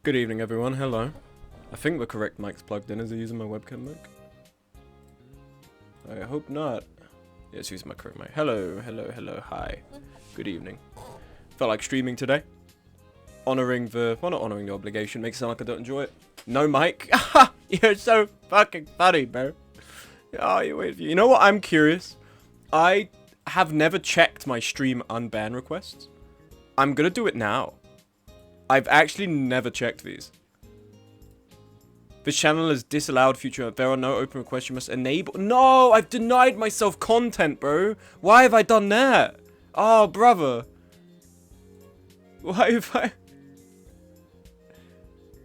Good evening, everyone. Hello. I think the correct mic's plugged in. Is it using my webcam mic? I hope not. Yeah, it's using my correct mic. Hello, hello, hello, hi. Good evening. Felt like streaming today. Honoring the... Well, not honoring the obligation. Makes it sound like I don't enjoy it. No mic. You're so fucking funny, bro. Oh, you wait for you. You know what? I'm curious. I have never checked my stream unban requests. I'm gonna do it now. I've actually never checked these. This channel is disallowed future. There are no open requests. You must enable. No, I've denied myself content, bro. Why have I done that? Oh, brother. Why have I...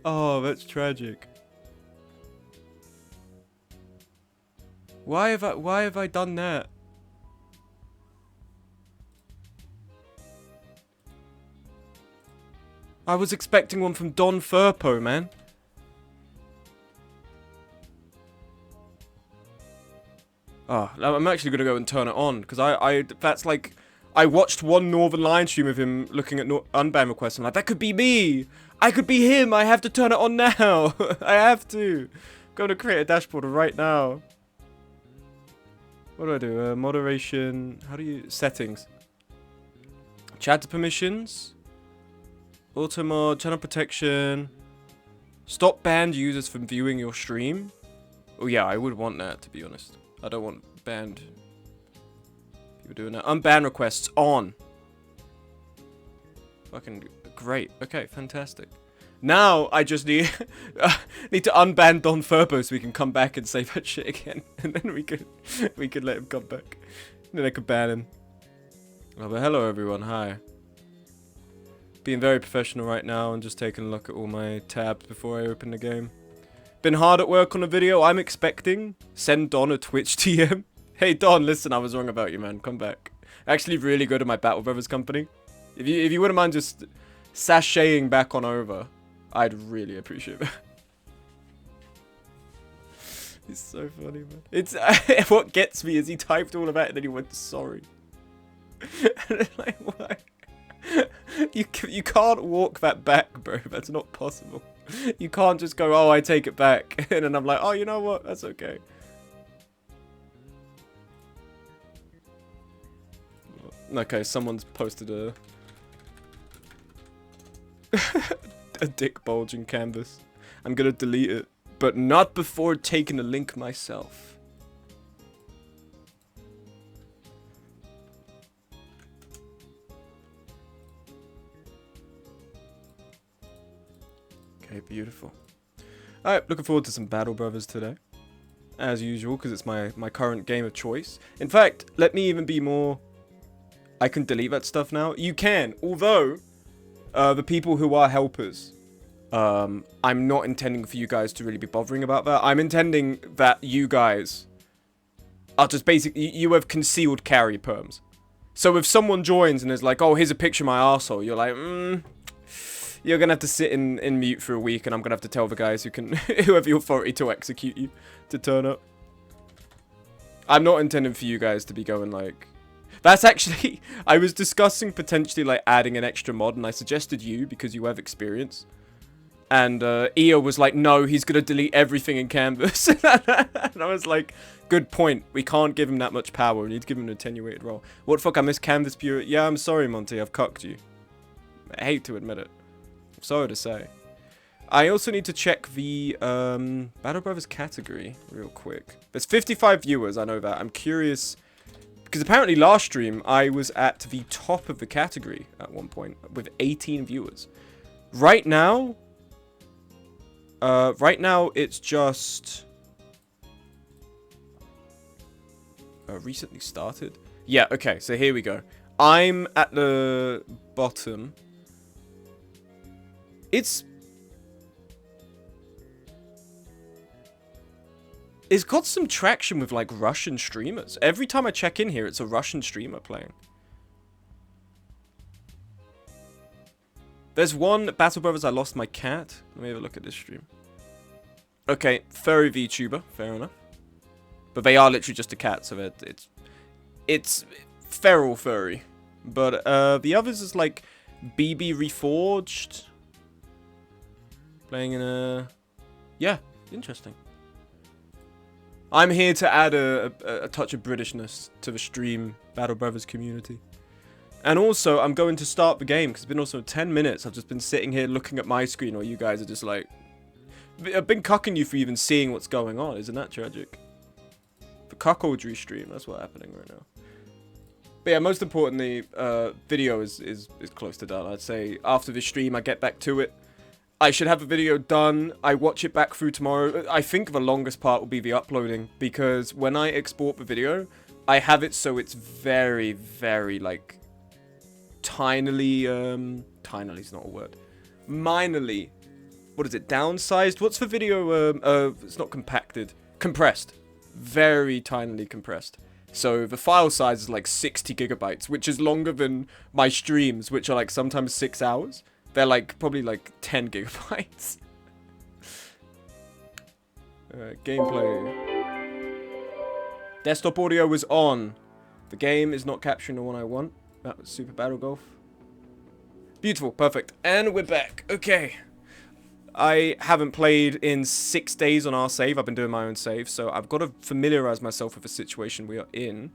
Oh, that's tragic. Why have I done that? I was expecting one from Don Furpo, man. Oh, I'm actually gonna go and turn it on, because that's like, I watched one Northern Lion stream of him looking at unban requests, and I'm like, that could be me! I could be him! I have to turn it on now! I have to! I'm going to create a dashboard right now. What do? Moderation, how do you, settings. Chat permissions. Auto mod, channel protection. Stop banned users from viewing your stream. Oh yeah, I would want that, to be honest. I don't want banned people doing that. Unban requests on. Fucking great. Okay, fantastic. Now I just need need to unban Don Furbo so we can come back and say that shit again, and then we could let him come back. And then I could ban him. Oh, but hello everyone. Hi. Being very professional right now and just taking a look at all my tabs before I open the game. Been hard at work on a video. I'm expecting. Send Don a Twitch TM. Hey Don, listen, I was wrong about you, man. Come back. Actually really good at my Battle Brothers company. If you wouldn't mind just sashaying back on over, I'd really appreciate that. It's so funny, man. It's what gets me is he typed all of that and then he went sorry. And like, why? You can't walk that back, bro. That's not possible. You can't just go, oh, I take it back. And then I'm like, oh, you know what? That's okay. Okay, someone's posted a dick bulging canvas. I'm gonna delete it. But not before taking the link myself. Okay, beautiful. Alright, looking forward to some Battle Brothers today. As usual, because it's my current game of choice. In fact, let me even be more... I can delete that stuff now. You can, although, the people who are helpers, I'm not intending for you guys to really be bothering about that. I'm intending that you guys are just basically... You have concealed carry perms. So if someone joins and is like, oh, here's a picture of my arsehole, you're like, you're gonna have to sit in mute for a week, and I'm gonna have to tell the guys who have the authority to execute you to turn up. I'm not intending for you guys to be going like... That's actually... I was discussing potentially like adding an extra mod, and I suggested you because you have experience. And EO was like, no, he's gonna delete everything in Canvas. And I was like, good point. We can't give him that much power. We need to give him an attenuated role. What the fuck, I miss Canvas Pure. Yeah, I'm sorry, Monty. I've cucked you. I hate to admit it. Sorry to say. I also need to check the Battle Brothers category real quick. There's 55 viewers, I know that. I'm curious, because apparently last stream I was at the top of the category at one point with 18 viewers. Right now it's just recently started. Yeah, okay, so here we go. I'm at the bottom. It's got some traction with like Russian streamers. Every time I check in here, it's a Russian streamer playing. There's one Battle Brothers, I lost my cat. Let me have a look at this stream. Okay, furry VTuber, fair enough. But they are literally just a cat, so it's feral furry. But the others is like BB Reforged. Playing in a... Yeah, interesting. I'm here to add a touch of Britishness to the stream Battle Brothers community. And also, I'm going to start the game, because it's been also 10 minutes. I've just been sitting here looking at my screen, while you guys are just like... I've been cucking you for even seeing what's going on. Isn't that tragic? The cuckoldry stream, that's what's happening right now. But yeah, most importantly, video is close to done. I'd say after this stream, I get back to it. I should have the video done. I watch it back through tomorrow. I think the longest part will be the uploading, because when I export the video, I have it so it's very, very, like, tinily, tiny's not a word. Minorly, what is it, downsized? What's the video, it's not compacted. Compressed. Very tinily compressed. So the file size is like 60 gigabytes, which is longer than my streams, which are like sometimes 6 hours. They're like probably like 10 gigabytes. Gameplay. Desktop audio was on. The game is not capturing the one I want. That was Super Battle Golf. Beautiful, perfect. And we're back. Okay. I haven't played in 6 days on our save. I've been doing my own save, so I've got to familiarize myself with the situation we are in.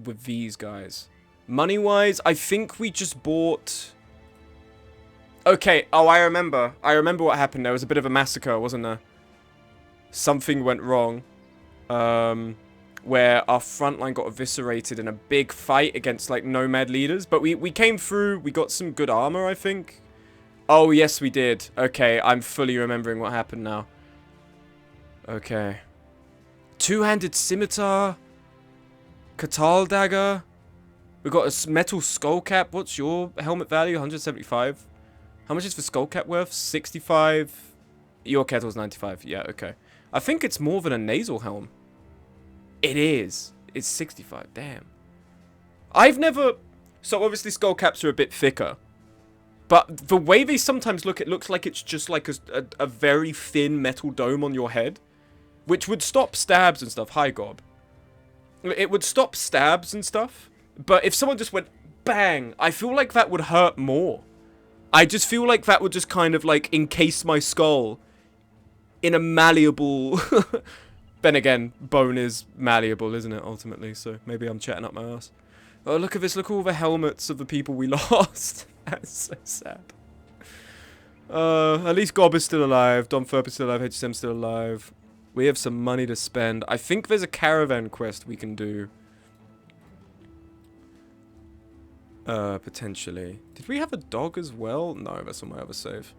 With these guys. Money-wise, I think we just bought... Okay, oh, I remember. I remember what happened. There was a bit of a massacre, wasn't there? Something went wrong. Where our front line got eviscerated in a big fight against, like, nomad leaders. But we came through, we got some good armor, I think. Oh, yes, we did. Okay, I'm fully remembering what happened now. Okay. Two-handed scimitar. Katal dagger. We got a metal skull cap. What's your helmet value? 175. How much is the skull cap worth? 65. Your kettle's 95. Yeah, okay. I think it's more than a nasal helm. It is. It's 65. Damn. I've never... So obviously skull caps are a bit thicker. But the way they sometimes look, it looks like it's just like a very thin metal dome on your head. Which would stop stabs and stuff. Hi, Gob. It would stop stabs and stuff. But if someone just went bang, I feel like that would hurt more. I just feel like that would just kind of like encase my skull in a malleable... Then again, bone is malleable, isn't it, ultimately? So maybe I'm chatting up my ass. Oh, look at this. Look at all the helmets of the people we lost. That's so sad. At least Gob is still alive. Don Ferp is still alive. HSM's still alive. We have some money to spend. I think there's a caravan quest we can do. Potentially. Did we have a dog as well? No, that's on my other save.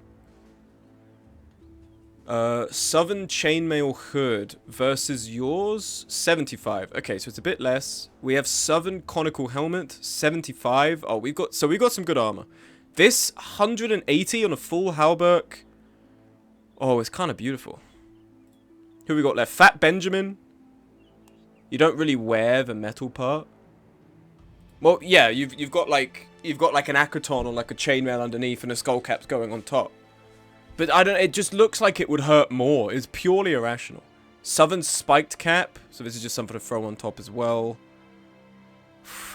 Southern chainmail hood versus yours, 75. Okay, so it's a bit less. We have southern conical helmet, 75. Oh, we've got some good armor. This 180 on a full halberd. Oh, it's kind of beautiful. Who we got left? Fat Benjamin. You don't really wear the metal part. Well, yeah, you've got like an Akaton or like a chainmail underneath and a skull cap's going on top. But I don't. It just looks like it would hurt more. It's purely irrational. Southern spiked cap. So this is just something to throw on top as well.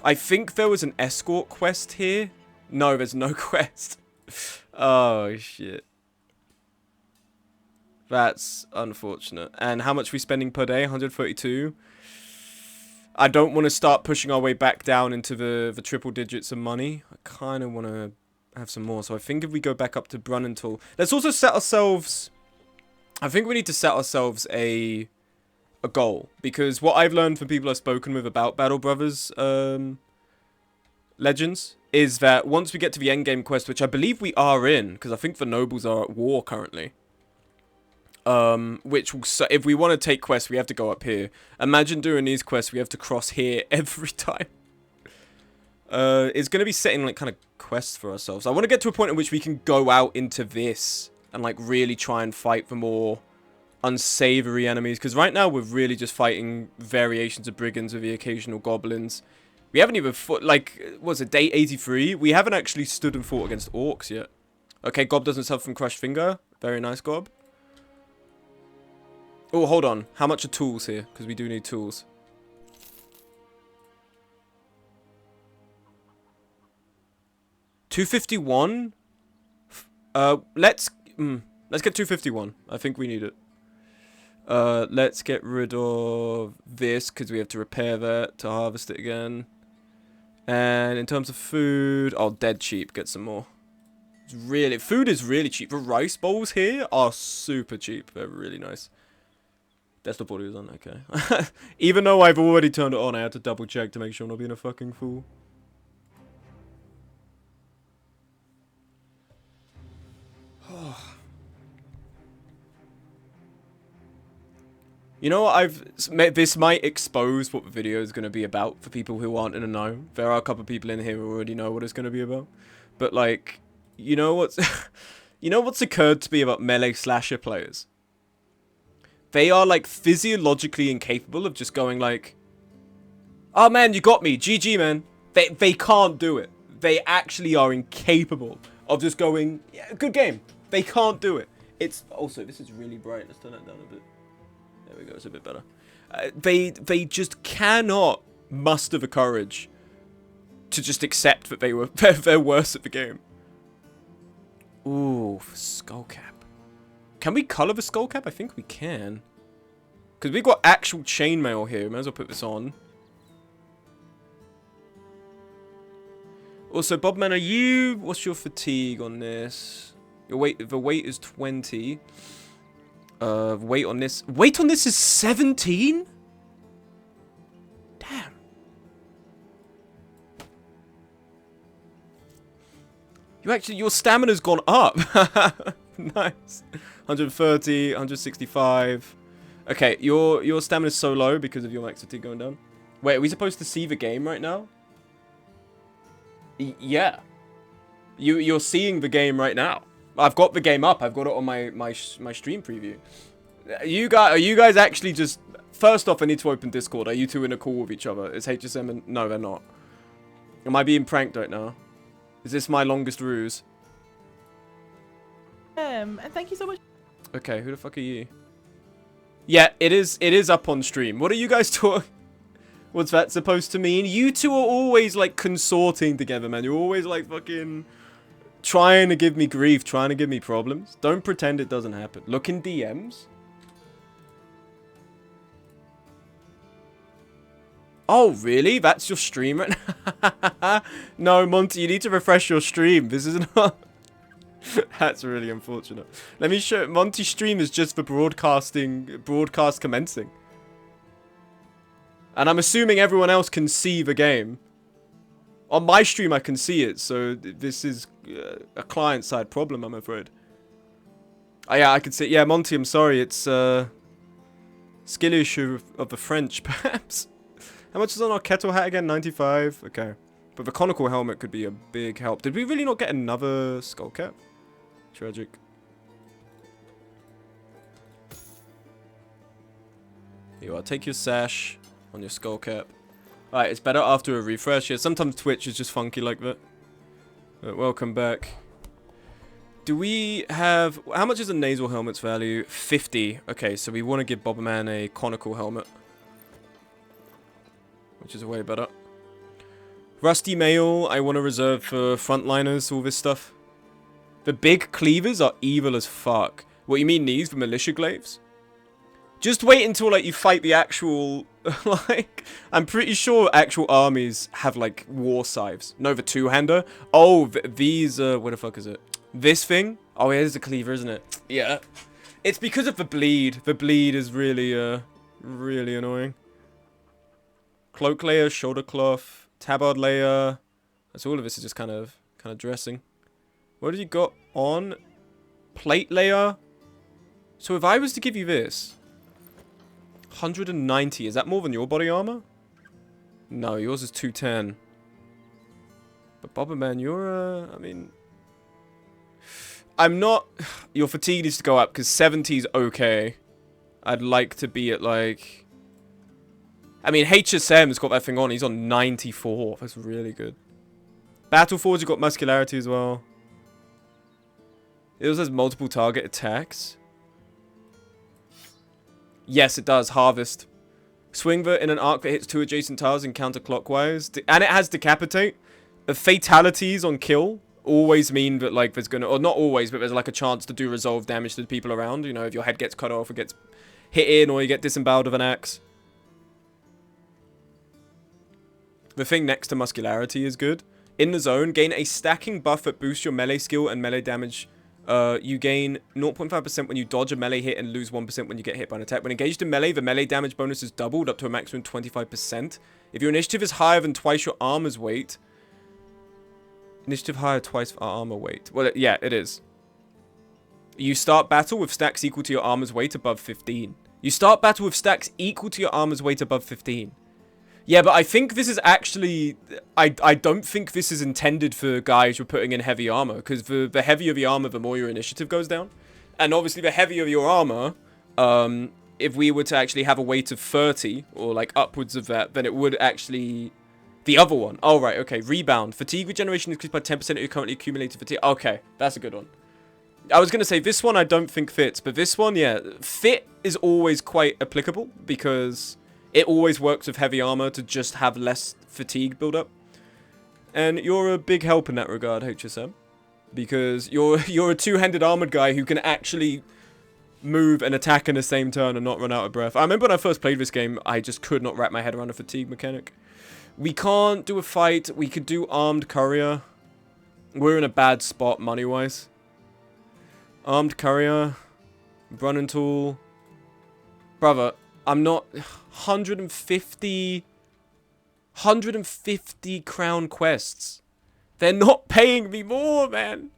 I think there was an escort quest here. No, there's no quest. Oh shit. That's unfortunate. And how much are we spending per day? 132. I don't want to start pushing our way back down into the triple digits of money. I kind of want to have some more. So I think if we go back up to Brunental, let's also set ourselves... I think we need to set ourselves a goal. Because what I've learned from people I've spoken with about Battle Brothers Legends is that once we get to the endgame quest, which I believe we are in, because I think the nobles are at war currently. Which will, so if we want to take quests, we have to go up here. Imagine doing these quests, we have to cross here every time. It's going to be setting like kind of quests for ourselves. I want to get to a point in which we can go out into this and like really try and fight for more unsavory enemies. Because right now we're really just fighting variations of brigands with the occasional goblins. We haven't even fought, like, what's it, day 83? We haven't actually stood and fought against orcs yet. Okay, Gob doesn't suffer from crushed finger. Very nice, Gob. Oh, hold on. How much are tools here? Because we do need tools. 251? Let's get 251. I think we need it. Let's get rid of this, because we have to repair that to harvest it again. And in terms of food, oh, dead cheap. Get some more. It's really, food is really cheap. The rice bowls here are super cheap. They're really nice. Desktop audio is on, okay. Even though I've already turned it on, I had to double check to make sure I'm not being a fucking fool. You know what, this might expose what the video is going to be about for people who aren't in the know. There are a couple of people in here who already know what it's going to be about. But like, you know what's you know what's occurred to me about melee slasher players? They are like physiologically incapable of just going like, oh man, you got me, GG man. They can't do it. They actually are incapable of just going, yeah, good game. They can't do it. It's also, this is really bright. Let's turn that down a bit. There we go, it's a bit better. They just cannot muster the courage to just accept that they're worse at the game. Ooh, skull cap. Can we color the skull cap? I think we can. Because we've got actual chainmail here. Might as well put this on. Also, Bobman, are you... What's your fatigue on this? Your weight... The weight is 20. Weight on this... Weight on this is 17? Damn. You actually... Your stamina's gone up. Nice. 130, 165. Okay, your stamina's so low because of your max fatigue going down. Wait, are we supposed to see the game right now? Yeah. You're seeing the game right now. I've got the game up. I've got it on my stream preview. Are you guys actually just... First off, I need to open Discord. Are you two in a call with each other? Is HSM and... No, they're not. Am I being pranked right now? Is this my longest ruse? And thank you so much. Okay, who the fuck are you? Yeah, it is up on stream. What are you guys talking? What's that supposed to mean? You two are always like consorting together, man. You're always like fucking trying to give me grief, trying to give me problems. Don't pretend it doesn't happen. Look in DMs. Oh, really? That's your stream right now? No, Monty, you need to refresh your stream. This is not... That's really unfortunate. Let me show... Monty's stream is just for broadcast commencing. And I'm assuming everyone else can see the game. On my stream, I can see it, so this is a client-side problem, I'm afraid. Oh, yeah, I can see... Yeah, Monty, I'm sorry. It's skill issue of the French, perhaps. How much is on our kettle hat again? 95? Okay. But the conical helmet could be a big help. Did we really not get another skull cap? Tragic. Here you are. Take your sash on your skull cap. Alright, it's better after a refresh. Yeah, sometimes Twitch is just funky like that. But welcome back. Do we have... How much is a nasal helmet's value? 50. Okay, so we want to give Bobberman a conical helmet. Which is way better. Rusty mail, I want to reserve for frontliners, all this stuff. The big cleavers are evil as fuck. What, you mean these, the militia glaives? Just wait until, like, you fight the actual, like... I'm pretty sure actual armies have, like, war scythes. No, the two-hander. Oh, these, what the fuck is it? This thing? Oh, yeah, it's a cleaver, isn't it? Yeah. It's because of the bleed. The bleed is really, really annoying. Cloak layer, shoulder cloth, tabard layer. That's all of this is just kind of dressing. What have you got on? Plate layer. So if I was to give you this, 190. Is that more than your body armor? No, yours is 210. But Bobberman, you're I mean, I'm not. Your fatigue needs to go up because 70 is okay. I'd like to be at like. I mean, HSM's got that thing on. He's on 94. That's really good. Battleforge, you've got muscularity as well. It also has multiple target attacks. Yes, it does. Harvest. Swing the in an arc that hits 2 adjacent tiles and counterclockwise. And it has decapitate. The fatalities on kill. always mean that, like, there's gonna... Or not always, but there's, like, a chance to do resolve damage to the people around. You know, if your head gets cut off or gets hit in or you get disemboweled with an axe. The thing next to muscularity is good. In the zone, gain a stacking buff that boosts your melee skill and melee damage. You gain 0.5% when you dodge a melee hit and lose 1% when you get hit by an attack. When engaged in melee, the melee damage bonus is doubled up to a maximum 25%. If your initiative is higher than twice your armor's weight... Initiative higher twice our armor weight. Well, yeah, it is. You start battle with stacks equal to your armor's weight above 15. You start battle with stacks equal to your armor's weight above 15. Yeah, but I think this is actually... I don't think this is intended for guys who are putting in heavy armor. Because the heavier the armor, the more your initiative goes down. And obviously, the heavier your armor... if we were to actually have a weight of 30, or like upwards of that, then it would actually... The other one. Oh, right, okay. Rebound. Fatigue regeneration increased by 10% of your currently accumulated fatigue. Okay, that's a good one. I was going to say, this one I don't think fits, but this one, yeah. Fit is always quite applicable, because... It always works with heavy armor to just have less fatigue build up. And you're a big help in that regard, HSM. Because you're a two-handed armored guy who can actually move and attack in the same turn and not run out of breath. I remember when I first played this game, I just could not wrap my head around a fatigue mechanic. We can't do a fight. We could do armed courier. We're in a bad spot money-wise. Armed courier. Running tool. Brother, I'm not... 150 crown quests. They're not paying me more, man.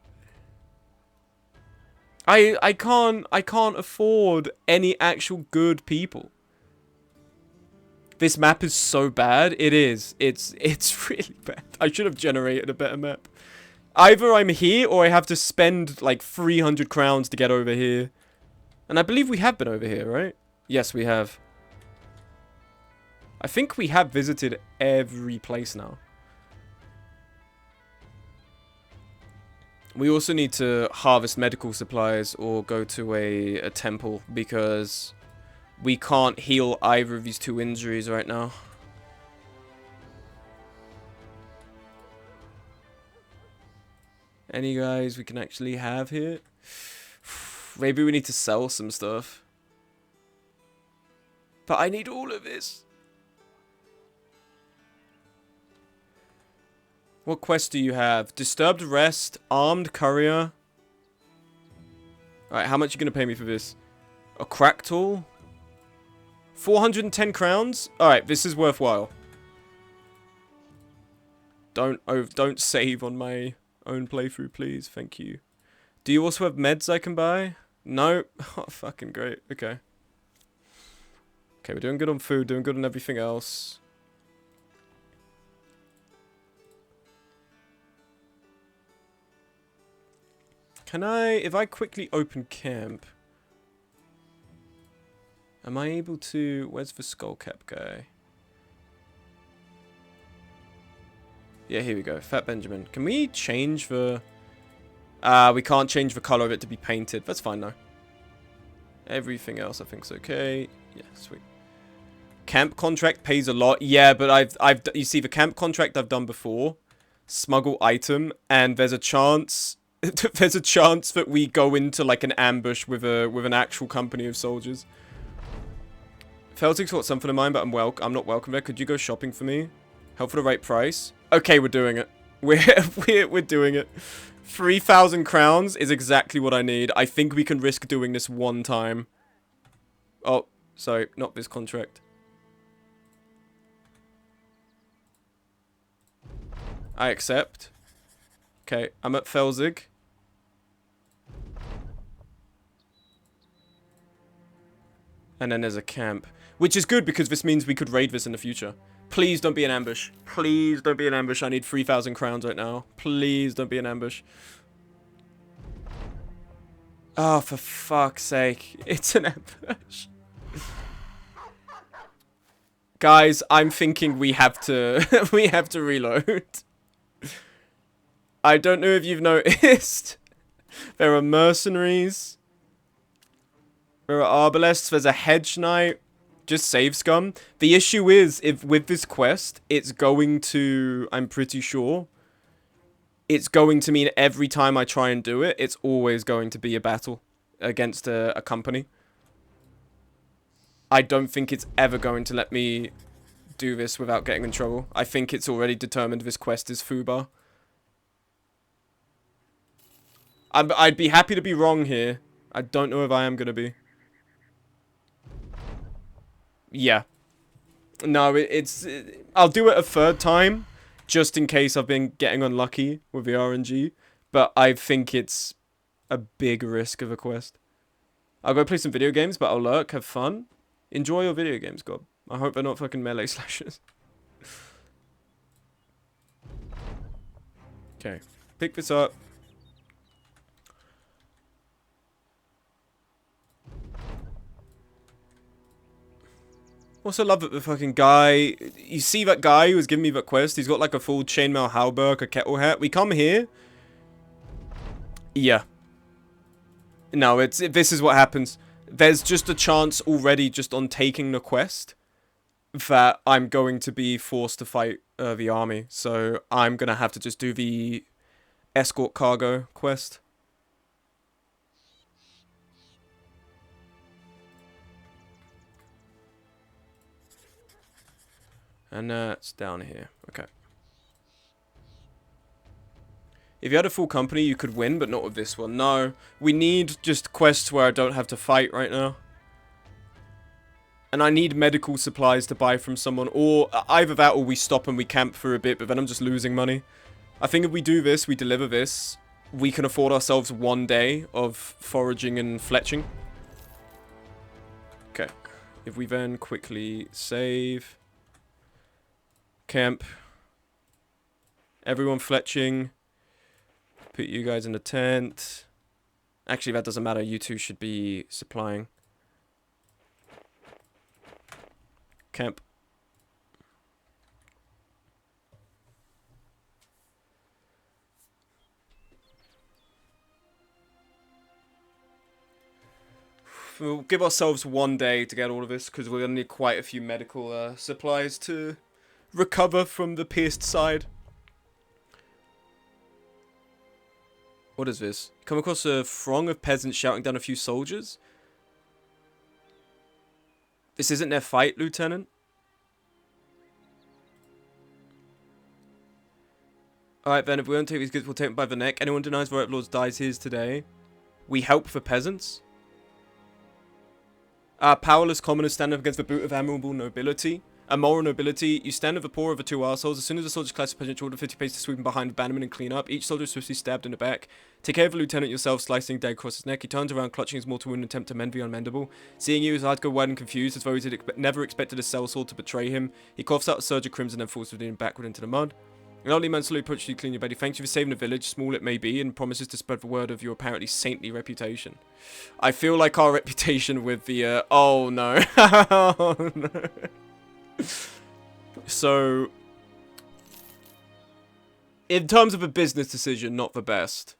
I can't afford any actual good people. This map is so bad. It is. It's really bad. I should have generated a better map. Either I'm here or I have to spend like 300 crowns to get over here. And I believe we have been over here, right? Yes, we have. I think we have visited every place now. We also need to harvest medical supplies or go to a temple because we can't heal either of these two injuries right now. Any guys we can actually have here? Maybe we need to sell some stuff. But I need all of this. What quest do you have? Disturbed Rest, Armed Courier. Alright, how much are you going to pay me for this? A crack tool? 410 crowns? Alright, this is worthwhile. Don't save on my own playthrough, please. Thank you. Do you also have meds I can buy? No? Oh, fucking great. Okay. Okay, we're doing good on food, doing good on everything else. Can I, if I quickly open camp, am I able to, where's the skull cap guy? Yeah, here we go, Fat Benjamin. Can we change the, we can't change the color of it to be painted. That's fine though. Everything else I think is okay. Yeah, sweet. Camp contract pays a lot. Yeah, but you see the camp contract I've done before. Smuggle item, and there's a chance... There's a chance that we go into like an ambush with an actual company of soldiers. Feltig's got something in mind, but I'm not welcome there. Could you go shopping for me? Help for the right price? Okay, we're doing it. We're doing it. 3,000 crowns is exactly what I need. I think we can risk doing this one time. Oh, sorry, not this contract. I accept. Okay, I'm at Felzig. And then there's a camp. Which is good because this means we could raid this in the future. Please don't be an ambush. Please don't be an ambush. I need 3,000 crowns right now. Please don't be an ambush. Oh, for fuck's sake. It's an ambush. Guys, I'm thinking we have to we have to reload. I don't know if you've noticed. There are mercenaries. There are arbalests. There's a hedge knight. Just save scum. The issue is, if with this quest, it's going to, I'm pretty sure, it's going to mean every time I try and do it, it's always going to be a battle against a company. I don't think it's ever going to let me do this without getting in trouble. I think it's already determined this quest is foobar. I'd be happy to be wrong here. I don't know if I am going to be. Yeah. No, I'll do it a third time, just in case I've been getting unlucky with the RNG. But I think it's a big risk of a quest. I'll go play some video games, but I'll lurk, have fun. Enjoy your video games, God. I hope they're not fucking melee slashers. Okay. Pick this up. Also love that the fucking guy... You see that guy who was giving me that quest? He's got like a full chainmail halberd, a kettle hat. We come here. Yeah. No, this is what happens. There's just a chance already just on taking the quest that I'm going to be forced to fight the army. So I'm going to have to just do the escort cargo quest. And it's down here. Okay. If you had a full company, you could win, but not with this one. No, we need just quests where I don't have to fight right now. And I need medical supplies to buy from someone, or either that or we stop and we camp for a bit, but then I'm just losing money. I think if we do this, we deliver this, we can afford ourselves 1 day of foraging and fletching. Okay. If we then quickly save... Camp. Everyone fletching. Put you guys in the tent. Actually, that doesn't matter. You two should be supplying. Camp. We'll give ourselves 1 day to get all of this, because we're going to need quite a few medical supplies to recover from the pierced side. What is this? Come across a throng of peasants shouting down a few soldiers? This isn't their fight, Lieutenant? Alright then, if we don't take these goods, we'll take them by the neck. Anyone denies the right lords dies his today. We help the peasants. Powerless commoners stand up against the boot of admirable nobility. A moral nobility, you stand with the poor of the two arseholes. As soon as the soldiers class the peasant, order 50 paces to sweep him behind the bannerman and clean up. Each soldier is swiftly stabbed in the back. Take care of the lieutenant yourself, slicing dead across his neck. He turns around, clutching his mortal wound and attempt to mend the unmendable. Seeing you, his eyes go wide and confused, as though he never expected a sellsword to betray him. He coughs out a surge of crimson and falls within backward into the mud. An elderly man slowly approaches you, clean your bed. He thanks you for saving the village, small it may be, and promises to spread the word of your apparently saintly reputation. I feel like our reputation with the, oh no. Oh no. So, in terms of a business decision, not the best.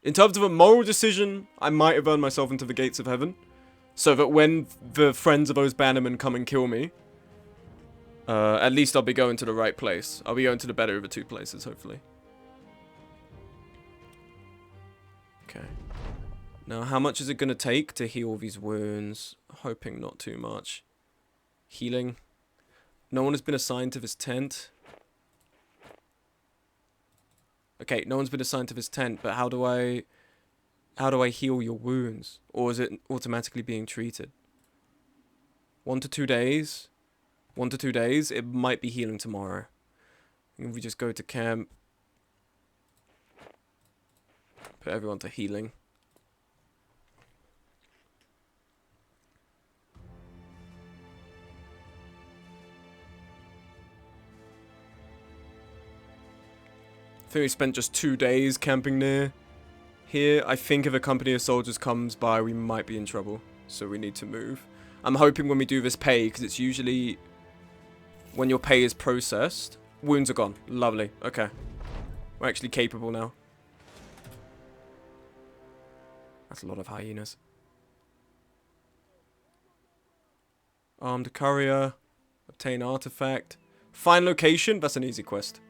In terms of a moral decision, I might have earned myself into the gates of heaven. So that when the friends of those bannermen come and kill me, at least I'll be going to the right place. I'll be going to the better of the two places, hopefully. Okay. Now, how much is it going to take to heal these wounds? Hoping not too much. Healing. No one has been assigned to this tent. Okay, no one's been assigned to this tent, but how do I heal your wounds? Or is it automatically being treated? 1 to 2 days? 1 to 2 days? It might be healing tomorrow. If we just go to camp. Put everyone to healing. I think we spent just 2 days camping near here. I think if a company of soldiers comes by, we might be in trouble. So we need to move. I'm hoping when we do this pay, because it's usually when your pay is processed. Wounds are gone. Lovely. Okay. We're actually capable now. That's a lot of hyenas. Armed courier. Obtain artifact. Find location. That's an easy quest.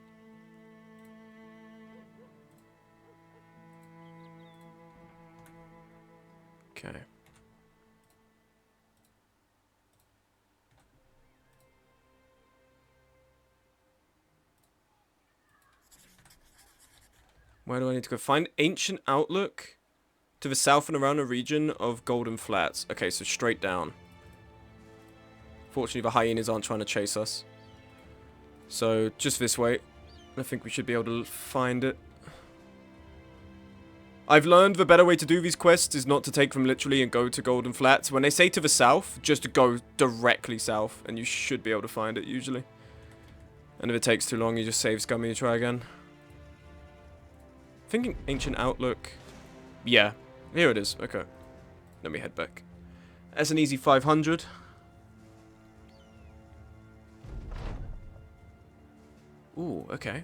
Okay. Where do I need to go? Find ancient outlook to the south and around the region of Golden Flats. Okay, so straight down. Fortunately, the hyenas aren't trying to chase us. So, just this way. I think we should be able to find it. I've learned the better way to do these quests is not to take them literally and go to Golden Flats. When they say to the south, just go directly south, and you should be able to find it, usually. And if it takes too long, you just save scummy and try again. Thinking ancient outlook. Yeah, here it is. Okay. Let me head back. That's an easy 500. Ooh, okay.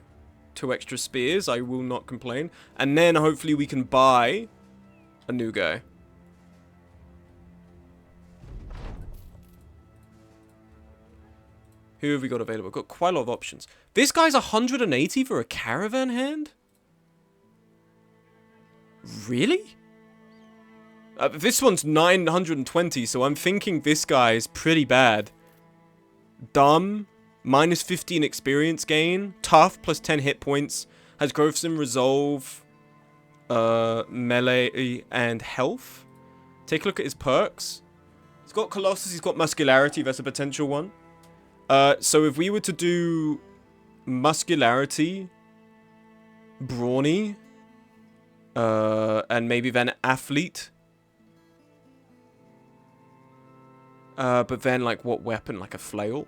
2 extra spears, I will not complain. And then hopefully we can buy a new guy. Who have we got available? Got quite a lot of options. This guy's 180 for a caravan hand? Really? This one's 920, so I'm thinking this guy is pretty bad. Dumb. Minus 15 experience gain. Tough, plus 10 hit points. Has growth in resolve, melee, and health. Take a look at his perks. He's got Colossus, he's got Muscularity. That's a potential one. So if we were to do Muscularity, Brawny, and maybe then Athlete. But then, like, what weapon? Like a flail?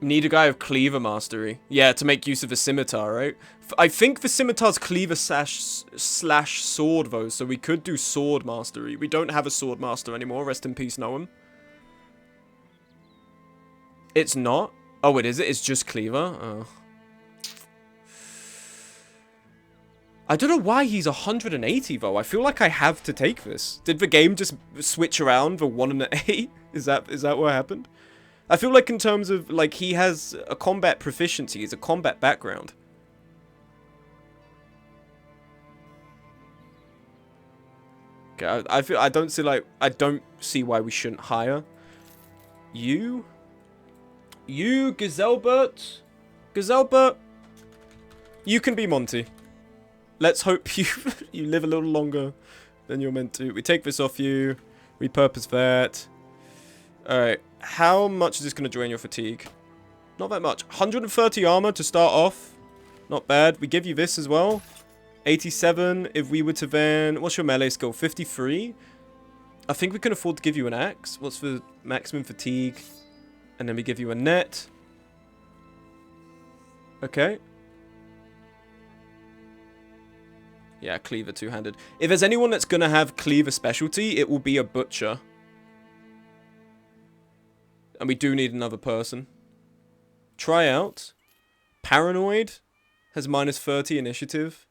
Need a guy of Cleaver Mastery. Yeah, to make use of the Scimitar, right? I think the Scimitar's Cleaver slash Sword, though, so we could do Sword Mastery. We don't have a Sword Master anymore. Rest in peace, Noam. It's not? Oh, it is it? It's just Cleaver? Oh. I don't know why he's 180, though. I feel like I have to take this. Did the game just switch around the 1 and the 8? Is that what happened? I feel like in terms of, like, he has a combat proficiency, he's a combat background. Okay, I don't see why we shouldn't hire you. You, Gazelbert. Gazelbert, you can be Monty. Let's hope you you live a little longer than you're meant to. We take this off you, repurpose that. Alright, how much is this going to drain your fatigue? Not that much. 130 armor to start off. Not bad. We give you this as well. 87 if we were to then... What's your melee skill? 53? I think we can afford to give you an axe. What's the maximum fatigue? And then we give you a net. Okay. Yeah, cleaver two-handed. If there's anyone that's going to have cleaver specialty, it will be a butcher. And we do need another person. Try out. Paranoid has minus 30 initiative.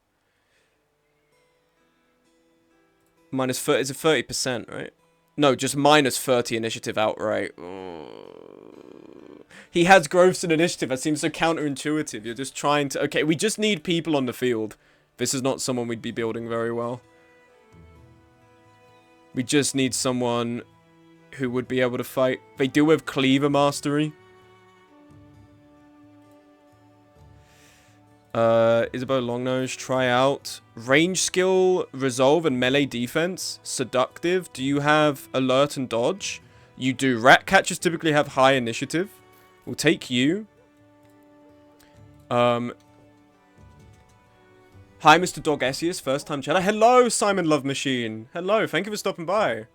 Minus 30, is it 30%, right? No, just minus 30 initiative outright. He has growths in initiative. That seems so counterintuitive. You're just trying to... Okay, we just need people on the field. This is not someone we'd be building very well. We just need someone who would be able to fight. They do have Cleaver Mastery. Isabel Longnose, try out. Range skill, resolve, and melee defense. Seductive. Do you have alert and dodge? You do. Rat catchers typically have high initiative. We'll take you. Hi, Mr. Dogesius, first time chat. Hello, Simon Love Machine. Hello, thank you for stopping by.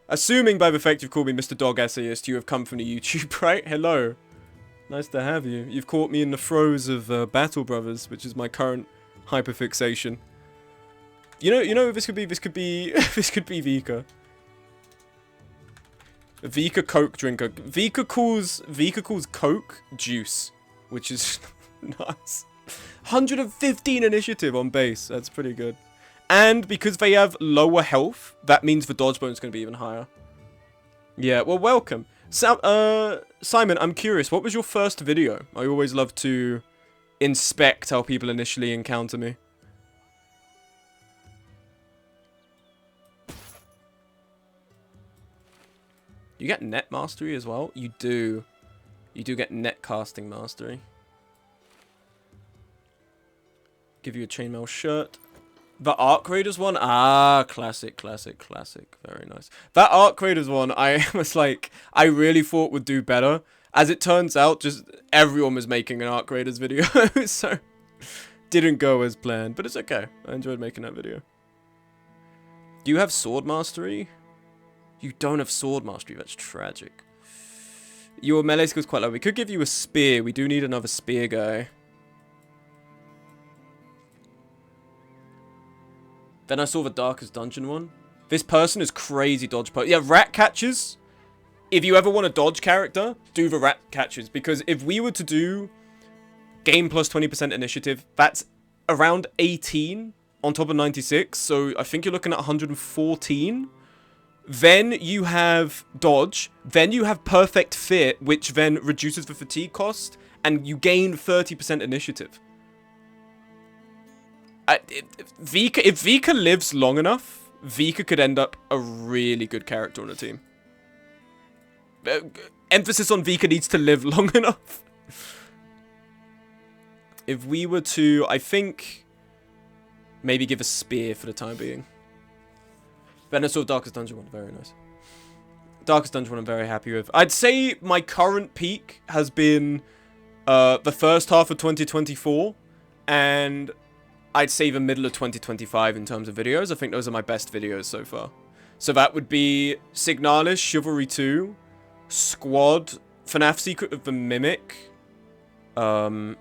Assuming by the fact you've called me Mr. Dog Essayist, you have come from the YouTube, right? Hello. Nice to have you. You've caught me in the throes of Battle Brothers, which is my current hyperfixation. You know, this could be Vika. Vika Coke drinker. Vika calls Coke juice, which is nice. 115 initiative on base. That's pretty good. And because they have lower health, that means the dodge bonus is going to be even higher. Yeah, well, welcome. Simon, I'm curious, what was your first video? I always love to inspect how people initially encounter me. You get net mastery as well? You do. You do get net casting mastery. Give you a chainmail shirt. The Arc Raiders one? Ah, classic, classic, classic. Very nice. That Arc Raiders one, I was like, I really thought would do better. As it turns out, just everyone was making an Arc Raiders video. So, didn't go as planned. But it's okay. I enjoyed making that video. Do you have sword mastery? You don't have sword mastery. That's tragic. Your melee skill's quite low. We could give you a spear. We do need another spear guy. Then I saw the Darkest Dungeon one. This person is crazy dodge post. Yeah, rat catchers. If you ever want a dodge character, do the rat catchers. Because if we were to do game plus 20% initiative, that's around 18 on top of 96. So I think you're looking at 114. Then you have dodge. Then you have perfect fit, which then reduces the fatigue cost. And you gain 30% initiative. If Vika lives long enough, Vika could end up a really good character on a team. Emphasis on Vika needs to live long enough. If we were to, I think, maybe give a spear for the time being. Venusaur Darkest Dungeon one, very nice. Darkest Dungeon one I'm very happy with. I'd say my current peak has been the first half of 2024, and I'd say the middle of 2025 in terms of videos. I think those are my best videos so far. So that would be Signalis, Chivalry 2, Squad, FNAF Secret of the Mimic. What's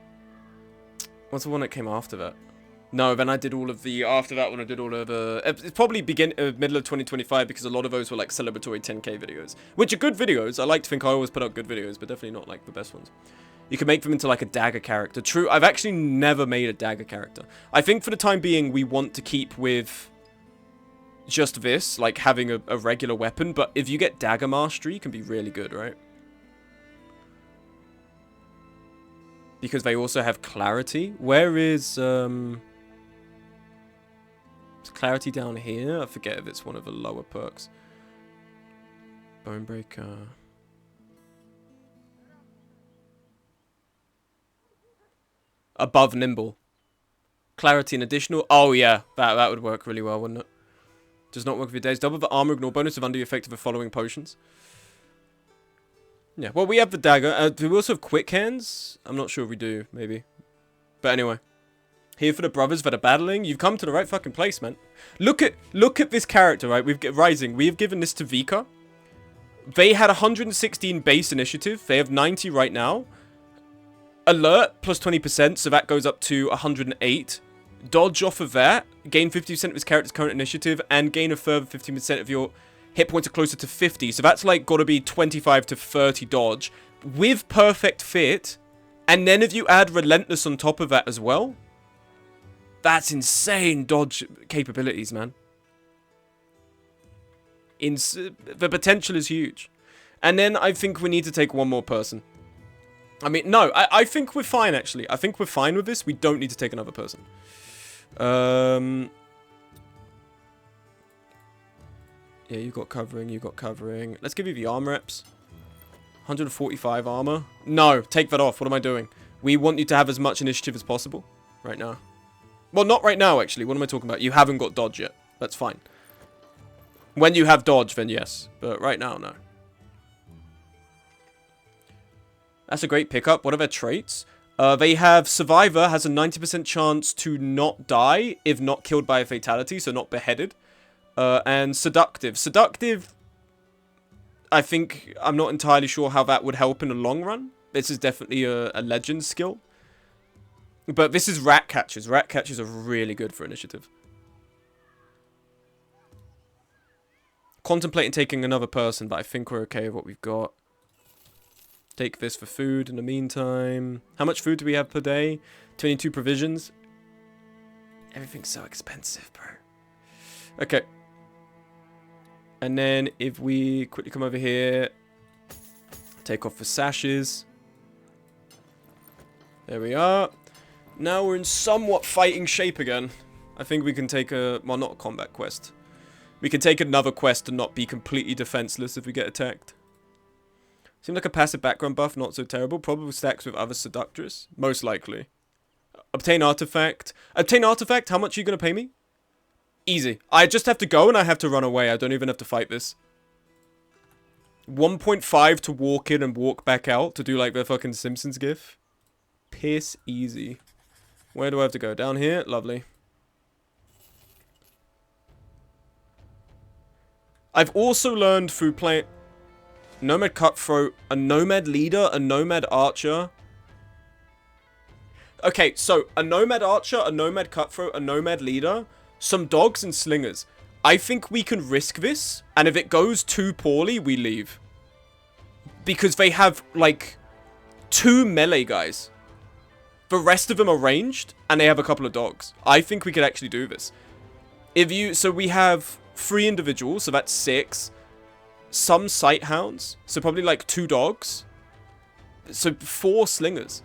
the one that came after that? No, then I did all of the... After that one, I did all of the... It's probably middle of 2025 because a lot of those were like celebratory 10k videos. Which are good videos. I like to think I always put out good videos, but definitely not like the best ones. You can make them into like a dagger character. True, I've actually never made a dagger character. I think for the time being, we want to keep with just this, like having a regular weapon. But if you get dagger mastery, it can be really good, right? Because they also have clarity. Where is clarity down here? I forget if it's one of the lower perks. Bonebreaker. Above nimble. Clarity and additional. Oh yeah, that would work really well, wouldn't it? Does not work with your days. Double the armor ignore bonus if under the effect of the following potions. Yeah, well we have the dagger. Do we also have quick hands? I'm not sure if we do, maybe. But anyway. Here for the brothers that are battling. You've come to the right fucking place, man. Look at this character, right? We've got Rising. We have given this to Vika. They had 116 base initiative. They have 90 right now. Alert, plus 20%, so that goes up to 108. Dodge off of that, gain 50% of his character's current initiative, and gain a further 15% of your hit points are closer to 50. So that's like got to be 25 to 30 dodge with perfect fit. And then if you add relentless on top of that as well, that's insane dodge capabilities, man. The potential is huge. And then I think we need to take one more person. I mean, no, I think we're fine, actually. I think we're fine with this. We don't need to take another person. Yeah, you got covering, you got covering. Let's give you the armor reps. 145 armor. No, take that off. What am I doing? We want you to have as much initiative as possible right now. Well, not right now, actually. What am I talking about? You haven't got dodge yet. That's fine. When you have dodge, then yes. But right now, no. That's a great pickup. What are their traits? They have Survivor has a 90% chance to not die if not killed by a fatality, so not beheaded. And Seductive. Seductive, I think, I'm not entirely sure how that would help in the long run. This is definitely a legend skill. But this is Rat Catchers. Rat Catchers are really good for initiative. Contemplating taking another person, but I think we're okay with what we've got. Take this for food in the meantime. How much food do we have per day? 22 provisions. Everything's so expensive, bro. Okay. And then if we quickly come over here, take off the sashes. There we are. Now we're in somewhat fighting shape again. I think we can take a... Well, not a combat quest. We can take another quest and not be completely defenseless if we get attacked. Seemed like a passive background buff, not so terrible. Probably stacks with other seductress. Most likely. Obtain artifact. Obtain artifact, how much are you going to pay me? Easy. I just have to go and I have to run away. I don't even have to fight this. 1.5 to walk in and walk back out to do like the fucking Simpsons gif. Piss easy. Where do I have to go? Down here? Lovely. I've also learned through playing Nomad Cutthroat, a Nomad Leader, a Nomad Archer. Okay, so a Nomad Archer, a Nomad Cutthroat, a Nomad Leader, some dogs and slingers. I think we can risk this, and if it goes too poorly, we leave. Because they have, like, 2 melee guys. The rest of them are ranged, and they have a couple of dogs. I think we could actually do this. So we have 3 individuals, so that's 6. Some sight hounds, so probably like 2 dogs. So 4 slingers.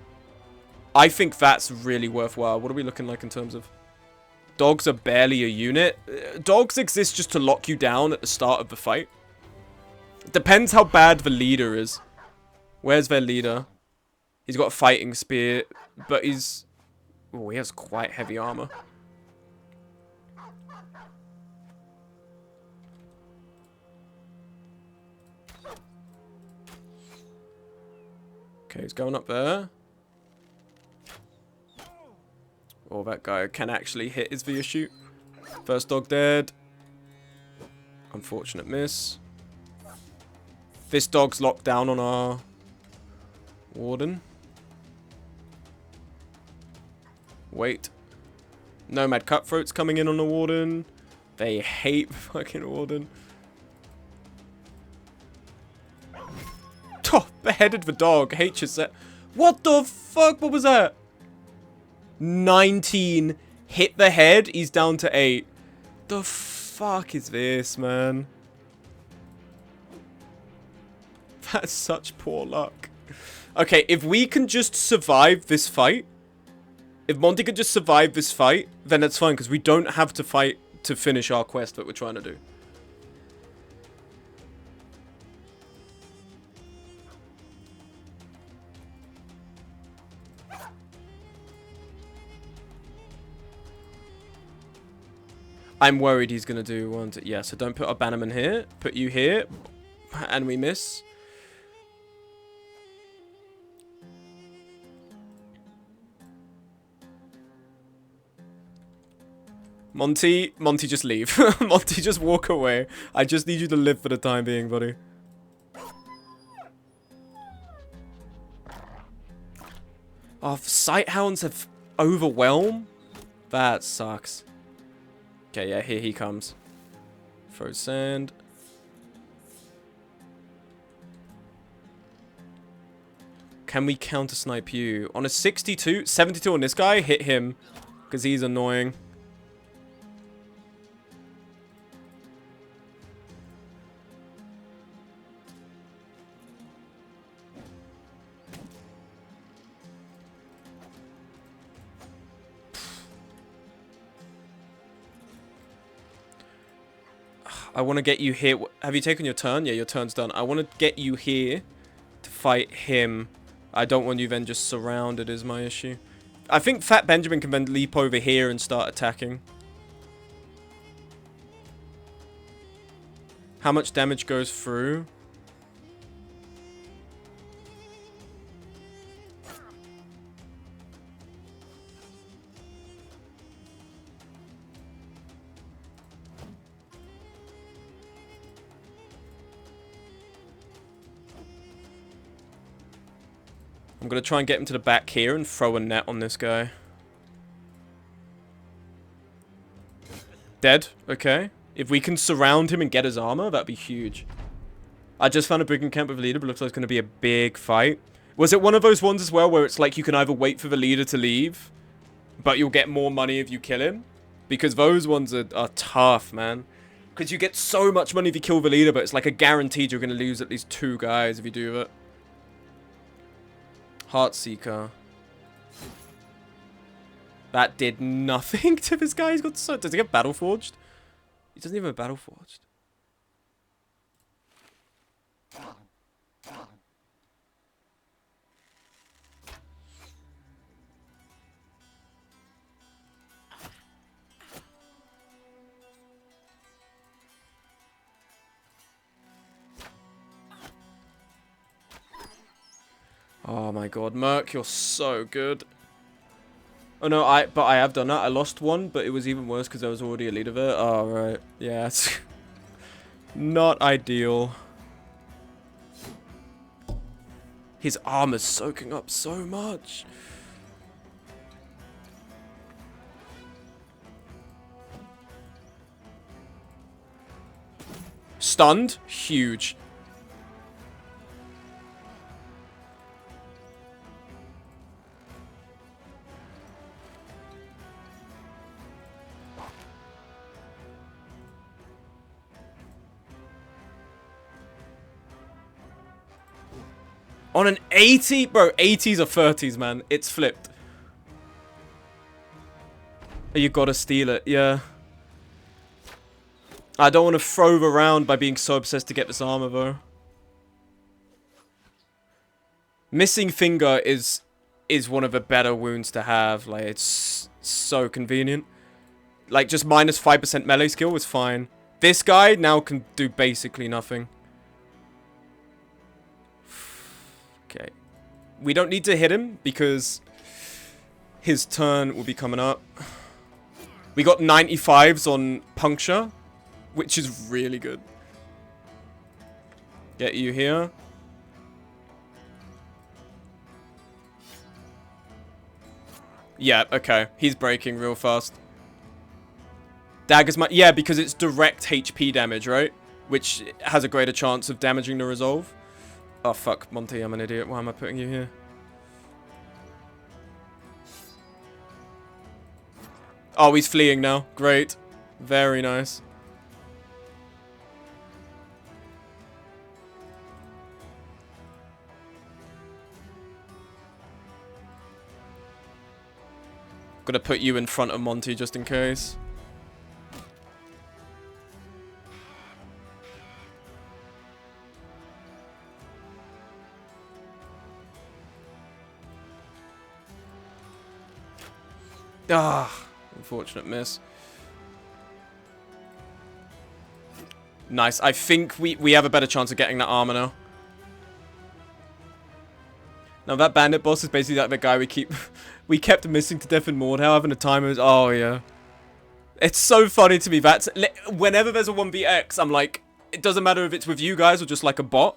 I think that's really worthwhile. What are we looking like in terms of... Dogs are barely a unit. Dogs exist just to lock you down at the start of the fight. Depends how bad the leader is. Where's their leader? He's got a fighting spear, but he's... Oh, he has quite heavy armor. Okay, he's going up there. Oh, that guy can actually hit his VS shoot. First dog dead. Unfortunate miss. This dog's locked down on our warden. Wait. Nomad Cutthroat's coming in on the warden. They hate fucking warden. Oh, beheaded the dog. Hate your set. What the fuck? What was that? 19 hit the head. He's down to 8. The fuck is this, man? That's such poor luck. Okay, if we can just survive this fight, if Monty can just survive this fight, then that's fine, because we don't have to fight to finish our quest that we're trying to do. I'm worried he's going to do one. Yeah, so don't put our bannerman here. Put you here. And we miss. Monty, just leave. Monty, just walk away. I just need you to live for the time being, buddy. Oh, sight hounds have overwhelm? That sucks. Okay, yeah, here he comes. Throw sand. Can we counter snipe you? On a 62? 72 on this guy? Hit him. Because he's annoying. I want to get you here. Have you taken your turn? Yeah, your turn's done. I want to get you here to fight him. I don't want you then just surrounded is my issue. I think Fat Benjamin can then leap over here and start attacking. How much damage goes through? I'm going to try and get him to the back here and throw a net on this guy. Dead. Okay. If we can surround him and get his armor, that'd be huge. I just found a brigand camp with a leader, but looks like it's going to be a big fight. Was it one of those ones as well where it's like you can either wait for the leader to leave, but you'll get more money if you kill him? Because those ones are tough, man. Because you get so much money if you kill the leader, but it's like a guaranteed you're going to lose at least 2 guys if you do that. Heartseeker. That did nothing to this guy. He's got so... Does he get battle forged? He doesn't even have battle forged. Oh my god, Merc, you're so good. Oh no, but I have done that. I lost one, but it was even worse because I was already a lead of it. Oh, right. Yeah, it's not ideal. His armor's soaking up so much. Stunned? Huge. On an 80? Bro, 80s or 30s, man. It's flipped. You gotta steal it, yeah. I don't want to throw around by being so obsessed to get this armor, though. Missing finger is one of the better wounds to have. Like, it's so convenient. Like, just minus 5% melee skill is fine. This guy now can do basically nothing. Okay. We don't need to hit him because his turn will be coming up. We got 95s on puncture, which is really good. Get you here. Yeah, okay. He's breaking real fast. Daggers might... Yeah, because it's direct HP damage, right? Which has a greater chance of damaging the resolve. Oh, fuck, Monty, I'm an idiot. Why am I putting you here? Oh, he's fleeing now. Great. Very nice. Gonna put you in front of Monty just in case. Ah, unfortunate miss. Nice. I think we have a better chance of getting that armor now. Now that bandit boss is basically like the guy we kept missing to death in Mordhau, having a timer. Oh yeah. It's so funny to me that whenever there's a 1vx, I'm like, it doesn't matter if it's with you guys or just like a bot.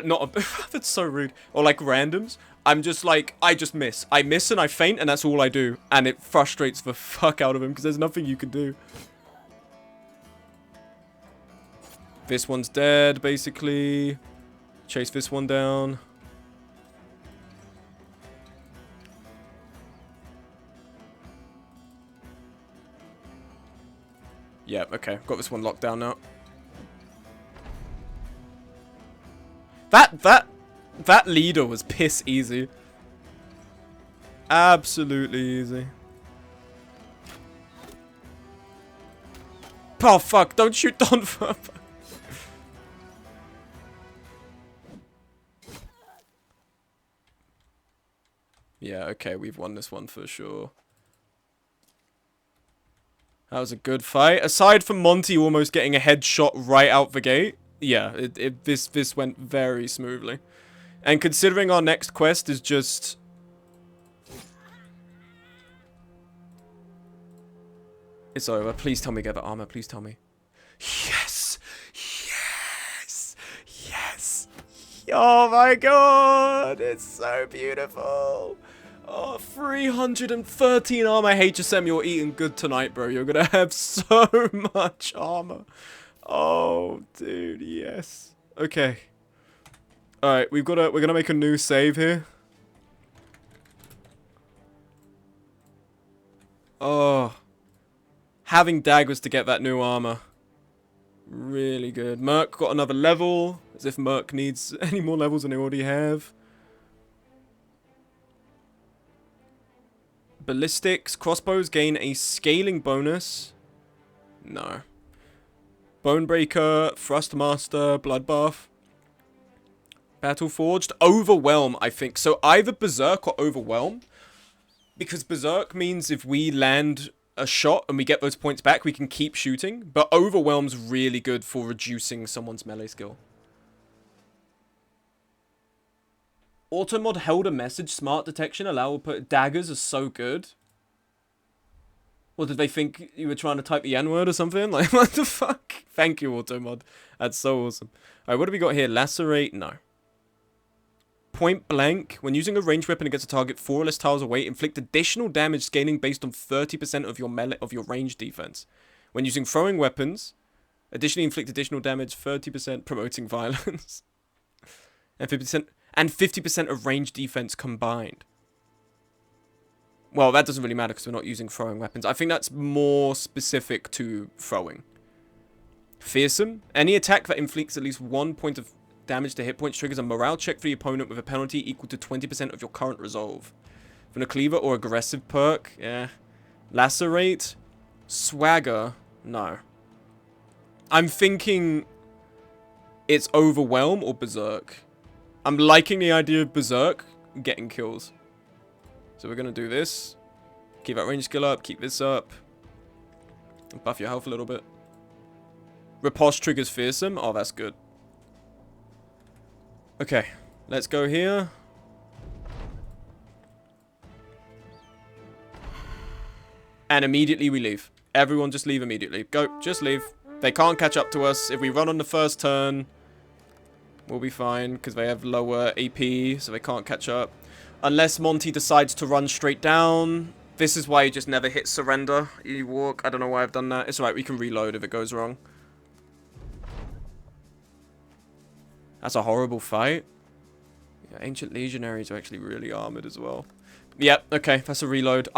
Not a... That's so rude. Or like randoms. I'm just like, I just miss. I miss and I faint and that's all I do. And it frustrates the fuck out of him because there's nothing you can do. This one's dead, basically. Chase this one down. Yeah, okay. Got this one locked down now. That leader was piss easy. Absolutely easy. Oh, fuck. Don't shoot Don. Yeah, okay. We've won this one for sure. That was a good fight. Aside from Monty almost getting a headshot right out the gate. Yeah, this went very smoothly. And considering our next quest is just... It's over. Please tell me get the armor. Please tell me. Yes! Yes! Yes! Oh my god! It's so beautiful! Oh, 313 armor. HSM, you're eating good tonight, bro. You're gonna have so much armor. Oh, dude, yes. Okay. Alright, we're gonna make a new save here. Oh. Having daggers to get that new armor. Really good. Merc got another level. As if Merc needs any more levels than they already have. Ballistics. Crossbows gain a scaling bonus. No. Bonebreaker. Thrustmaster. Bloodbath. Battleforged. Overwhelm, I think. So either Berserk or Overwhelm. Because Berserk means if we land a shot and we get those points back, we can keep shooting. But Overwhelm's really good for reducing someone's melee skill. Automod held a message. Smart detection. Allow put daggers are so good. Or did they think you were trying to type the N-word or something? Like, what the fuck? Thank you, Automod. That's so awesome. Alright, what do we got here? Lacerate? No. Point blank. When using a ranged weapon against a target 4 or less tiles away, inflict additional damage scaling based on 30% of your melee of your range defense. When using throwing weapons, additionally inflict additional damage 30% promoting violence. And 50% of range defense combined. Well, that doesn't really matter because we're not using throwing weapons. I think that's more specific to throwing. Fearsome. Any attack that inflicts at least 1 point of damage to hit points triggers a morale check for the opponent with a penalty equal to 20% of your current resolve. From a cleaver or aggressive perk, yeah. Lacerate. Swagger. No. I'm thinking it's Overwhelm or Berserk. I'm liking the idea of Berserk getting kills. So we're going to do this. Keep that range skill up. Keep this up. Buff your health a little bit. Riposte triggers Fearsome. Oh, that's good. Okay. Let's go here. And immediately we leave. Everyone just leave immediately. Go. Just leave. They can't catch up to us. If we run on the first turn, we'll be fine. Because they have lower AP. So they can't catch up. Unless Monty decides to run straight down. This is why you just never hit surrender. You walk. I don't know why I've done that. It's alright. We can reload if it goes wrong. That's a horrible fight. Yeah, Ancient Legionaries are actually really armored as well. Yep. Okay. That's a reload.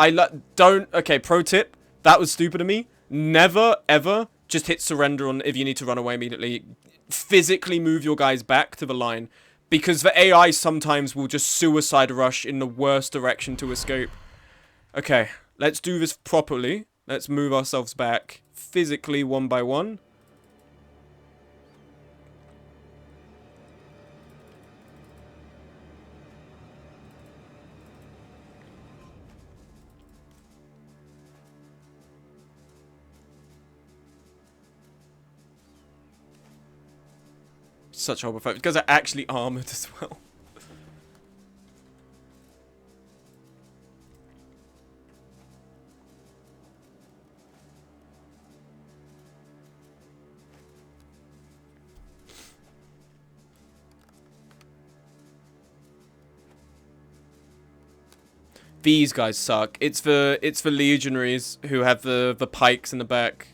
Don't. Okay. Pro tip. That was stupid of me. Never, ever just hit surrender on if you need to run away immediately. Physically move your guys back to the line. Because the AI sometimes will just suicide rush in the worst direction to escape. Okay, let's do this properly. Let's move ourselves back physically one by one. Such a horrible fight. Because they're actually armored as well. These guys suck. It's the legionaries who have the pikes in the back.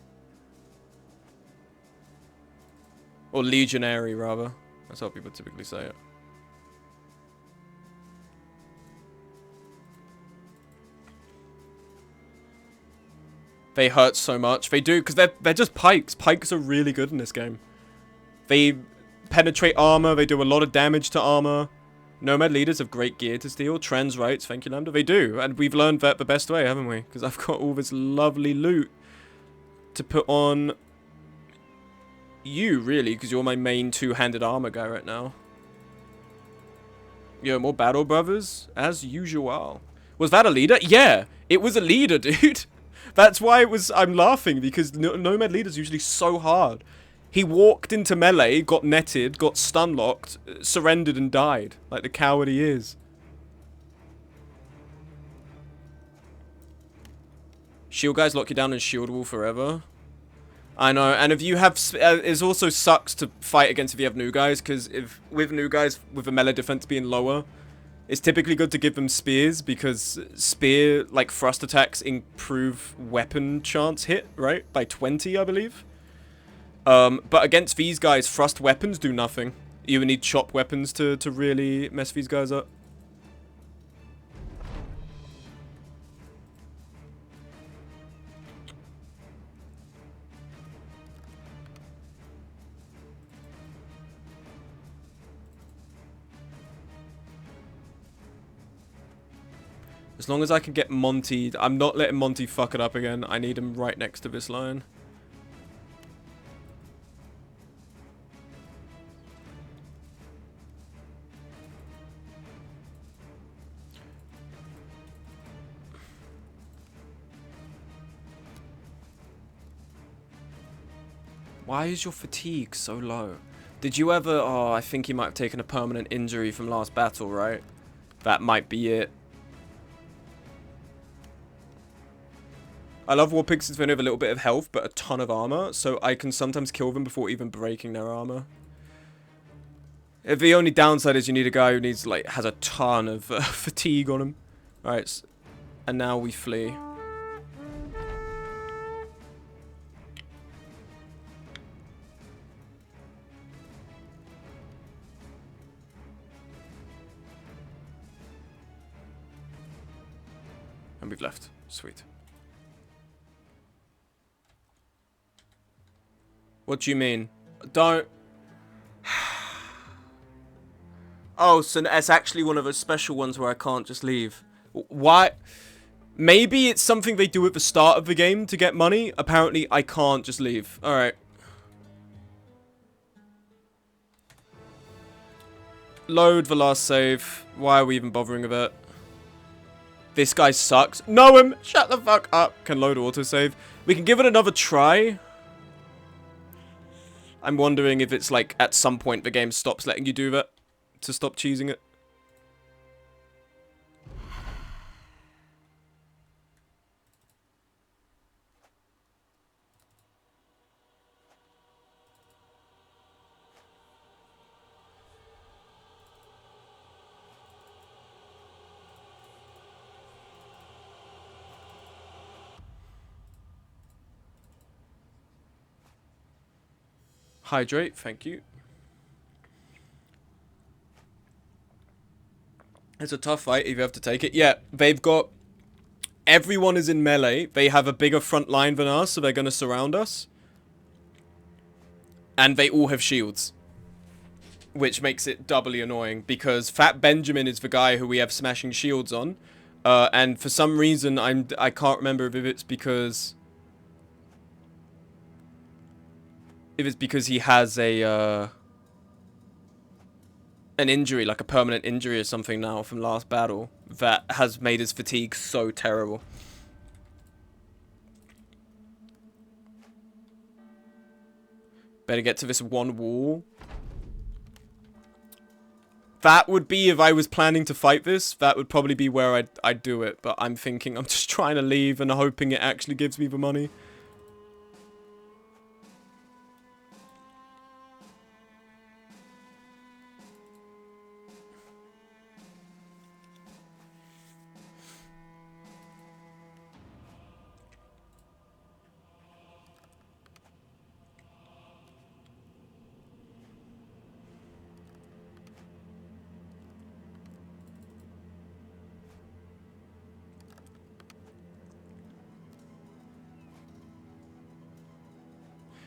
Or legionary, rather. That's how people typically say it. They hurt so much. They do, because they're just pikes. Pikes are really good in this game. They penetrate armor. They do a lot of damage to armor. Nomad leaders have great gear to steal. Trans rights, thank you, Lambda. They do, and we've learned that the best way, haven't we? Because I've got all this lovely loot to put on you, really, because you're my main two-handed armor guy right now. Yo, more battle brothers, as usual. Was that a leader? Yeah, it was a leader, dude. That's why it was. I'm laughing because Nomad leader's usually so hard. He walked into melee, got netted, got stun locked, surrendered, and died like the coward he is. Shield guys lock you down in shield wall forever. I know, and if you have, it also sucks to fight against if you have new guys, because if with new guys with the melee defense being lower, it's typically good to give them spears because spear like thrust attacks improve weapon chance hit, right, by 20, I believe. But against these guys, thrust weapons do nothing. You would need chop weapons to really mess these guys up. As long as I can get Monty, I'm not letting Monty fuck it up again. I need him right next to this line. Why is your fatigue so low? Did you ever... Oh, I think he might have taken a permanent injury from last battle, right? That might be it. I love war pigs when they have a little bit of health, but a ton of armor. So I can sometimes kill them before even breaking their armor. If the only downside is you need a guy who needs, like, has a ton of fatigue on him. Alright, and now we flee. And we've left. Sweet. What do you mean? Don't... Oh, so it's actually one of those special ones where I can't just leave. Why? Maybe it's something they do at the start of the game to get money. Apparently, I can't just leave. Alright. Load the last save. Why are we even bothering with it? This guy sucks. Know him! Shut the fuck up. Can load autosave. We can give it another try. I'm wondering if it's like at some point the game stops letting you do that. To stop cheesing it. Hydrate, thank you. It's a tough fight if you have to take it. Yeah, they've got... Everyone is in melee. They have a bigger front line than us, so they're going to surround us. And they all have shields. Which makes it doubly annoying, because Fat Benjamin is the guy who we have smashing shields on. And for some reason, I can't remember if it's because... If it's because he has a... an injury, like a permanent injury or something now from last battle that has made his fatigue so terrible. Better get to this one wall. That would be, if I was planning to fight this, that would probably be where I'd do it. But I'm thinking, I'm just trying to leave and hoping it actually gives me the money.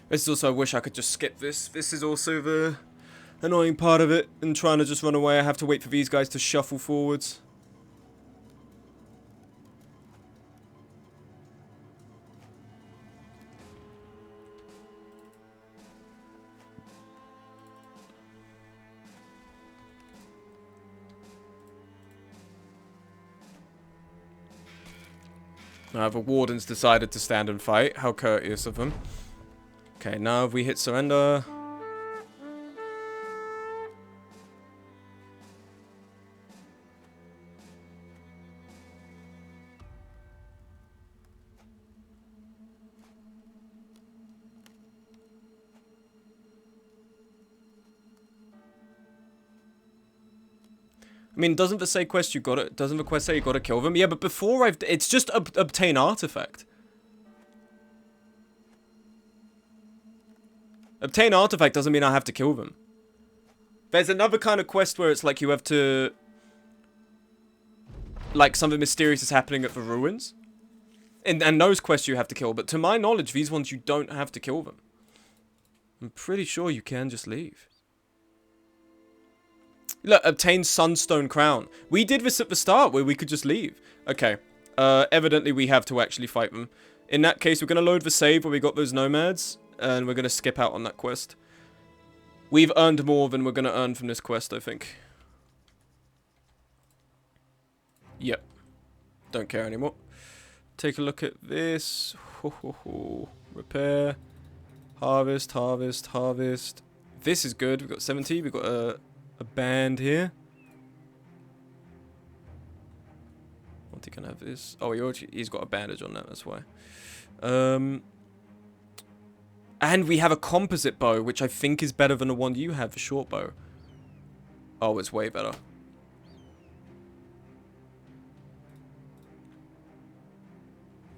This is also, I wish I could just skip this. This is also the annoying part of it. And trying to just run away, I have to wait for these guys to shuffle forwards. The wardens decided to stand and fight. How courteous of them. Okay, now if we hit surrender. I mean, doesn't the say quest you got it? Doesn't the quest say you gotta kill them? Yeah, but before it's just obtain artifact. Obtain artifact doesn't mean I have to kill them. There's another kind of quest where it's like you have to... Like, something mysterious is happening at the ruins. And those quests you have to kill, but to my knowledge, these ones you don't have to kill them. I'm pretty sure you can just leave. Look, obtain Sunstone Crown. We did this at the start, where we could just leave. Okay. Evidently we have to actually fight them. In that case, we're going to load the save where we got those nomads. And we're going to skip out on that quest. We've earned more than we're going to earn from this quest, I think. Yep. Don't care anymore. Take a look at this. Repair. Harvest, harvest, harvest. This is good. We've got 70. We've got a band here. Monty can have this. Oh, he's got a bandage on that. That's why. And we have a composite bow, which I think is better than the one you have, the short bow. Oh, it's way better.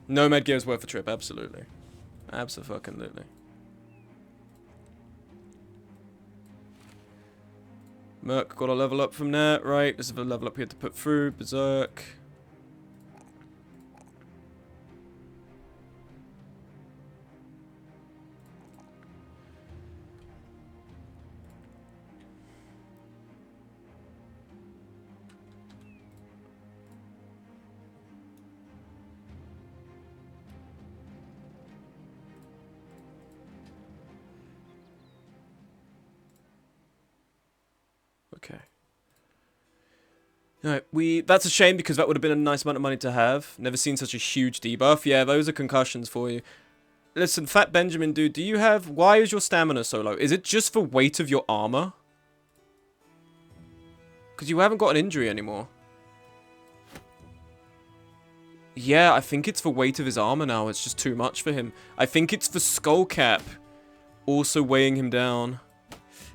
Nomad gear is worth a trip, absolutely. Abso-fucking-lutely. Merc got a level up from that, right? This is a level up here to put through. Berserk. Okay. Alright, that's a shame because that would have been a nice amount of money to have. Never seen such a huge debuff. Yeah, those are concussions for you. Listen, Fat Benjamin dude, do you have... Why is your stamina so low? Is it just the weight of your armor? Because you haven't got an injury anymore. Yeah, I think it's the weight of his armor now. It's just too much for him. I think it's the skull cap also weighing him down.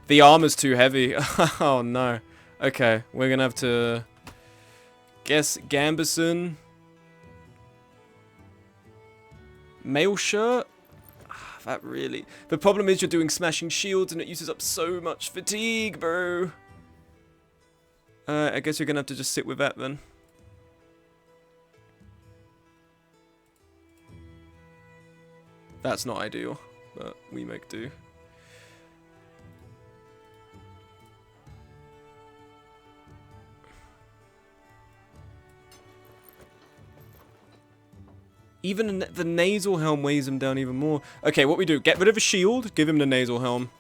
The armor's too heavy. Oh, no. Okay, we're going to have to... Guess Gambison. Mail shirt? That really... The problem is you're doing smashing shields and it uses up so much fatigue, bro. I guess you're going to have to just sit with that then. That's not ideal, but we make do. Even the nasal helm weighs him down even more. Okay, what we do, get rid of a shield, give him the nasal helm.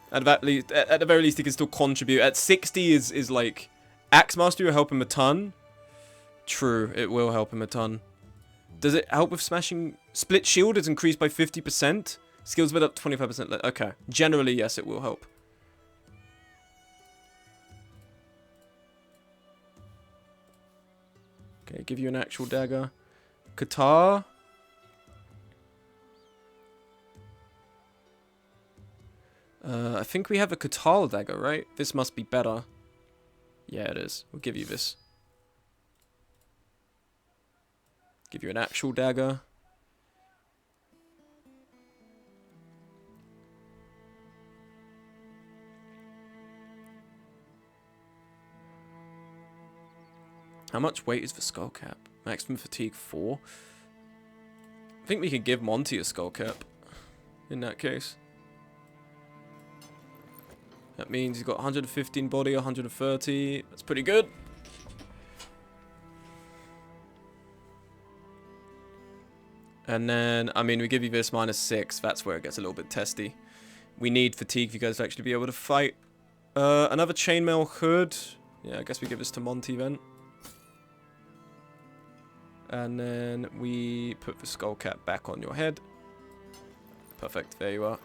At the very least, he can still contribute. At 60 is like... Axe Master will help him a ton. True, it will help him a ton. Does it help with smashing? Split shield is increased by 50%. Skills build up 25%. Okay. Generally, yes, it will help. Okay, give you an actual dagger. Qatar. I think we have a Qatar dagger, right? This must be better. Yeah, it is. We'll give you this. Give you an actual dagger. How much weight is the skull cap? Maximum fatigue 4. I think we could give Monty a skull cap. In that case. That means he's got 115 body, 130. That's pretty good. And then, I mean, we give you this -6. That's where it gets a little bit testy. We need fatigue for you guys to actually be able to fight. Another chainmail hood. Yeah, I guess we give this to Monty then. And then we put the skull cap back on your head. Perfect, there you are.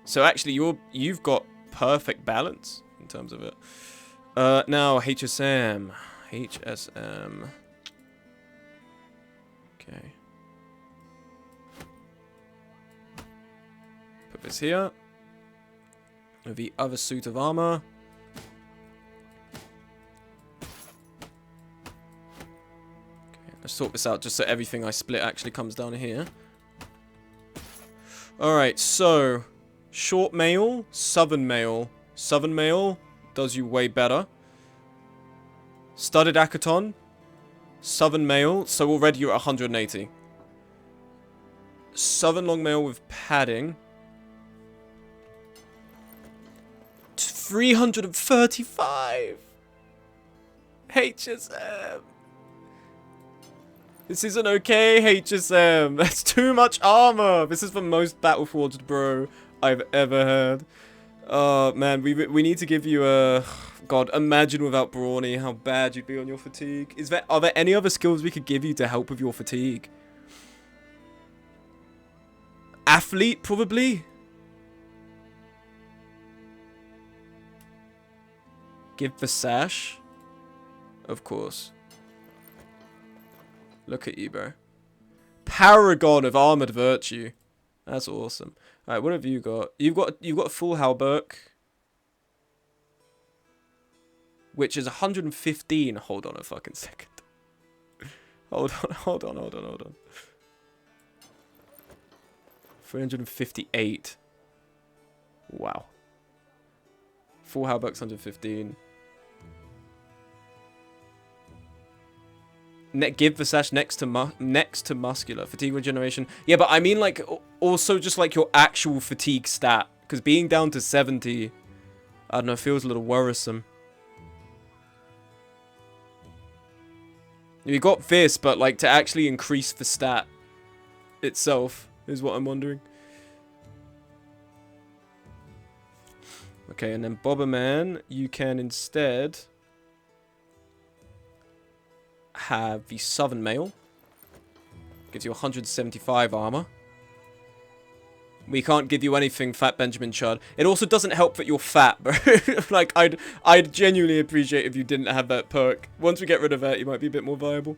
So actually, you've got perfect balance in terms of it. Now, HSM. HSM. Okay. Put this here. The other suit of armor. Okay, let's sort this out just so everything I split actually comes down here. Alright, so... Short mail, southern mail. Southern mail does you way better. Studded Akaton. Southern mail, so already you're at 180. Southern long mail with padding. 335. HSM. This isn't okay, HSM. That's too much armor. This is the most Battleforged bro I've ever heard. Oh, man, we need to give you a... God, imagine without Brawny how bad you'd be on your fatigue. Are there any other skills we could give you to help with your fatigue? Athlete, probably? Give the sash. Of course. Look at you, bro. Paragon of armored virtue. That's awesome. Alright, what have you got? You've got a full halberd, which is 115. Hold on a fucking second. Hold on. 358. Wow. Full halberd 115. Give the sash next to muscular fatigue regeneration. Yeah, but I mean like also just like your actual fatigue stat, because being down to 70, I don't know, feels a little worrisome. You got this, but like to actually increase the stat itself is what I'm wondering. Okay, and then Bobberman, you can instead have the Southern Mail. Gives you 175 armor. We can't give you anything, Fat Benjamin Chud. It also doesn't help that you're fat, bro. Like, I'd genuinely appreciate if you didn't have that perk. Once we get rid of that, you might be a bit more viable.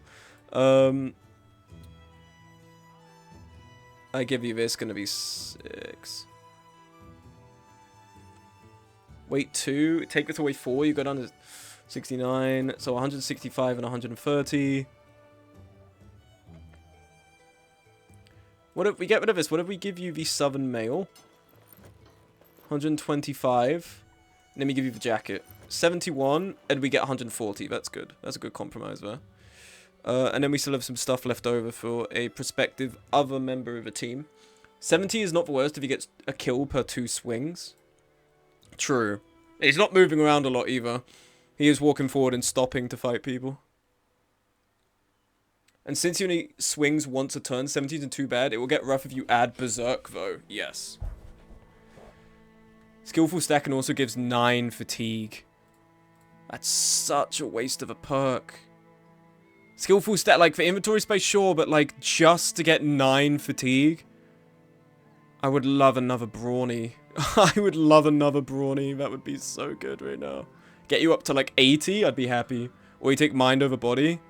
I give you this, gonna be 6. Weight 2, take this away 4, you go down to 69, so 165 and 130. What if we get rid of this? What if we give you the Southern Mail? 125. And then we give you the jacket. 71, and we get 140. That's good. That's a good compromise there. And then we still have some stuff left over for a prospective other member of the team. 70 is not the worst if he gets a kill per 2 swings. True. He's not moving around a lot either. He is walking forward and stopping to fight people. And since he only swings once a turn, 70 isn't too bad. It will get rough if you add Berserk, though. Yes. Skillful Stacking also gives 9 fatigue. That's such a waste of a perk. Skillful Stack, like, for inventory space, sure, but, like, just to get 9 fatigue. I would love another Brawny. I would love another Brawny. That would be so good right now. Get you up to, like, 80, I'd be happy. Or you take Mind over Body.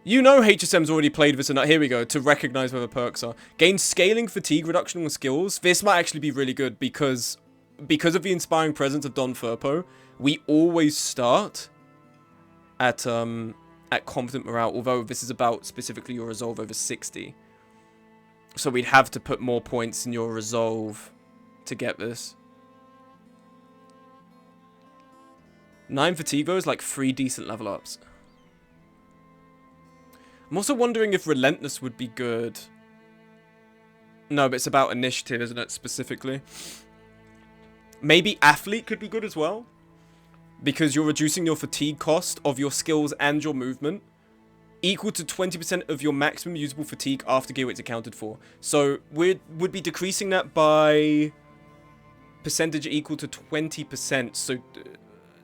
You know HSM's already played this enough. Here we go, to recognize where the perks are. Gain scaling fatigue reduction on skills. This might actually be really good because of the inspiring presence of Don Furpo, we always start at competent morale, although this is about specifically your resolve over 60. So we'd have to put more points in your resolve to get this. 9 fatigue though is like 3 decent level ups. I'm also wondering if Relentless would be good. No, but it's about initiative, isn't it, specifically? Maybe Athlete could be good as well. Because you're reducing your fatigue cost of your skills and your movement. Equal to 20% of your maximum usable fatigue after gear weights accounted for. So, we would be decreasing that by percentage equal to 20%. So,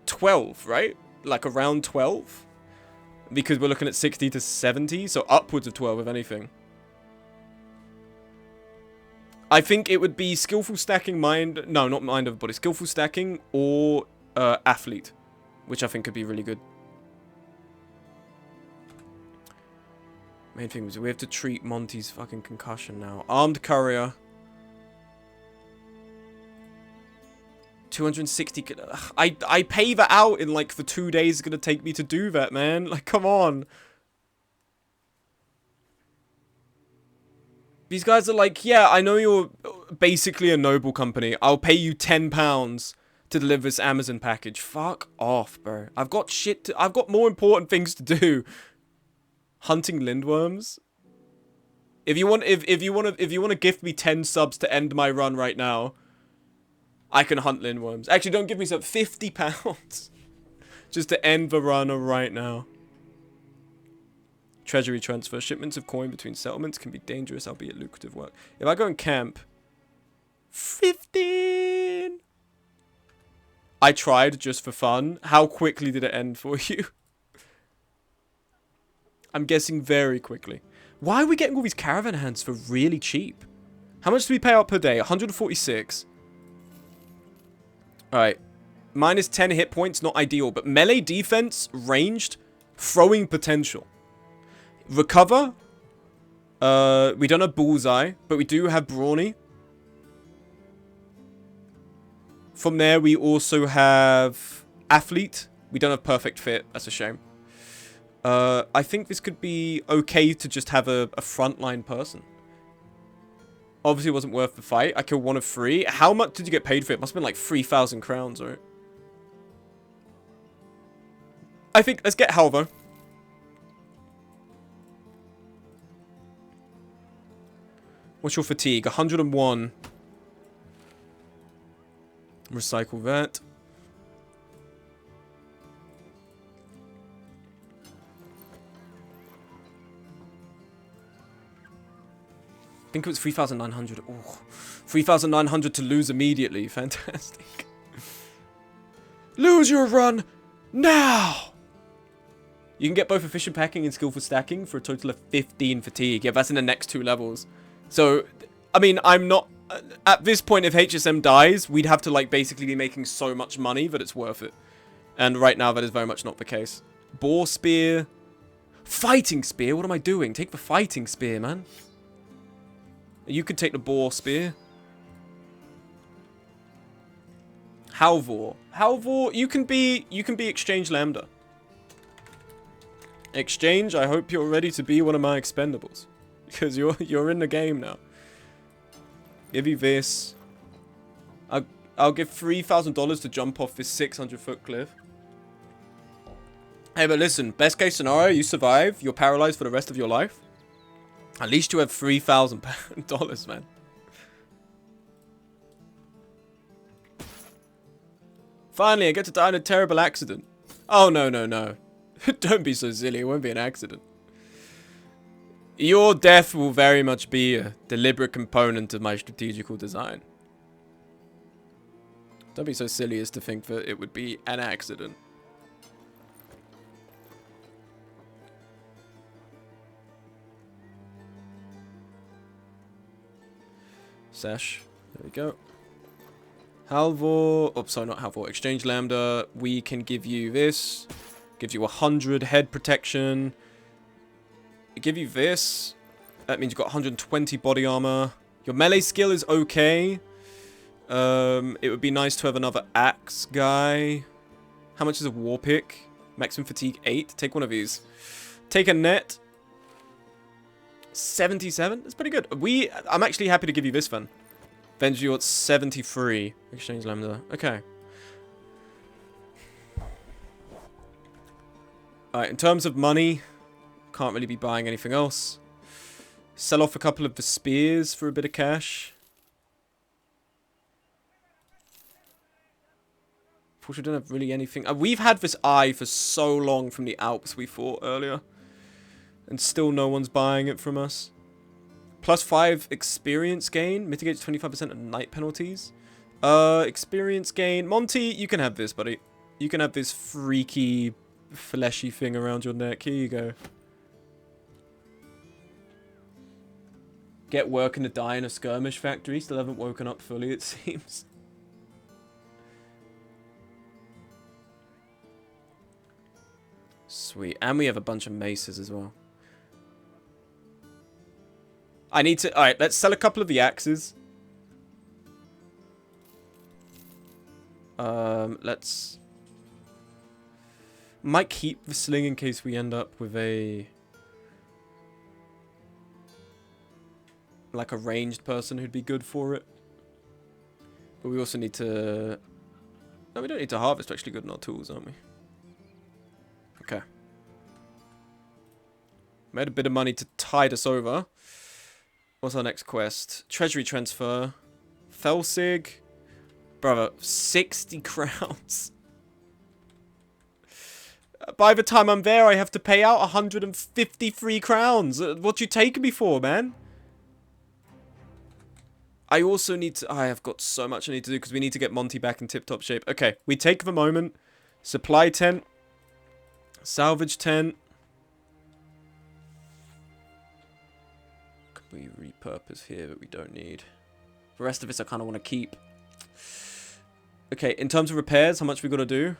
12, right? Like around 12? Because we're looking at 60 to 70, so upwards of 12 if anything. I think it would be Skillful Stacking Mind... No, not Mind over Body. Skillful Stacking or Athlete, which I think could be really good. Main thing was we have to treat Monty's fucking concussion now. Armed Courier. 260... I pay that out in like the 2 days it's gonna take me to do that, man. Like, come on. These guys are like, yeah, I know you're basically a noble company. I'll pay you £10 to deliver this Amazon package. Fuck off, bro. I've got I've got more important things to do. Hunting lindworms. If you want to gift me 10 subs to end my run right now, I can hunt lindworms. Actually, don't give me some. £50 just to end the run right now. Treasury transfer. Shipments of coin between settlements can be dangerous, albeit lucrative work. If I go and camp, 15. I tried just for fun. How quickly did it end for you? I'm guessing very quickly. Why are we getting all these caravan hands for really cheap? How much do we pay out per day? 146. Alright. Minus 10 hit points, not ideal. But melee defense, ranged, throwing potential. Recover. We don't have Bullseye, but we do have Brawny. From there, we also have Athlete. We don't have Perfect Fit. That's a shame. I think this could be okay to just have a frontline person. Obviously, it wasn't worth the fight. I killed 1 of 3. How much did you get paid for it? Must have been like 3,000 crowns, right? I think, let's get Halvo. What's your fatigue? 101. Recycle that. I think it was 3,900. Oh, 3,900 to lose immediately. Fantastic. Lose your run now! You can get both efficient packing and skillful stacking for a total of 15 fatigue. Yeah, that's in the next 2 levels. So, I mean, I'm not... At this point, if HSM dies, we'd have to, like, basically be making so much money that it's worth it. And right now, that is very much not the case. Boar spear. Fighting spear? What am I doing? Take the fighting spear, man. You could take the boar spear. Halvor. Halvor, you can be Exchange Lambda. Exchange, I hope you're ready to be one of my expendables. Because you're in the game now. Give you this. I'll give $3,000 to jump off this 600-foot cliff. Hey, but listen, best case scenario, you survive, you're paralyzed for the rest of your life. At least you have $3,000, man. Finally, I get to die in a terrible accident. Oh, no, no, no. Don't be so silly, it won't be an accident. Your death will very much be a deliberate component of my strategical design. Don't be so silly as to think that it would be an accident. Sash. There we go. Halvor. Oh, sorry, not Halvor. Exchange Lambda. We can give you this. Gives you 100 head protection. Give you this. That means you've got 120 body armor. Your melee skill is okay. It would be nice to have another axe guy. How much is a war pick? Maximum fatigue 8. Take one of these. Take a net. 77? That's pretty good. I'm actually happy to give you this then. Venture, you're at 73. Exchange Lambda. Okay. Alright, in terms of money, can't really be buying anything else. Sell off a couple of the spears for a bit of cash. Unfortunately, we don't have really anything. We've had this eye for so long from the Alps we fought earlier. And still no one's buying it from us. +5 experience gain. Mitigates 25% of night penalties. Experience gain. Monty, you can have this, buddy. You can have this freaky, fleshy thing around your neck. Here you go. Get working to die in a skirmish factory. Still haven't woken up fully, it seems. Sweet. And we have a bunch of maces as well. I need to... Alright, let's sell a couple of the axes. Let's... Might keep the sling in case we end up with a... like a ranged person who'd be good for it. But we also need to... No, we don't need to harvest. We're actually good in our tools, aren't we? Okay. Made a bit of money to tide us over. What's our next quest? Treasury transfer. Felsig. Brother, 60 crowns. By the time I'm there, I have to pay out 153 crowns. What you taking me for, man? I also need to... I have got so much I need to do because we need to get Monty back in tip-top shape. Okay, we take the moment. Supply tent. Salvage tent. Could we repurpose here that we don't need? The rest of this I kind of want to keep. Okay, in terms of repairs, how much we got to do?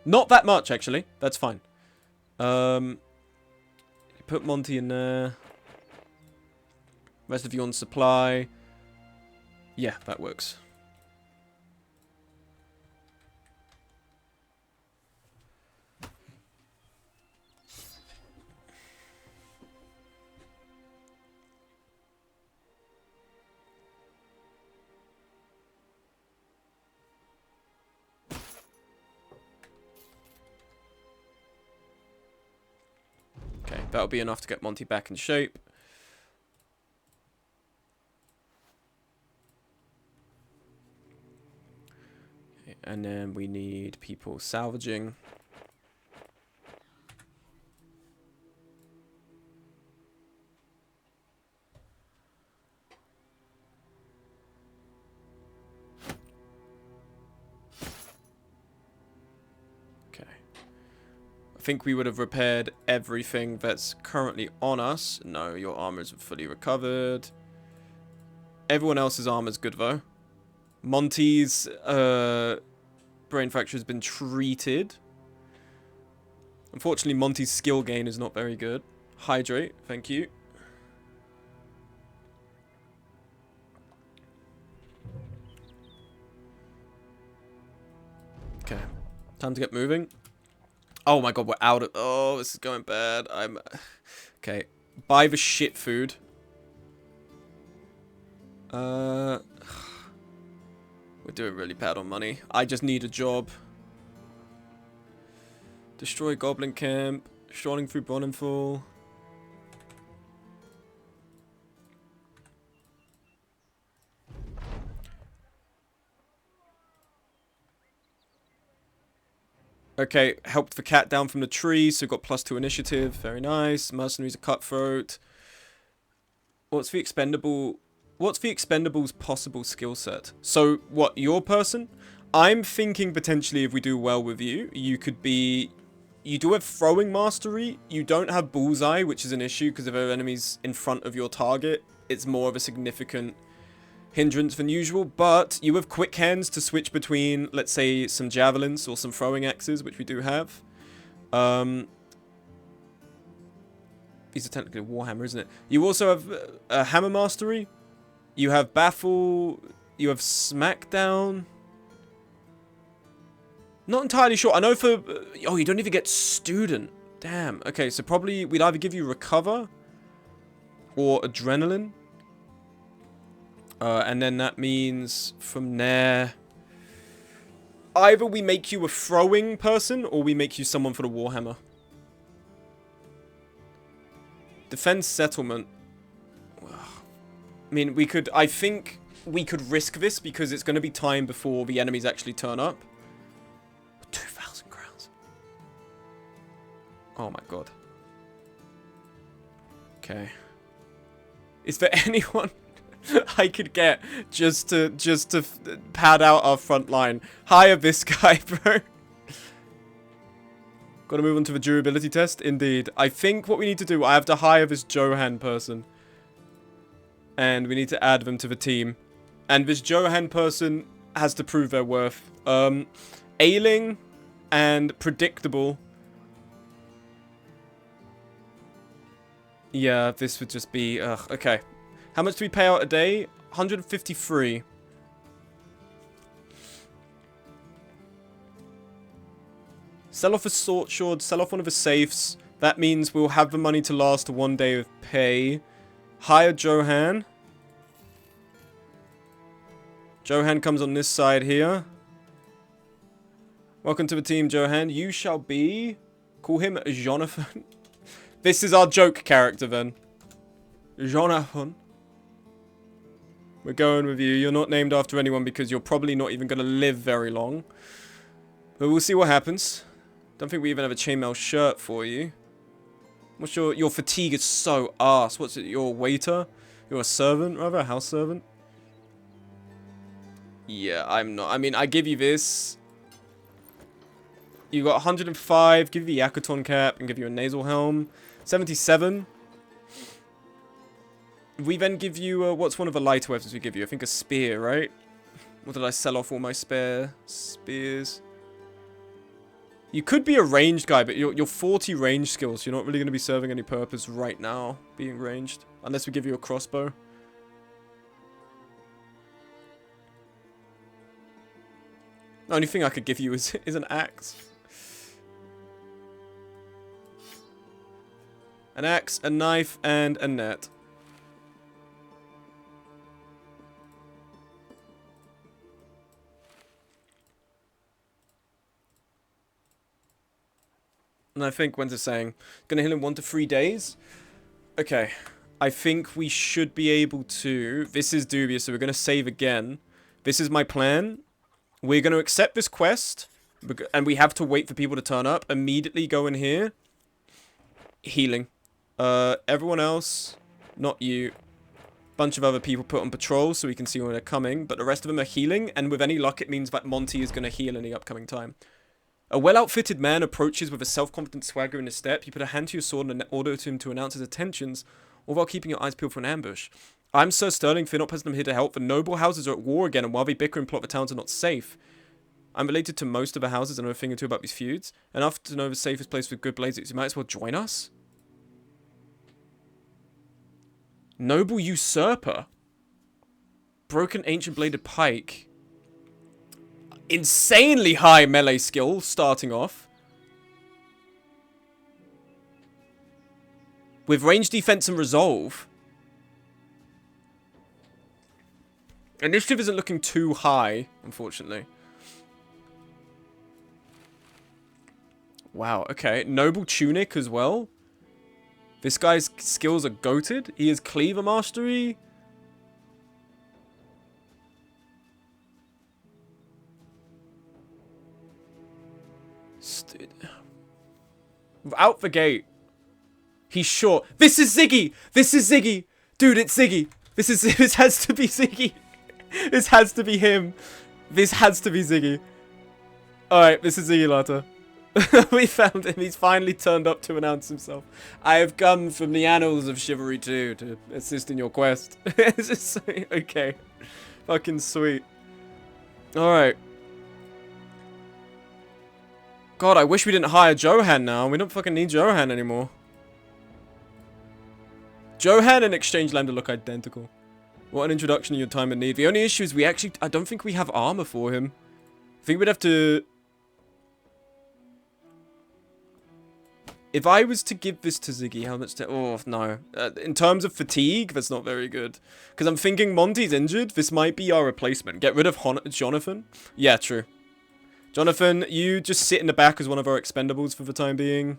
Not that much, actually. That's fine. Put Monty in there. Rest of you on supply. Yeah, that works. Okay, that'll be enough to get Monty back in shape. Okay, and then we need people salvaging. I think we would have repaired everything that's currently on us. No, your armors are fully recovered. Everyone else's armor's good, though. Monty's brain fracture has been treated. Unfortunately, Monty's skill gain is not very good. Hydrate, thank you. Okay, time to get moving. Oh my god, we're out of... Oh, this is going bad. Okay, buy the shit food. We're doing really bad on money. I just need a job. Destroy Goblin Camp. Strolling through Bonenfall. Okay, helped the cat down from the tree, so got +2 initiative. Very nice. Mercenaries are cutthroat. What's the expendable's possible skill set? So, what, your person? I'm thinking potentially if we do well with you, you could be... You do have throwing mastery. You don't have bullseye, which is an issue because if there are enemies in front of your target, it's more of a significant hindrance than usual. But you have quick hands to switch between, let's say, some javelins or some throwing axes, which we do have. These are technically a warhammer, isn't it? You also have hammer mastery. You have baffle. You have smackdown. Not entirely sure. I know for... Oh, you don't even get student. Damn. Okay, so probably we'd either give you recover or adrenaline. And then that means from there... Either we make you a throwing person or we make you someone for the warhammer. Defense settlement. I mean, we could... I think we could risk this because it's going to be time before the enemies actually turn up. 2,000 crowns. Oh my god. Okay. Is there anyone I could get just to pad out our front line? Hire this guy, bro. Gotta move on to the durability test. Indeed. I think what we need to do, I have to hire this Johan person. And we need to add them to the team. And this Johan person has to prove their worth. Ailing and predictable. Yeah, this would just be... okay. How much do we pay out a day? 153. Sell off a sword, sell off one of the safes. That means we'll have the money to last 1 day of pay. Hire Johan. Johan comes on this side here. Welcome to the team, Johan. You shall be... Call him Jonathan. This is our joke character, then. Jonathan. We're going with you. You're not named after anyone because you're probably not even going to live very long. But we'll see what happens. Don't think we even have a chainmail shirt for you. What's your fatigue is so arse. What's it? You're a waiter? You're a servant, rather? A house servant? Yeah, I'm not. I mean, I give you this. You got 105. Give you the Akaton cap and give you a nasal helm. 77. We then give you, what's one of the lighter weapons we give you? I think a spear, right? Or did I sell off all my spare spears? You could be a ranged guy, but you're 40 range skills. So you're not really going to be serving any purpose right now, being ranged. Unless we give you a crossbow. The only thing I could give you is an axe. An axe, a knife, and a net. And I think when's it saying? Gonna heal in 1 to 3 days? Okay. I think we should be able to... This is dubious, so we're gonna save again. This is my plan. We're gonna accept this quest. And we have to wait for people to turn up. Immediately go in here. Healing. Everyone else, not you. Bunch of other people put on patrol so we can see when they're coming. But the rest of them are healing. And with any luck, it means that Monty is gonna heal in the upcoming time. A well-outfitted man approaches with a self-confident swagger in his step. You put a hand to your sword and order him to announce his intentions, all while keeping your eyes peeled for an ambush. I'm Sir Sterling, fear not present, I'm here to help. The noble houses are at war again, and while they bicker and plot, the towns are not safe. I'm related to most of the houses and know a thing or two about these feuds. Enough to know the safest place for good blades. You might as well join us. Noble usurper. Broken ancient bladed pike. Insanely high melee skill starting off. With range defense and resolve. Initiative isn't looking too high, unfortunately. Wow, okay. Noble tunic as well. This guy's skills are goated. He has cleaver mastery. Out the gate. He's short. This is Ziggy! This is Ziggy! Dude, it's Ziggy! This has to be Ziggy! This has to be him! This has to be Ziggy. Alright, this is Ziggy Lata. We found him. He's finally turned up to announce himself. I have come from the annals of Chivalry 2 to assist in your quest. It's just so, okay. Fucking sweet. Alright. God, I wish we didn't hire Johan now. We don't fucking need Johan anymore. Johan and Exchange Lander look identical. What an introduction to your time of need. The only issue is I don't think we have armor for him. I think we'd have to... If I was to give this to Ziggy, how much... Oh, no. In terms of fatigue, that's not very good. Because I'm thinking Monty's injured. This might be our replacement. Get rid of Jonathan. Yeah, true. Jonathan, you just sit in the back as one of our expendables for the time being.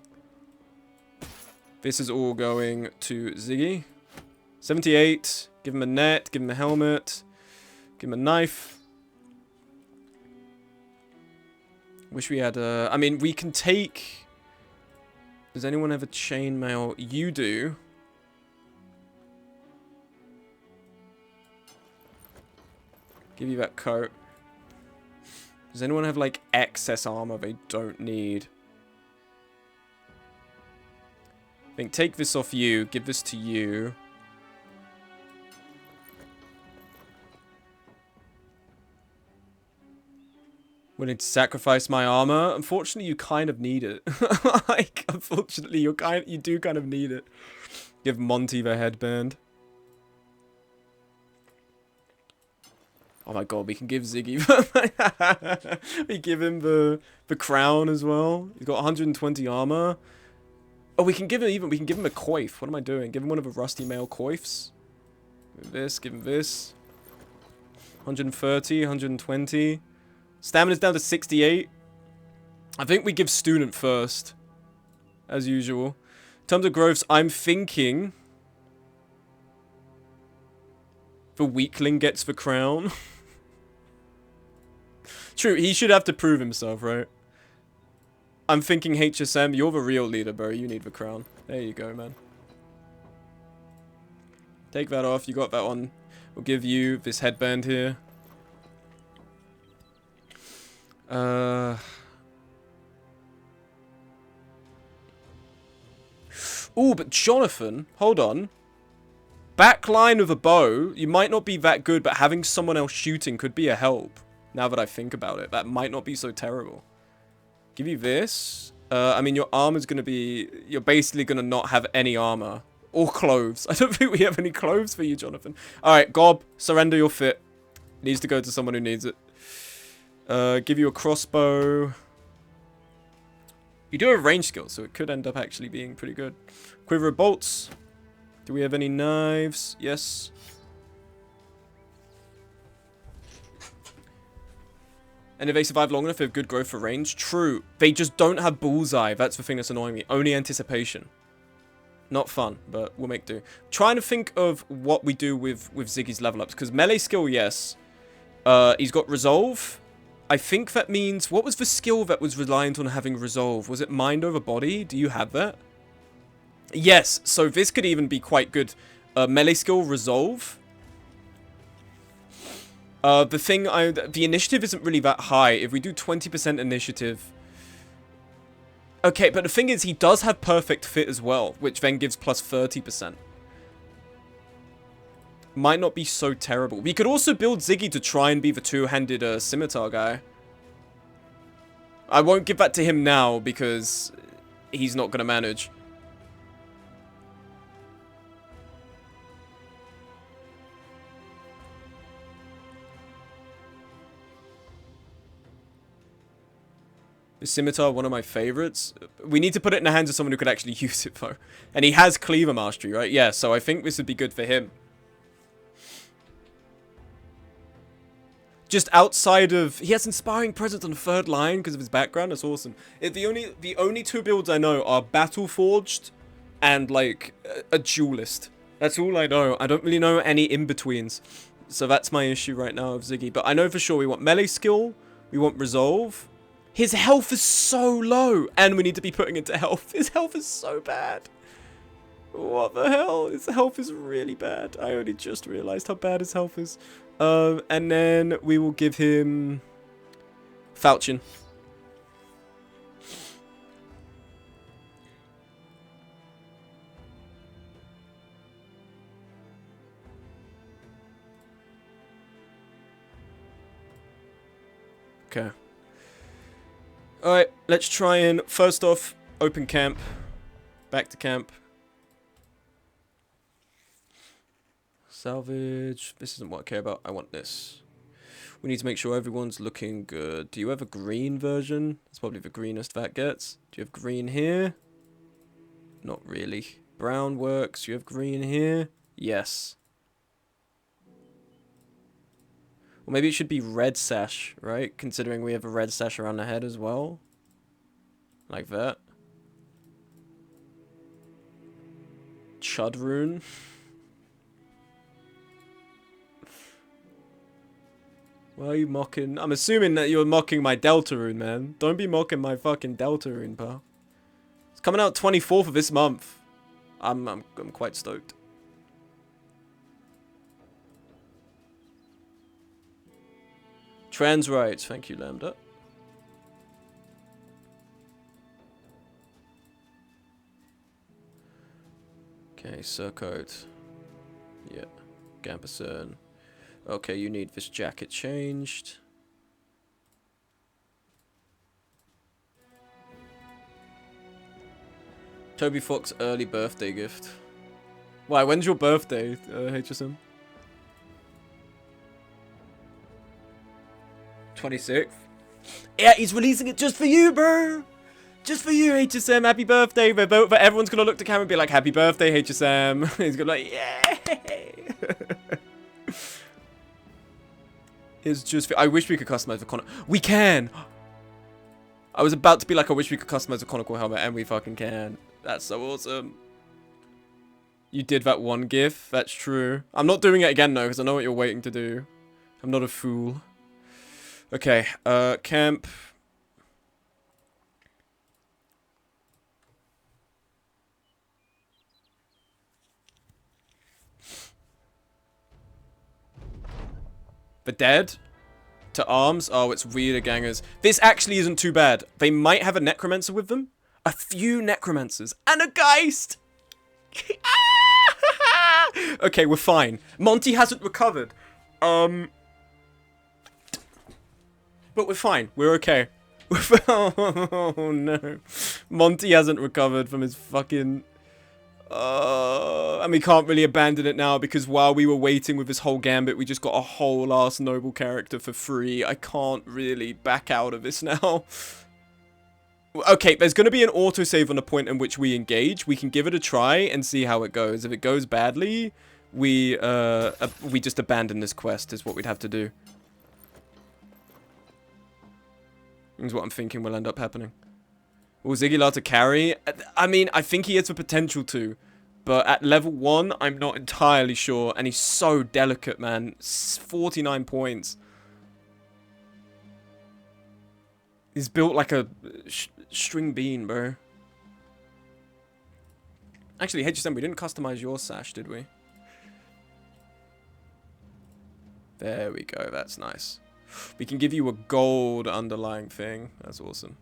This is all going to Ziggy. 78. Give him a net. Give him a helmet. Give him a knife. Wish we had a... I mean, we can take... Does anyone have a chainmail? You do. Give you that coat. Does anyone have, like, excess armor they don't need? I think take this off you. Give this to you. Willing to sacrifice my armor? Unfortunately, you kind of need it. Like, unfortunately, you do kind of need it. Give Monty the headband. Oh my god, we can give Ziggy... we give him the crown as well. He's got 120 armor. Oh, we can give him a coif. What am I doing? Give him one of the rusty mail coifs. Give him this. 130, 120. Stamina's down to 68. I think we give student first. As usual. In terms of growths, I'm thinking... the weakling gets the crown. True, he should have to prove himself, right? I'm thinking HSM, you're the real leader, bro. You need the crown. There you go, man. Take that off. You got that one. We'll give you this headband here. Ooh, but Jonathan, hold on. Backline of a bow, you might not be that good, but having someone else shooting could be a help. Now that I think about it, that might not be so terrible. Give you this. I mean, your armor's going to be... You're basically going to not have any armor. Or clothes. I don't think we have any clothes for you, Jonathan. Alright, Gob, surrender your fit. Needs to go to someone who needs it. Give you a crossbow. You do have range skill, so it could end up actually being pretty good. Quiver of bolts. Do we have any knives? Yes. And if they survive long enough, they have good growth for range. True. They just don't have bullseye. That's the thing that's annoying me. Only anticipation. Not fun, but we'll make do. Trying to think of what we do with Ziggy's level ups. Because melee skill, yes. He's got resolve. I think that means... What was the skill that was reliant on having resolve? Was it mind over body? Do you have that? Yes. So this could even be quite good. Melee skill, resolve. The initiative isn't really that high. If we do 20% initiative... Okay, but the thing is, he does have perfect fit as well, which then gives plus 30%. Might not be so terrible. We could also build Ziggy to try and be the two-handed scimitar guy. I won't give that to him now, because he's not going to manage. The scimitar, one of my favorites. We need to put it in the hands of someone who could actually use it, though. And he has cleaver mastery, right? Yeah, so I think this would be good for him. Just outside of... He has inspiring presence on the third line because of his background. That's awesome. The only two builds I know are Battle Forged and, like, a Duelist. That's all I know. I don't really know any in-betweens. So that's my issue right now with Ziggy. But I know for sure we want melee skill. We want resolve. His health is so low. And we need to be putting into health. His health is so bad. What the hell? His health is really bad. I only just realized how bad his health is. And then we will give him... Falchion. Okay. Alright, let's try and... First off, open camp. Back to camp. Salvage. This isn't what I care about. I want this. We need to make sure everyone's looking good. Do you have a green version? That's probably the greenest that gets. Do you have green here? Not really. Brown works. Do you have green here? Yes. Well, maybe it should be red sash, right? Considering we have a red sash around the head as well. Like that. Chud rune. Why are you mocking? I'm assuming that you're mocking my Delta rune, man. Don't be mocking my fucking Delta rune, pal. It's coming out 24th of this month. I'm quite stoked. Trans rights, thank you, Lambda. Okay, Surcoat. Yeah, Gamperson. Okay, you need this jacket changed. Toby Fox early birthday gift. Why, when's your birthday, HSM? 26th? Yeah, he's releasing it just for you, bro! Just for you, HSM, happy birthday! But everyone's gonna look to camera and be like, happy birthday, HSM. He's gonna be like, yay! It's just... I wish we could customize the conical... We can! I was about to be like, I wish we could customize the conical helmet, and we fucking can. That's so awesome. You did that one gif. That's true. I'm not doing it again, though, because I know what you're waiting to do. I'm not a fool. Okay, camp. The dead? To arms? Oh, it's weirder gangers. This actually isn't too bad. They might have a necromancer with them. A few necromancers. And a geist! Okay, we're fine. Monty hasn't recovered. But we're fine. We're okay. Oh no. Monty hasn't recovered from his fucking... and we can't really abandon it now because while we were waiting with this whole gambit, we just got a whole ass noble character for free. I can't really back out of this now. Okay, there's going to be an autosave on the point in which we engage. We can give it a try and see how it goes. If it goes badly, we just abandon this quest is what we'd have to do. Is what I'm thinking will end up happening. Will Ziggy allowed to carry? I mean, I think he has the potential to. But at level 1, I'm not entirely sure. And he's so delicate, man. 49 points. He's built like a string bean, bro. Actually, HSM, we didn't customize your sash, did we? There we go. That's nice. We can give you a gold underlying thing. That's awesome.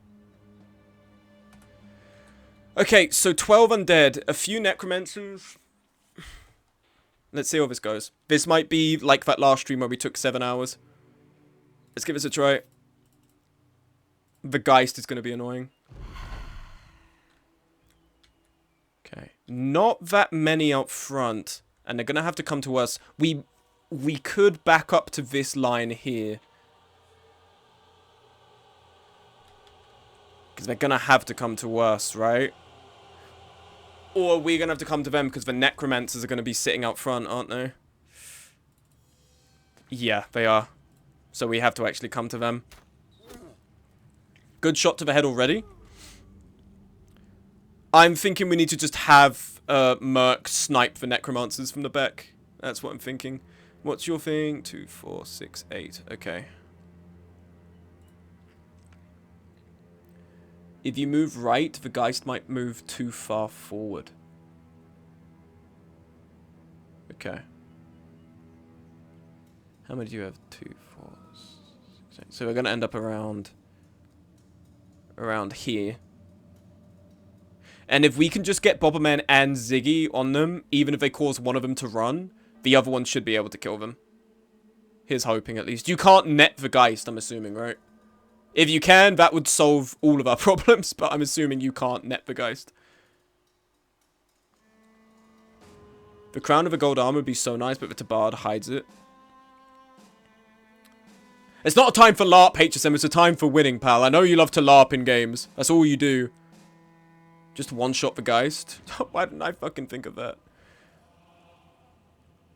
Okay, so 12 undead, a few necromancers. Let's see how this goes. This might be like that last stream where we took 7 hours. Let's give this a try. The Geist is going to be annoying. Okay. Not that many out front. And they're going to have to come to us. We could back up to this line here. Because they're going to have to come to us, right? Or we're going to have to come to them because the necromancers are going to be sitting out front, aren't they? Yeah, they are. So we have to actually come to them. Good shot to the head already. I'm thinking we need to just have Merc snipe the necromancers from the back. That's what I'm thinking. What's your thing? 2, 4, 6, 8. Okay. If you move right, the Geist might move too far forward. Okay. How many do you have? 2, 4, 6, 8. So we're going to end up around here. And if we can just get Bobberman and Ziggy on them, even if they cause one of them to run, the other one should be able to kill them. Here's hoping, at least. You can't net the Geist, I'm assuming, right? If you can, that would solve all of our problems, but I'm assuming you can't net the Geist. The crown of a gold armor would be so nice, but the tabard hides it. It's not a time for LARP, HSM, it's a time for winning, pal. I know you love to LARP in games. That's all you do. Just one-shot the Geist. Why didn't I fucking think of that?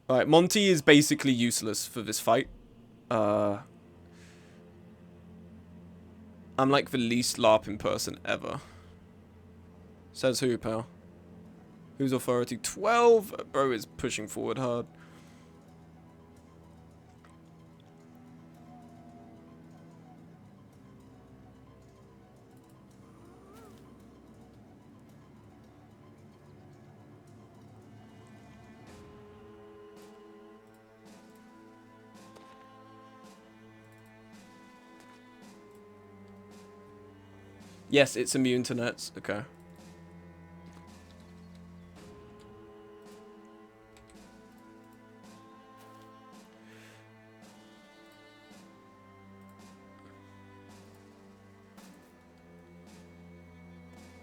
Alright, Monty is basically useless for this fight. I'm like the least LARPing person ever. Says who, pal? Who's authority? 12? Bro is pushing forward hard. Yes, it's immune to nets. Okay.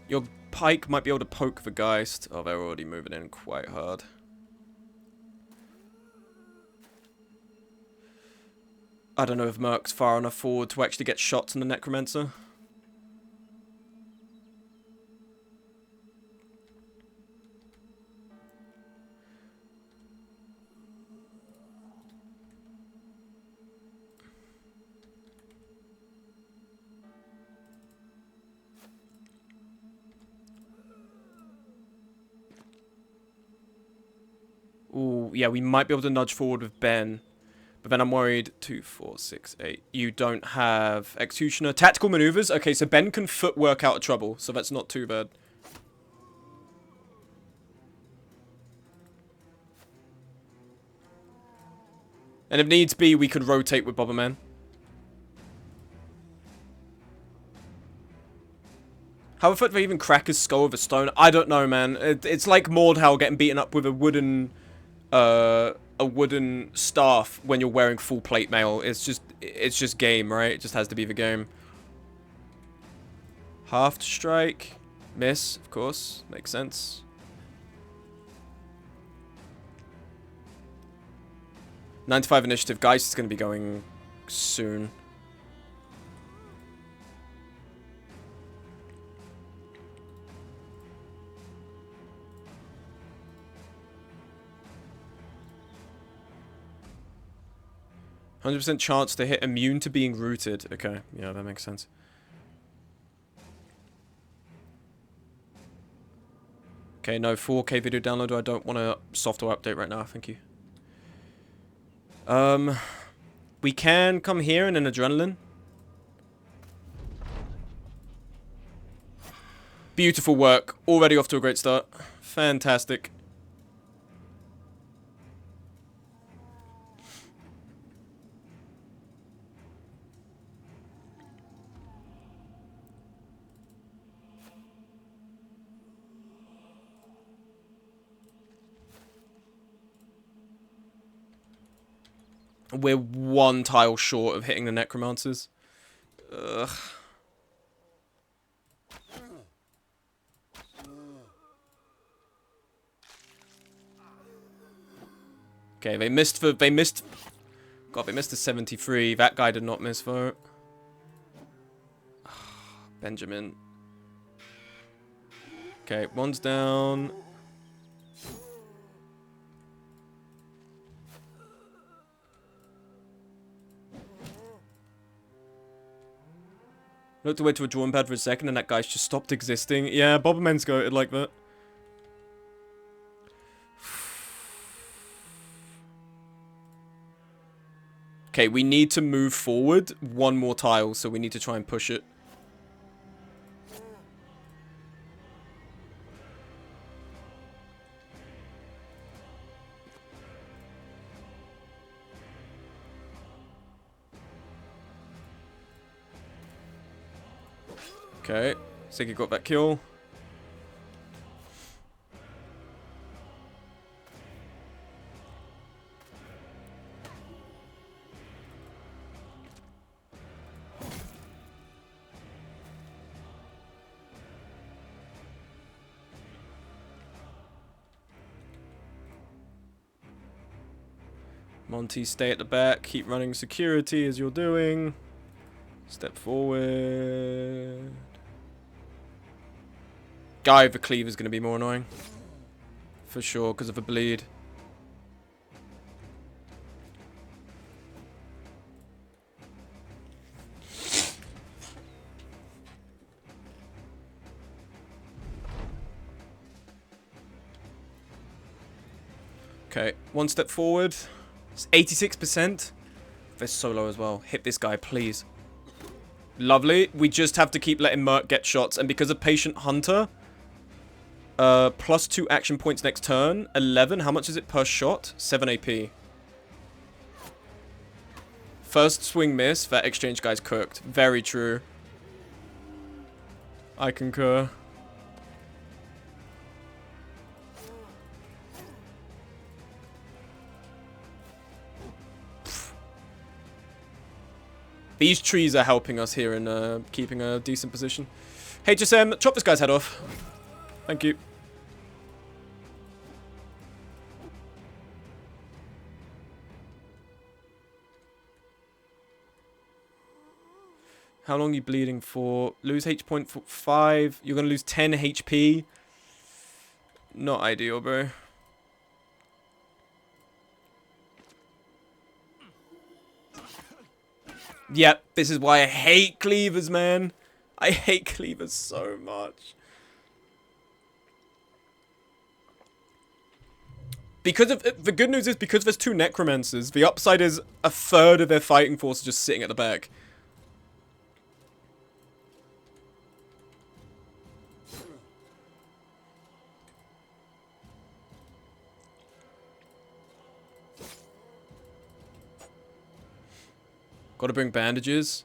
Your pike might be able to poke the Geist. Oh, they're already moving in quite hard. I don't know if Merc's far enough forward to actually get shots on the Necromancer. Ooh, yeah, we might be able to nudge forward with Ben. But then I'm worried. 2, 4, 6, 8. You don't have Executioner. Tactical maneuvers. Okay, so Ben can footwork out of trouble. So that's not too bad. And if needs be, we could rotate with Bobberman. How the fuck do they even crack his skull with a stone? I don't know, man. It's like Mordhau getting beaten up with a wooden a wooden staff when you're wearing full plate mail. It's just game, right? It just has to be the game. Half to strike. Miss, of course. Makes sense. '95 initiative. Geist is going to be going soon. %100% chance to hit immune to being rooted. Okay, yeah, that makes sense. Okay, no 4K video download. I don't want a software update right now. Thank you. We can come here in an adrenaline. Beautiful work. Already off to a great start. Fantastic. We're one tile short of hitting the necromancers. Ugh. Okay, they missed. God, they missed a 73. That guy did not miss vote. Benjamin. Okay, one's down. Looked away to a drawing pad for a second and that guy's just stopped existing. Yeah, Bobberman's goated like that. Okay, we need to move forward one more tile, so we need to try and push it. Okay, Siggy got that kill. Monty, stay at the back. Keep running security as you're doing. Step forward. Guy with the cleaver is going to be more annoying. For sure, because of the bleed. Okay, one step forward. It's 86%. They're so low as well. Hit this guy, please. Lovely. We just have to keep letting Merc get shots. And because of Patient Hunter, +2 action points next turn. 11. How much is it per shot? 7 AP. First swing miss. That exchange guy's cooked. Very true. I concur. These trees are helping us here in keeping a decent position. HSM, chop this guy's head off. Thank you. How long are you bleeding for? Lose H point for 5. You're going to lose 10 HP. Not ideal, bro. Yep, this is why I hate cleavers, man. I hate cleavers so much. Because of the good news is because there's 2 necromancers, the upside is a third of their fighting force is just sitting at the back. Gotta bring bandages.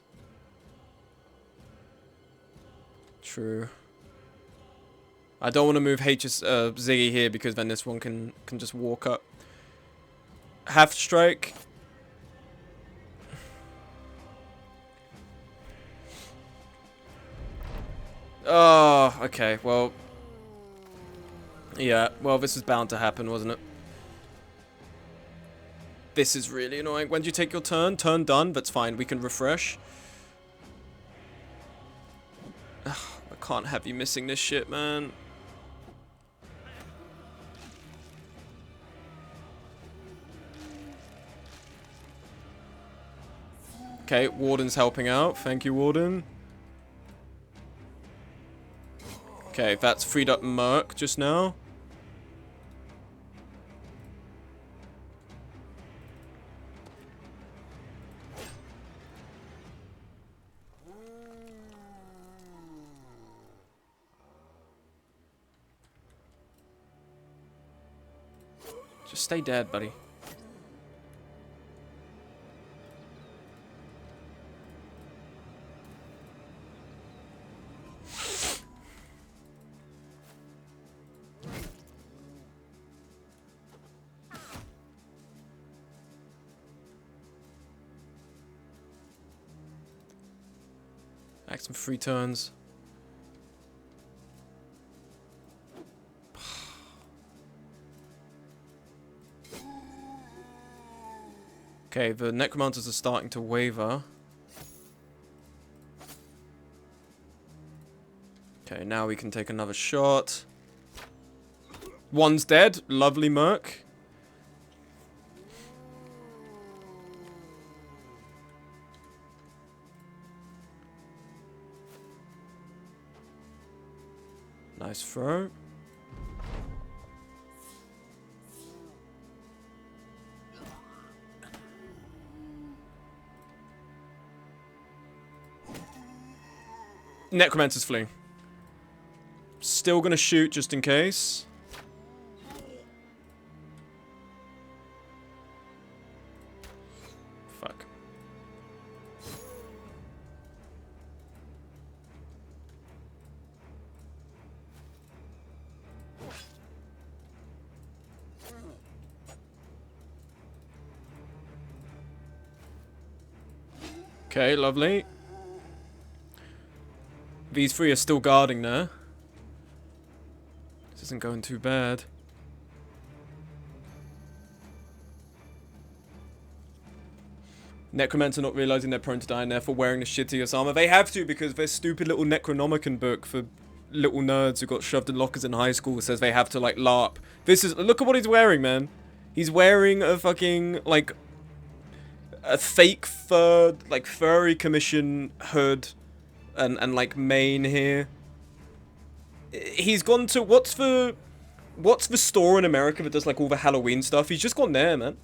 True. I don't want to move Ziggy here because then this one can just walk up. Half strike. Oh, okay, well. Yeah, well, this is bound to happen, wasn't it? This is really annoying. When do you take your turn? Turn done, that's fine. We can refresh. Ugh, I can't have you missing this shit, man. Okay, Warden's helping out. Thank you, Warden. Okay, that's freed up Merc just now. Just stay dead, buddy. Act some free turns. Okay, the Necromancers are starting to waver. Okay, now we can take another shot. One's dead. Lovely Merc. Nice throw. Necromancer's fleeing. Still gonna shoot just in case. Fuck. Okay, lovely. These three are still guarding there. This isn't going too bad. Necromancer not realizing they're prone to die and therefore wearing the shittiest armor. They have to because their stupid little Necronomicon book for little nerds who got shoved in lockers in high school says they have to like LARP. This is, look at what he's wearing, man. He's wearing a fucking like a fake fur, like furry commission hood and like mane here. He's gone to, what's the store in America that does like all the Halloween stuff? He's just gone there, man.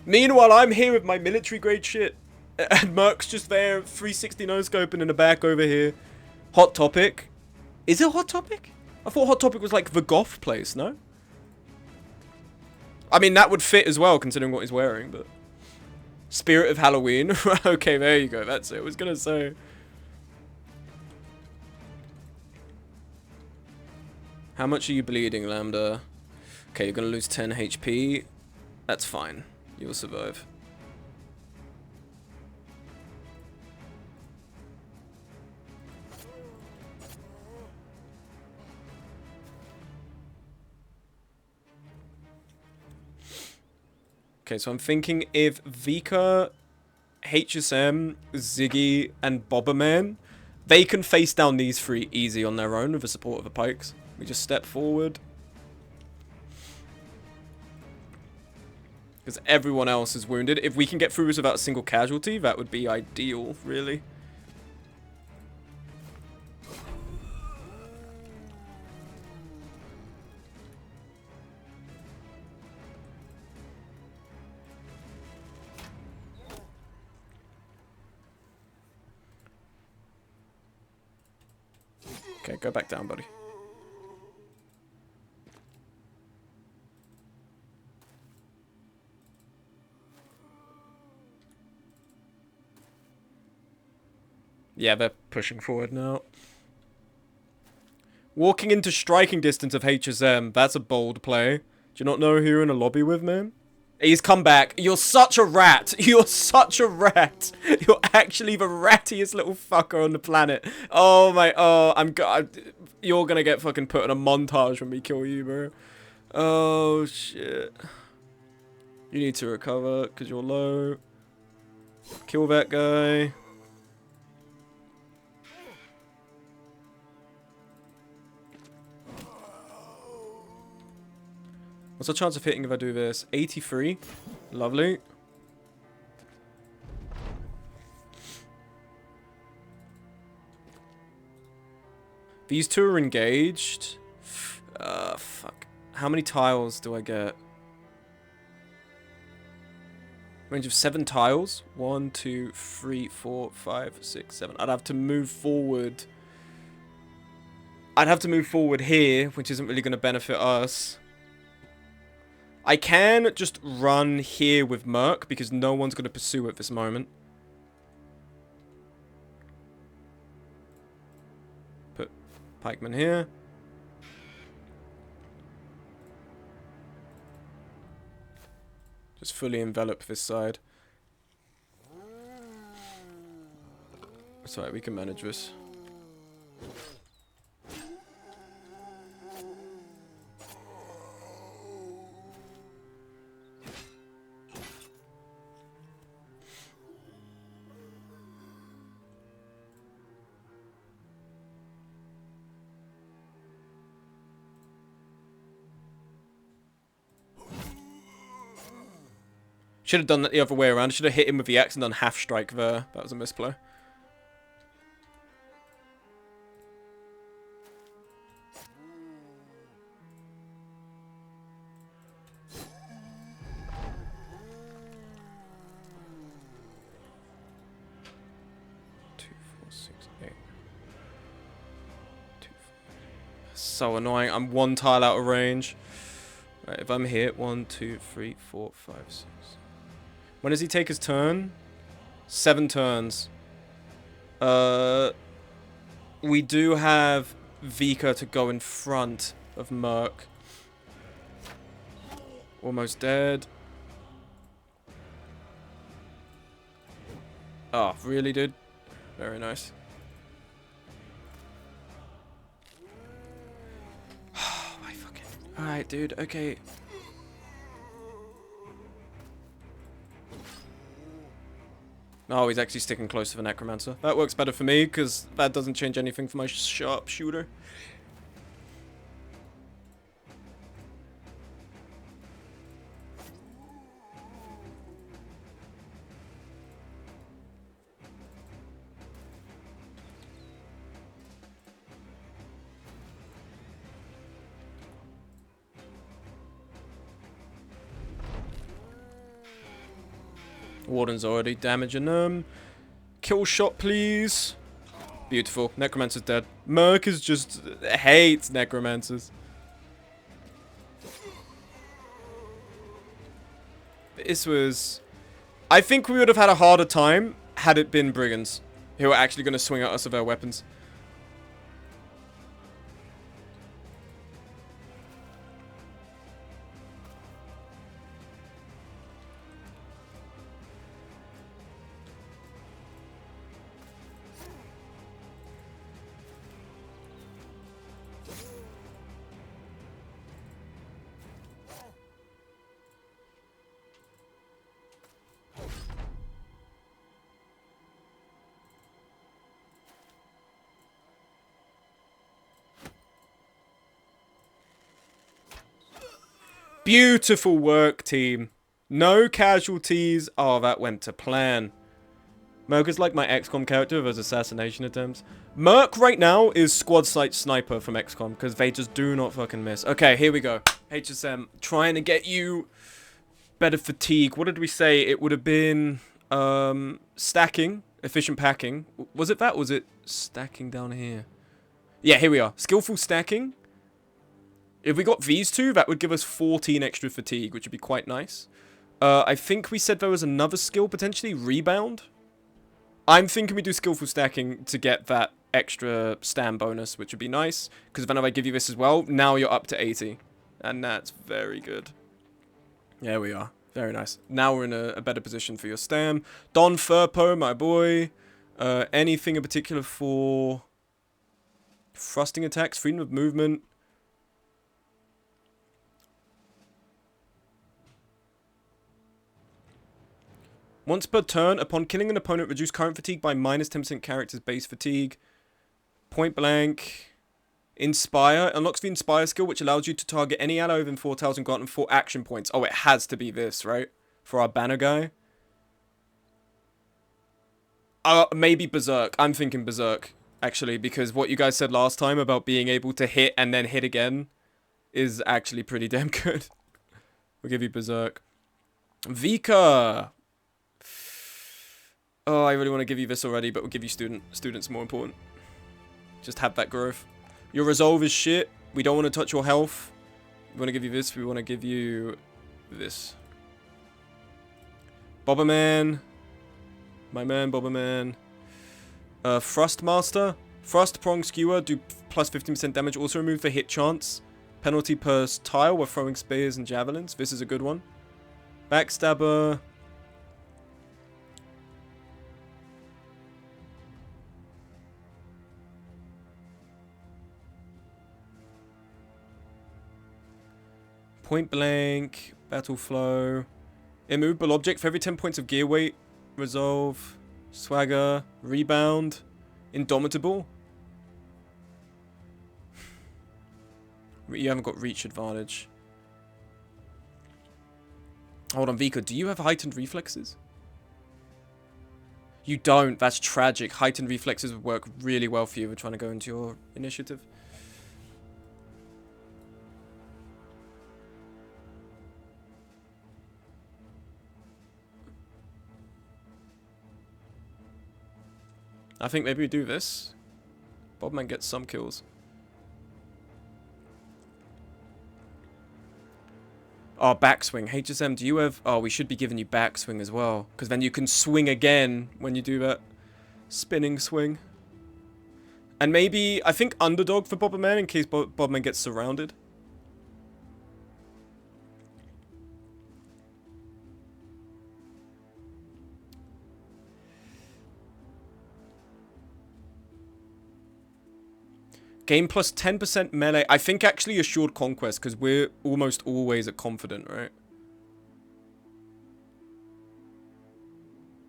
Meanwhile, I'm here with my military grade shit. And Merc's just there, 360 no-scoping in the back over here. Hot Topic. Is it Hot Topic? I thought Hot Topic was like the goth place, no? I mean, that would fit as well, considering what he's wearing, but... Spirit of Halloween. Okay, there you go, that's it. I was gonna say... How much are you bleeding, Lambda? Okay, you're gonna lose 10 HP. That's fine. You'll survive. Okay, so I'm thinking if Vika, HSM, Ziggy, and Bobberman, they can face down these three easy on their own with the support of the Pikes. We just step forward. Because everyone else is wounded. If we can get through this without a single casualty, that would be ideal, really. Okay, go back down, buddy. Yeah, they're pushing forward now. Walking into striking distance of HSM, that's a bold play. Do you not know who you're in a lobby with, man? He's come back. You're such a rat. You're such a rat. You're actually the rattiest little fucker on the planet. Oh my, oh, you're gonna get fucking put in a montage when we kill you, bro. Oh, shit. You need to recover, because you're low. Kill that guy. What's the chance of hitting if I do this? 83. Lovely. These two are engaged. Fuck. How many tiles do I get? Range of 7 tiles. 1, 2, 3, 4, 5, 6, 7. I'd have to move forward. I'd have to move forward here, which isn't really going to benefit us. I can just run here with Merc, because no one's going to pursue at this moment. Put Pikeman here. Just fully envelop this side. That's right, we can manage this. Should have done that the other way around. Should have hit him with the axe and done half strike there. That was a misplay. So annoying. I'm 1 tile out of range. Right, if I'm here, 1, 2, 3, 4, 5, 6. When does he take his turn? 7 turns. We do have Vika to go in front of Merc. Almost dead. Oh, really, dude? Very nice. Oh, my fucking... Alright, dude, okay. Oh, he's actually sticking close to the Necromancer. That works better for me, because that doesn't change anything for my sharpshooter. Warden's already damaging them. Kill shot, please. Beautiful. Necromancer's dead. Merc is just hates Necromancers. This was... I think we would have had a harder time had it been Brigands who are actually going to swing at us with their weapons. Beautiful work, team. No casualties. Oh, that went to plan. Merc is like my XCOM character with his assassination attempts. Merc right now is squad sight sniper from XCOM because they just do not fucking miss. Okay, here we go. HSM, trying to get you better fatigue. What did we say? It would have been stacking, efficient packing. Was it that? Was it stacking down here? Yeah, here we are. Skillful stacking. If we got these two, that would give us 14 extra fatigue, which would be quite nice. I think we said there was another skill, potentially rebound. I'm thinking we do skillful stacking to get that extra stand bonus, which would be nice. Because then if I give you this as well, now you're up to 80. And that's very good. There we are. Very nice. Now we're in a better position for your stam. Don Furpo, my boy. Anything in particular for thrusting attacks, freedom of movement? Once per turn, upon killing an opponent, reduce current fatigue by minus 10% character's base fatigue. Point blank. Inspire. Unlocks the Inspire skill, which allows you to target any ally within 4 tiles and grant them 4 action points. Oh, it has to be this, right? For our banner guy. Maybe Berserk. I'm thinking Berserk, actually, because what you guys said last time about being able to hit and then hit again is actually pretty damn good. We'll give you Berserk. Vika. Oh, I really want to give you this already, but we'll give you Student's more important. Just have that growth. Your resolve is shit. We don't want to touch your health. We want to give you this. We want to give you this. Bobberman. My man, Bobberman. Thrustmaster. Thrust, prong, skewer. Do plus 15% damage. Also remove the hit chance. Penalty per tile. We're throwing spears and javelins. This is a good one. Backstabber. Point blank, battle flow, immovable object for every 10 points of gear weight, resolve, swagger, rebound, indomitable. You haven't got reach advantage. Hold on, Vika, do you have heightened reflexes? You don't, that's tragic. Heightened reflexes would work really well for you if you're trying to go into your initiative. I think maybe we do this. Bobman gets some kills. Oh, backswing. HSM, do you have... Oh, we should be giving you backswing as well. Because then you can swing again when you do that spinning swing. And maybe... I think underdog for Bobman in case Bobman gets surrounded. Game plus 10% melee. I think actually Assured Conquest, because we're almost always at Confident, right?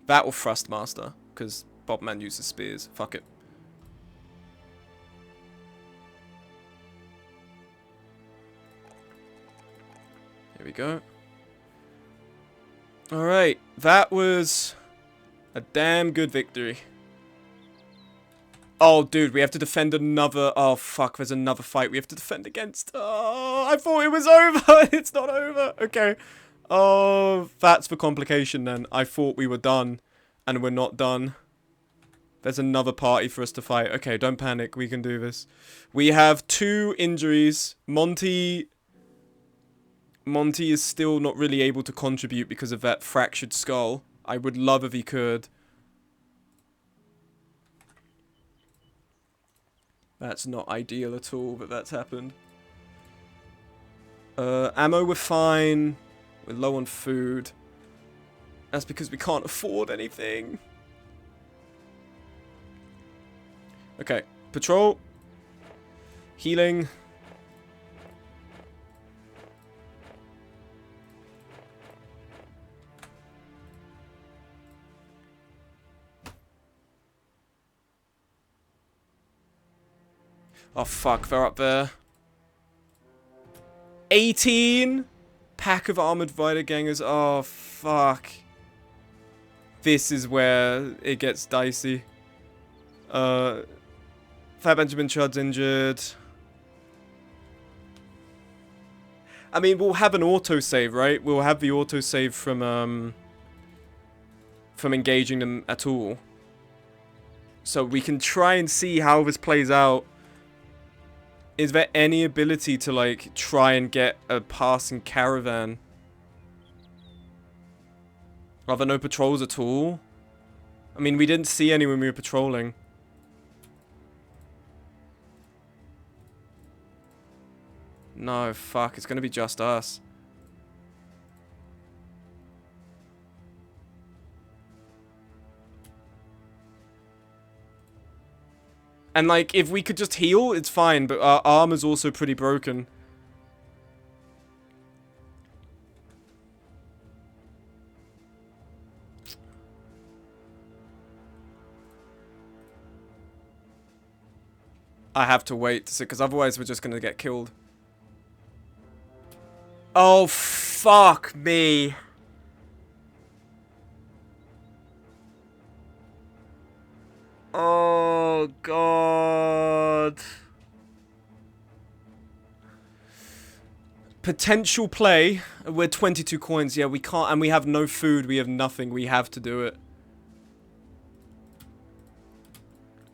That or Thrustmaster, because Bobman uses spears. Fuck it. Here we go. Alright, that was a damn good victory. Oh, dude, we have to defend another... Oh, fuck, there's another fight we have to defend against. Oh, I thought it was over. It's not over. Okay. Oh, that's the complication then. I thought we were done, and we're not done. There's another party for us to fight. Okay, don't panic. We can do this. We have 2 injuries. Monty is still not really able to contribute because of that fractured skull. I would love if he could. That's not ideal at all, but that's happened. Ammo, we're fine. We're low on food. That's because we can't afford anything. Okay, patrol. Healing. Oh, fuck, they're up there. 18? Pack of armored Rider Gangers. Oh, fuck. This is where it gets dicey. Fat Benjamin Chud's injured. I mean, we'll have an autosave, right? We'll have the autosave from engaging them at all. So we can try and see how this plays out. Is there any ability to, like, try and get a passing caravan? Are there no patrols at all? I mean, we didn't see any when we were patrolling. No, fuck. It's gonna be just us. And, like, if we could just heal, it's fine. But our armor's also pretty broken. I have to wait, because otherwise we're just going to get killed. Oh, fuck me. Oh, God. Potential play. We're 22 coins. Yeah, we can't. And we have no food. We have nothing. We have to do it.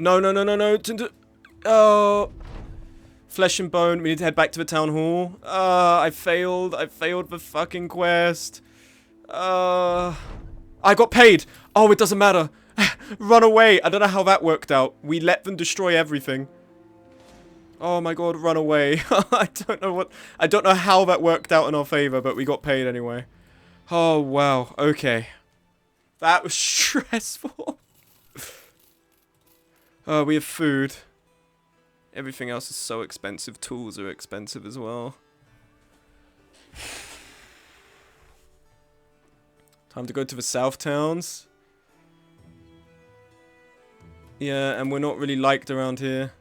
No, no, no, no, no. Oh. Flesh and bone. We need to head back to the town hall. I failed. I failed the fucking quest. I got paid. Oh, it doesn't matter. Run away. I don't know how that worked out. We let them destroy everything. Oh my god, run away. I don't know how that worked out in our favor, but we got paid anyway. Oh, wow. Okay. That was stressful. We have food. Everything else is so expensive. Tools are expensive as well. Time to go to the south towns. Yeah, and we're not really liked around here.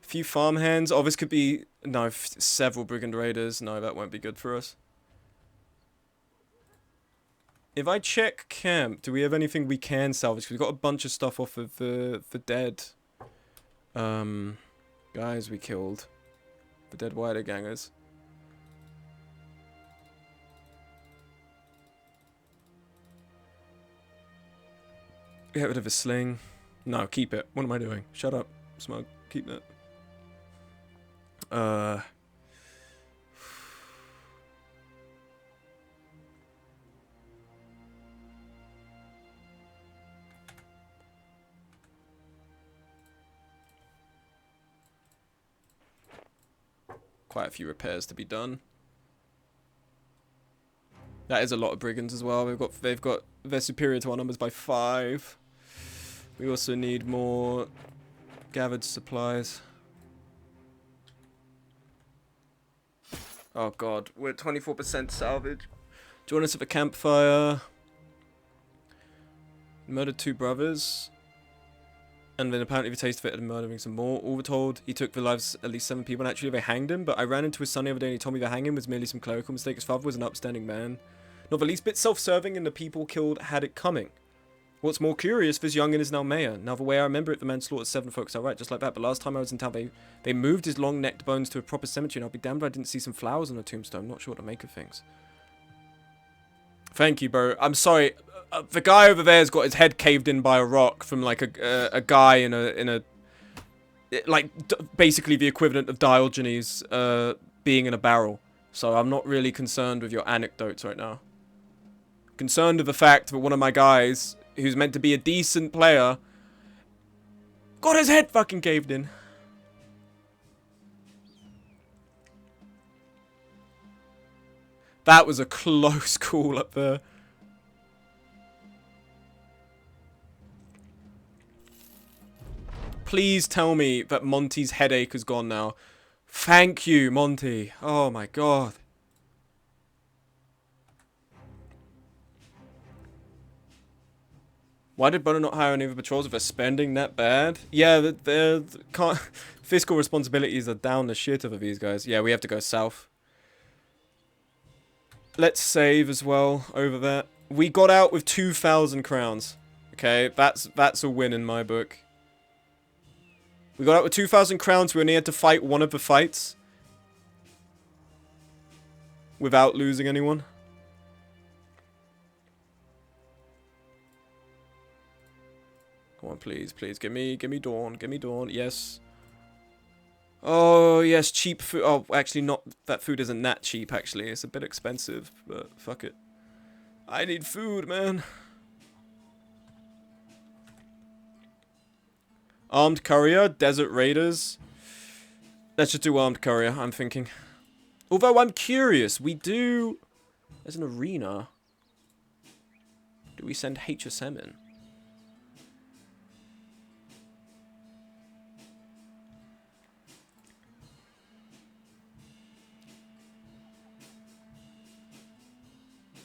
A few farmhands. Oh, this could be... No, several brigand raiders. No, that won't be good for us. If I check camp, do we have anything we can salvage? We've got a bunch of stuff off of the dead. Guys we killed. The dead wider gangers. Get rid of a sling. No, keep it. What am I doing? Shut up, Smug. Keep it. Quite a few repairs to be done. That is a lot of brigands as well. They're superior to our numbers by 5. We also need more gathered supplies. Oh god, we're at 24% salvage. Join us at the campfire. Murdered 2 brothers. And then apparently the taste of it and murdering some more. All were told he took the lives of at least 7 people, and actually they hanged him. But I ran into his son the other day and he told me the hanging was merely some clerical mistake. His father was an upstanding man. Not the least bit self-serving, and the people killed had it coming. What's more curious, this youngin is now mayor. Now the way I remember it, the man slaughtered 7 folks outright, just like that. But last time I was in town, they moved his long-necked bones to a proper cemetery, and I'll be damned if I didn't see some flowers on the tombstone. Not sure what to make of things. Thank you, bro. I'm sorry. The guy over there's got his head caved in by a rock from like a guy in a basically the equivalent of Diogenes being in a barrel. So I'm not really concerned with your anecdotes right now. Concerned with the fact that one of my guys, who's meant to be a decent player, got his head fucking caved in. That was a close call up there. Please tell me that Monty's headache has gone now. Thank you, Monty. Oh my god. Why did Bono not hire any of the patrols if they're spending that bad? Yeah, the fiscal responsibilities are down the shit over these guys. Yeah, we have to go south. Let's save as well over there. We got out with 2,000 crowns. Okay, that's a win in my book. We got out with 2,000 crowns. We only had to fight one of the fights without losing anyone. Come on, please, please, give me Dawn, give me Dawn. Yes. Oh yes, cheap food. Oh, actually, not that food isn't that cheap. Actually, it's a bit expensive, but fuck it. I need food, man. Armed courier, desert raiders. Let's just do armed courier, I'm thinking. Although I'm curious, we do... There's an arena. Do we send HSM in?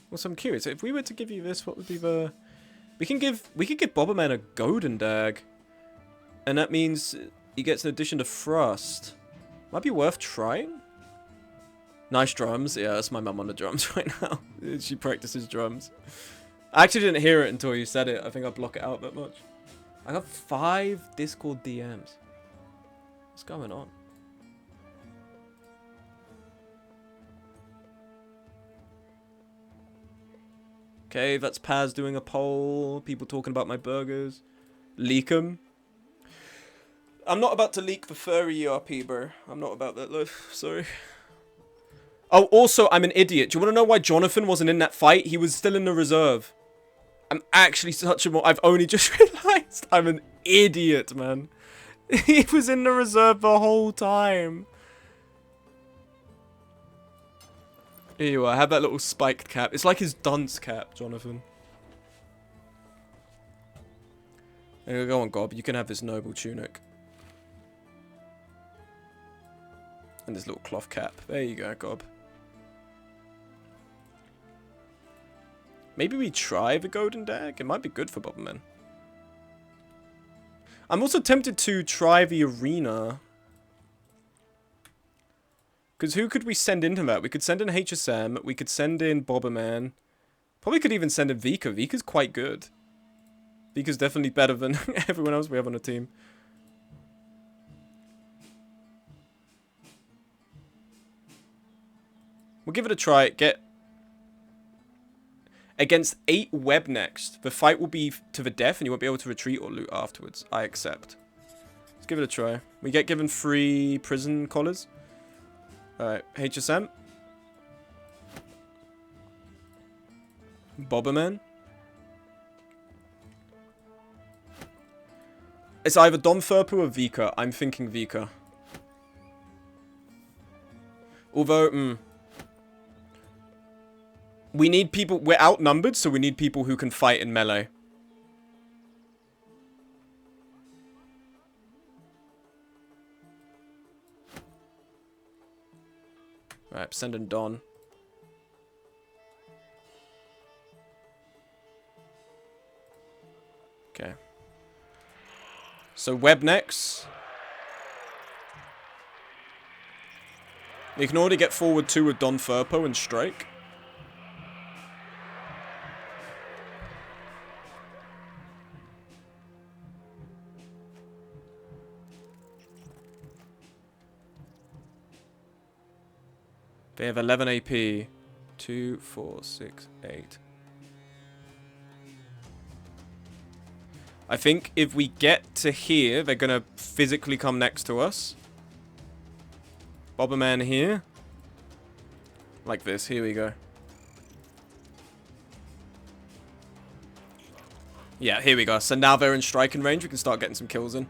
Well, so I'm curious. If we were to give you this, what would be the... We could give Boberman a golden dag. And that means he gets an addition to thrust. Might be worth trying. Nice drums. Yeah, that's my mum on the drums right now. She practices drums. I actually didn't hear it until you said it. I think I'll block it out that much. I got 5 Discord DMs. What's going on? Okay, that's Paz doing a poll. People talking about my burgers. Leak 'em. I'm not about to leak the furry ERP, bro. I'm not about that, love. Sorry. Oh, also, I'm an idiot. Do you want to know why Jonathan wasn't in that fight? He was still in the reserve. I'm actually such a... I've only just realized I'm an idiot, man. He was in the reserve the whole time. Here you are. Have that little spiked cap. It's like his dunce cap, Jonathan. There you go on, Gob. You can have this noble tunic. And this little cloth cap. There you go, Gob. Maybe we try the golden dag? It might be good for Boberman. I'm also tempted to try the arena. Because who could we send into that? We could send in HSM. We could send in Boberman. Probably could even send in Vika. Vika's quite good. Vika's definitely better than everyone else we have on the team. We'll give it a try. Get... Against 8 web next. The fight will be to the death and you won't be able to retreat or loot afterwards. I accept. Let's give it a try. We get given 3 prison collars. Alright, HSM. Boberman. It's either Dom Furpu or Vika. I'm thinking Vika. Although, we need people... We're outnumbered, so we need people who can fight in melee. Alright, send in Don. Okay. So, web next. You can already get forward 2 with Don Furpo and Strike. They have 11 AP. 2, 4, 6, 8. I think if we get to here, they're going to physically come next to us. Boberman here. Like this. Here we go. Yeah, here we go. So now they're in striking range. We can start getting some kills in.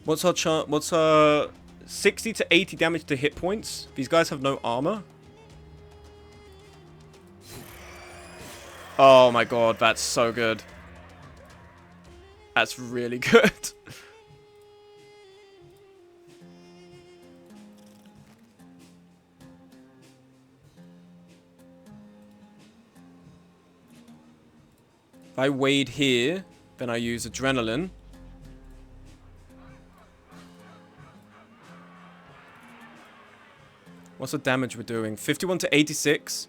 What's our chart? What's our 60 to 80 damage to hit points? These guys have no armor. Oh my god, that's so good. That's really good. If I wade here, then I use adrenaline. What's the damage we're doing? 51 to 86.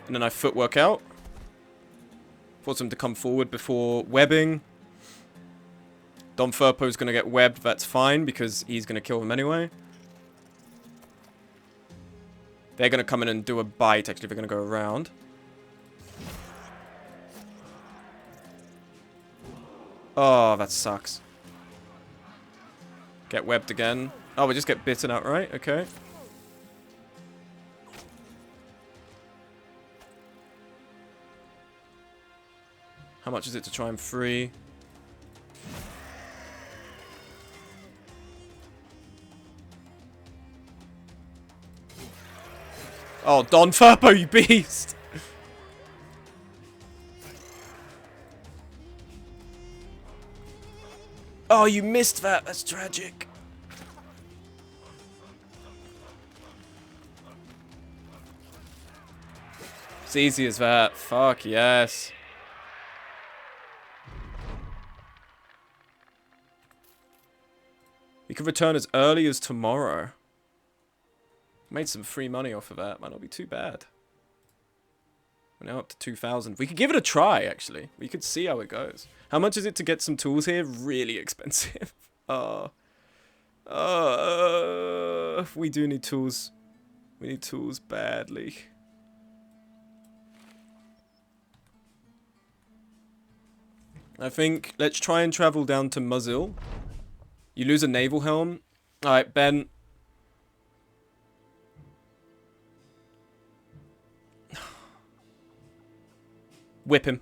And then I footwork out. Force him to come forward before webbing. Dom Furpo's going to get webbed. That's fine because he's going to kill him anyway. They're going to come in and do a bite. Actually, they're going to go around. Oh, that sucks. Get webbed again. Oh, we just get bitten outright. Okay. How much is it to try and free? Oh, Don Furbo, you beast! Oh, you missed that. That's tragic. It's easy as that. Fuck yes. We could return as early as tomorrow. Made some free money off of that. Might not be too bad. We're now up to 2,000. We could give it a try, actually. We could see how it goes. How much is it to get some tools here? Really expensive. We do need tools. We need tools badly. I think let's try and travel down to Muzzil. You lose a naval helm. Alright, Ben. Whip him.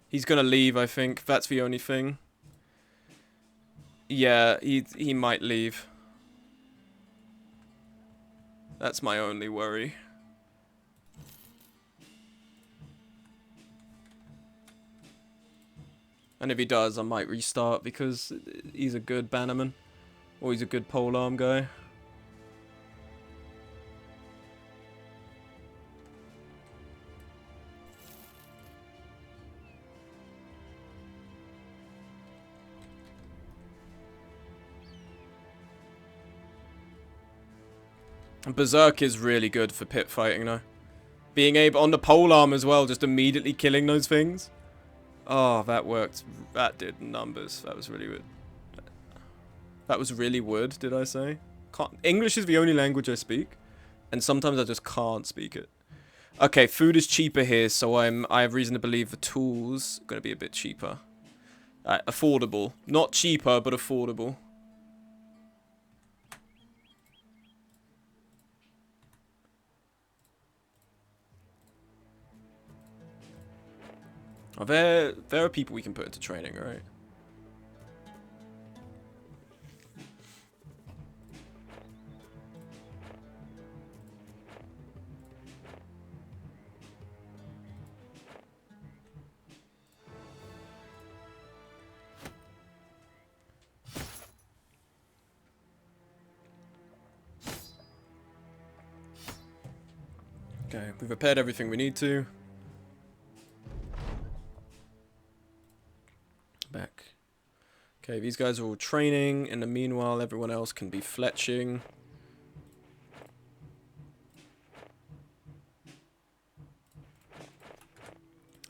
He's gonna leave, I think. That's the only thing. Yeah, he might leave. That's my only worry. And if he does, I might restart because he's a good bannerman. Or he's a good polearm guy. And Berserk is really good for pit fighting though. Being able, on the polearm as well, just immediately killing those things. Oh, that worked. That did numbers. That was really good. That was really wood, did I say? English is the only language I speak. And sometimes I just can't speak it. Okay, food is cheaper here, so I have reason to believe the tools are going to be a bit cheaper. Affordable. Not cheaper, but affordable. Oh, there are people we can put into training, right? Okay, we've repaired everything we need to. Back. Okay, these guys are all training. In the meanwhile, everyone else can be fletching.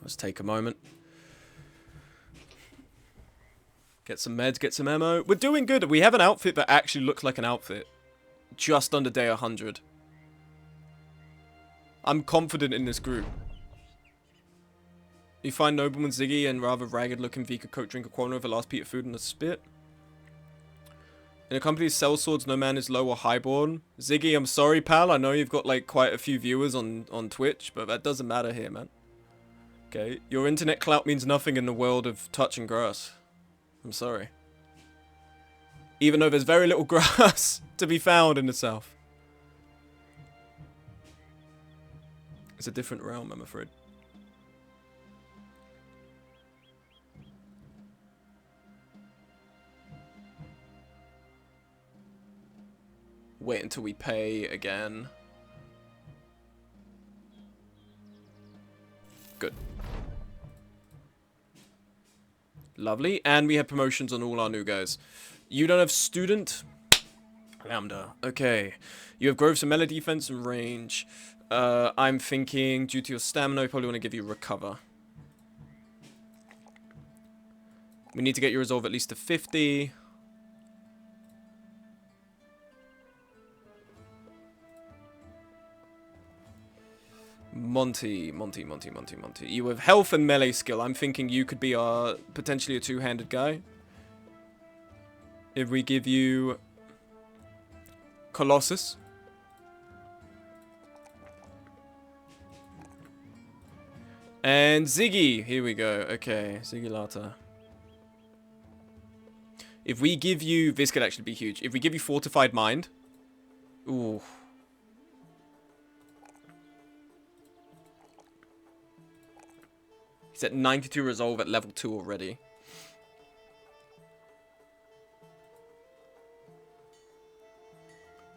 Let's take a moment. Get some meds, get some ammo. We're doing good. We have an outfit that actually looks like an outfit. Just under day 100. I'm confident in this group. You find Nobleman Ziggy and rather ragged-looking Vika coat drink a corner of the last Peter food and a spit. In a company that sells swords, no man is low or highborn. Ziggy, I'm sorry, pal. I know you've got like quite a few viewers on Twitch, but that doesn't matter here, man. Okay, your internet clout means nothing in the world of touch and grass. I'm sorry. Even though there's very little grass to be found in the south. It's a different realm, I'm afraid. Wait until we pay again. Good. Lovely. And we have promotions on all our new guys. You don't have student? Lambda. Okay. You have growth, some melee defense, and range. I'm thinking, due to your stamina, I probably want to give you recover. We need to get your resolve at least to 50. Monty. You have health and melee skill. I'm thinking you could be potentially a two-handed guy. If we give you Colossus. And Ziggy. Here we go. Okay, Ziggy Lata. If we give you... This could actually be huge. If we give you Fortified Mind... Ooh. He's at 92 Resolve at level 2 already.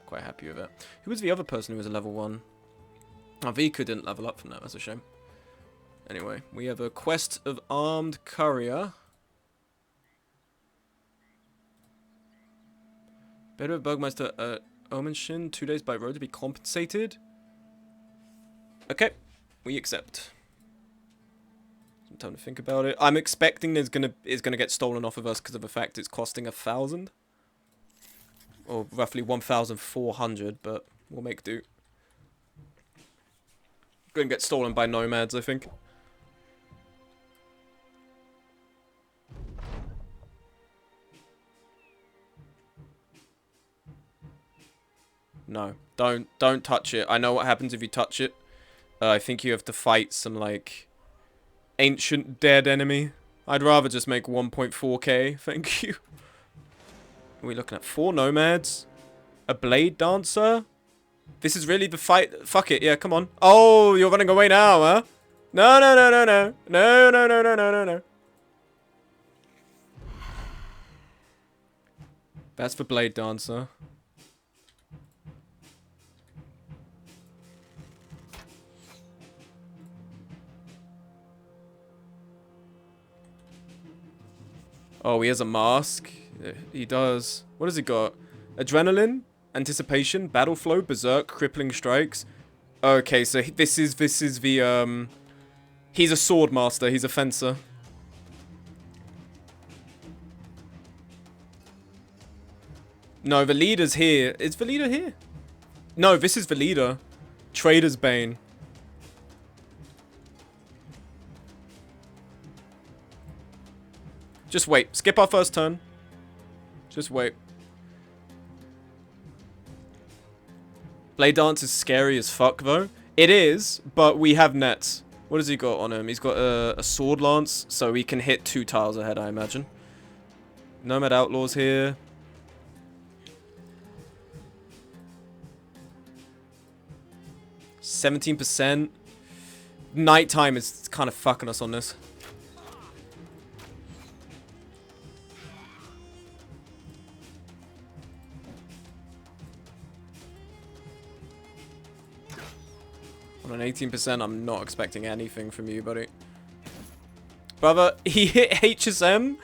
Quite happy with it. Who was the other person who was a level 1? Oh, Vika didn't level up from that. That's a shame. Anyway, we have a quest of Armed Courier. Better Bugmeister at Omenshin. 2 days by road to be compensated. Okay, we accept. Some time to think about it. I'm expecting it's gonna get stolen off of us because of the fact it's costing 1,000. Or roughly 1,400, but we'll make do. Gonna get stolen by nomads, I think. No, don't touch it. I know what happens if you touch it. I think you have to fight some, like, ancient dead enemy. I'd rather just make 1.4k, thank you. Are we looking at 4 nomads? A blade dancer? This is really the fight. Fuck it, yeah, come on. Oh, you're running away now, huh? No, no, no, no, no. No, no, no, no, no, no, no. That's the blade dancer. Oh, he has a mask. He does. What has he got? Adrenaline, anticipation, battle flow, berserk, crippling strikes. Okay, so this is the he's a sword master. He's a fencer. No, the leader's here. Is the leader here? No, this is the leader. Trader's Bane. Just wait. Skip our first turn. Just wait. Blade Dance is scary as fuck, though. It is, but we have nets. What has he got on him? He's got a sword lance, so he can hit 2 tiles ahead, I imagine. Nomad Outlaws here. %. Nighttime is kind of fucking us on this. On an 18%, I'm not expecting anything from you, buddy. Brother, he hit HSM.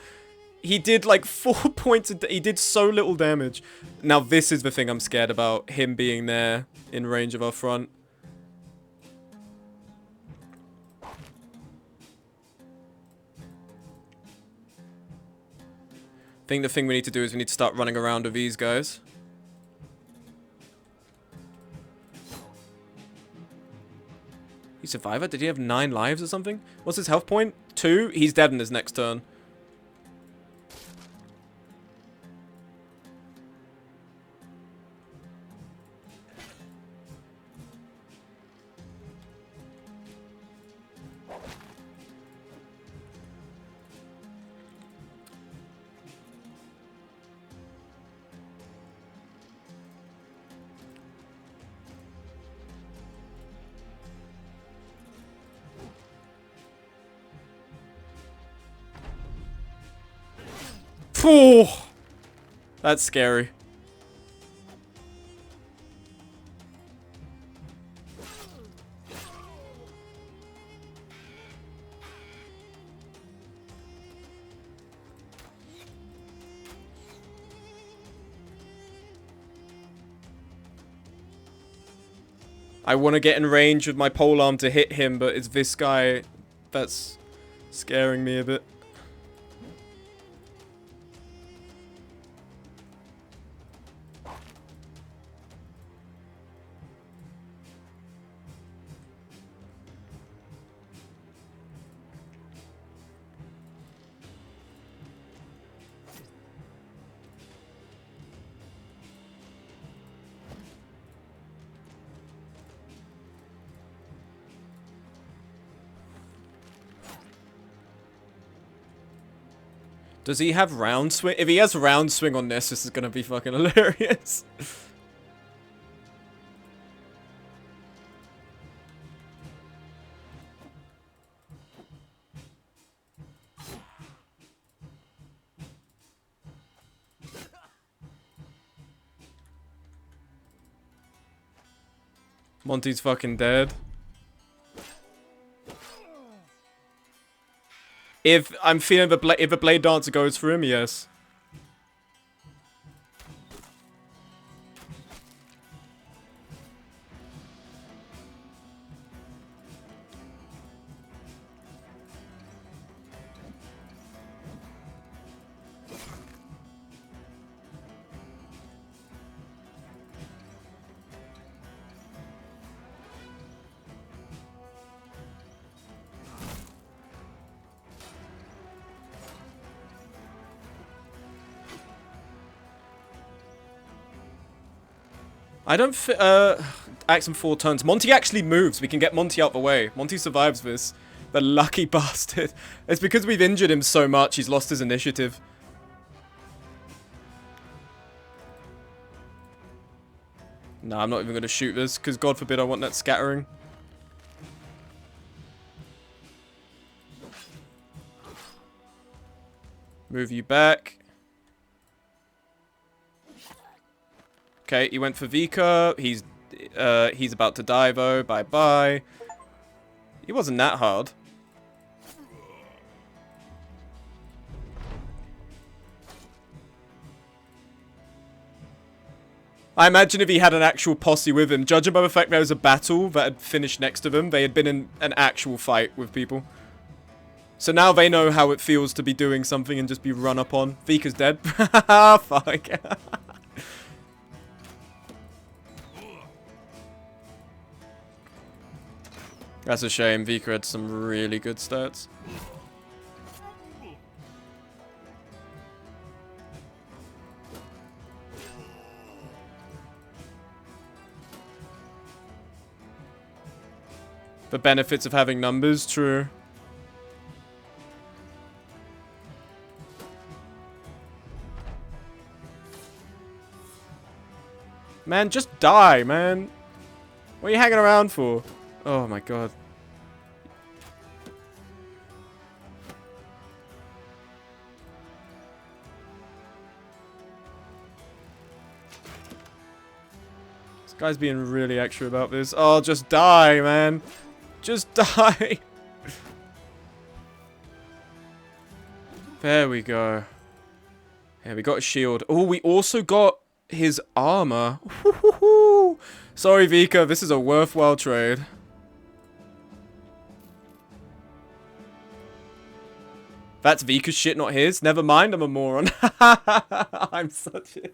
He did like 4 points. He did so little damage. Now, this is the thing I'm scared about. Him being there in range of our front. I think the thing we need to do is we need to start running around with these guys. He survivor? Did he have 9 lives or something? What's his health point? 2? He's dead in his next turn. Phew! That's scary. I want to get in range with my polearm to hit him, but it's this guy that's scaring me a bit. Does he have round swing? If he has round swing on this is gonna be fucking hilarious. Monty's fucking dead. If I'm feeling if the blade dancer goes for him, yes. I don't Axum 4 turns. Monty actually moves. We can get Monty out the way. Monty survives this. The lucky bastard. It's because we've injured him so much, he's lost his initiative. No, I'm not even going to shoot this, because God forbid I want that scattering. Move you back. Okay, he went for Vika. He's about to die though. Bye bye. He wasn't that hard. I imagine if he had an actual posse with him, judging by the fact there was a battle that had finished next to them, they had been in an actual fight with people. So now they know how it feels to be doing something and just be run up on. Vika's dead. Fuck. That's a shame. Vika had some really good stats. The benefits of having numbers, true. Man, just die, man. What are you hanging around for? Oh my god. This guy's being really extra about this. Oh, just die, man. Just die. There we go. Yeah, we got a shield. Oh, we also got his armor. Sorry, Vika. This is a worthwhile trade. That's Vika's shit, not his. Never mind, I'm a moron. I'm such a...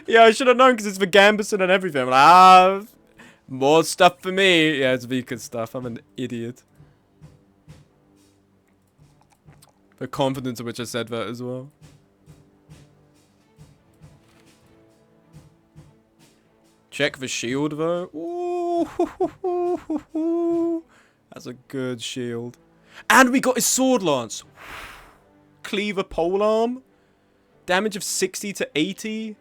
Yeah, I should have known because it's for Gambison and everything. I'm like, more stuff for me. Yeah, it's Vika's stuff. I'm an idiot. The confidence in which I said that as well. Check the shield though. Ooh, that's a good shield. And we got his sword lance. Cleaver polearm. Damage of 60 to 80.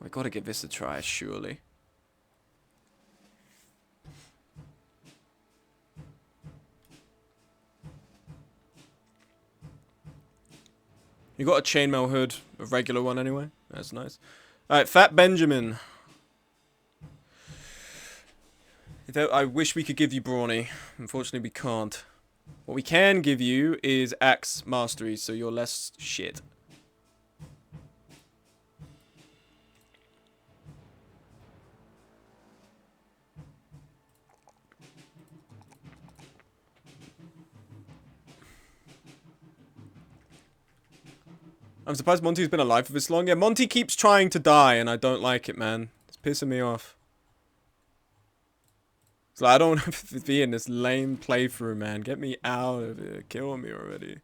I gotta give this a try, surely. You got a chainmail hood, a regular one anyway. That's nice. Alright, Fat Benjamin. I wish we could give you Brawny. Unfortunately, we can't. What we can give you is Axe Mastery, so you're less shit. I'm surprised Monty's been alive for this long. Yeah, Monty keeps trying to die, and I don't like it, man. It's pissing me off. It's like, I don't want to be in this lame playthrough, man. Get me out of here. Kill me already.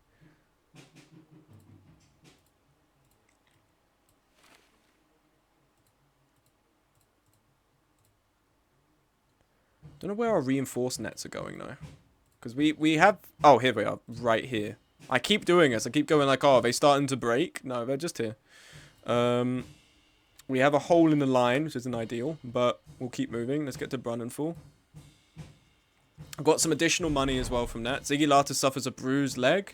Don't know where our reinforced nets are going, though. Because we have... Oh, here we are. Right here. I keep doing this. I keep going like, oh, are they starting to break? No, they're just here. We have a hole in the line, which isn't ideal. But we'll keep moving. Let's get to Brunenfall. I've got some additional money as well from that. Ziggy Lata suffers a bruised leg.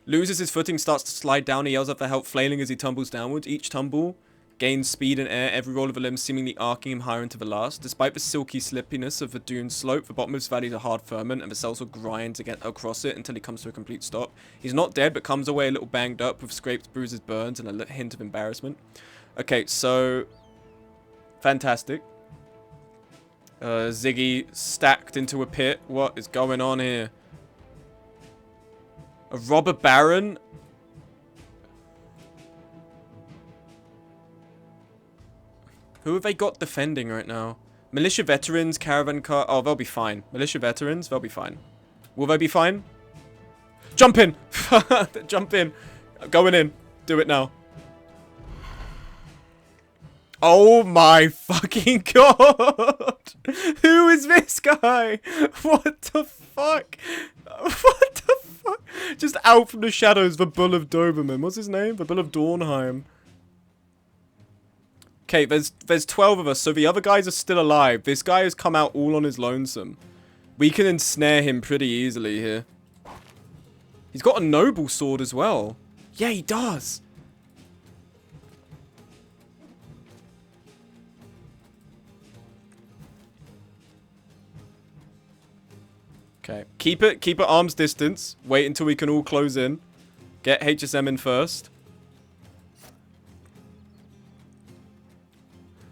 Loses his footing, starts to slide down. He yells out for help, flailing as he tumbles downward. Each tumble gains speed and air, every roll of a limb seemingly arcing him higher into the last. Despite the silky slippiness of the dune slope, the bottom of his valley is a hard ferment, and the cells will grind to get across it until he comes to a complete stop. He's not dead, but comes away a little banged up with scrapes, bruises, burns, and a hint of embarrassment. Okay, so... Fantastic. Ziggy stacked into a pit. What is going on here? A robber baron? Who have they got defending right now? Militia veterans, caravan car... Oh, they'll be fine. Militia veterans, they'll be fine. Will they be fine? Jump in! Jump in. Going in. Do it now. Oh my fucking god! Who is this guy? What the fuck? What the fuck? Just out from the shadows, the Bull of Doberman. What's his name? The Bull of Dornheim. Okay, there's 12 of us, so the other guys are still alive. This guy has come out all on his lonesome. We can ensnare him pretty easily here. He's got a noble sword as well. Yeah, he does. Okay, keep it arm's distance. Wait until we can all close in. Get HSM in first.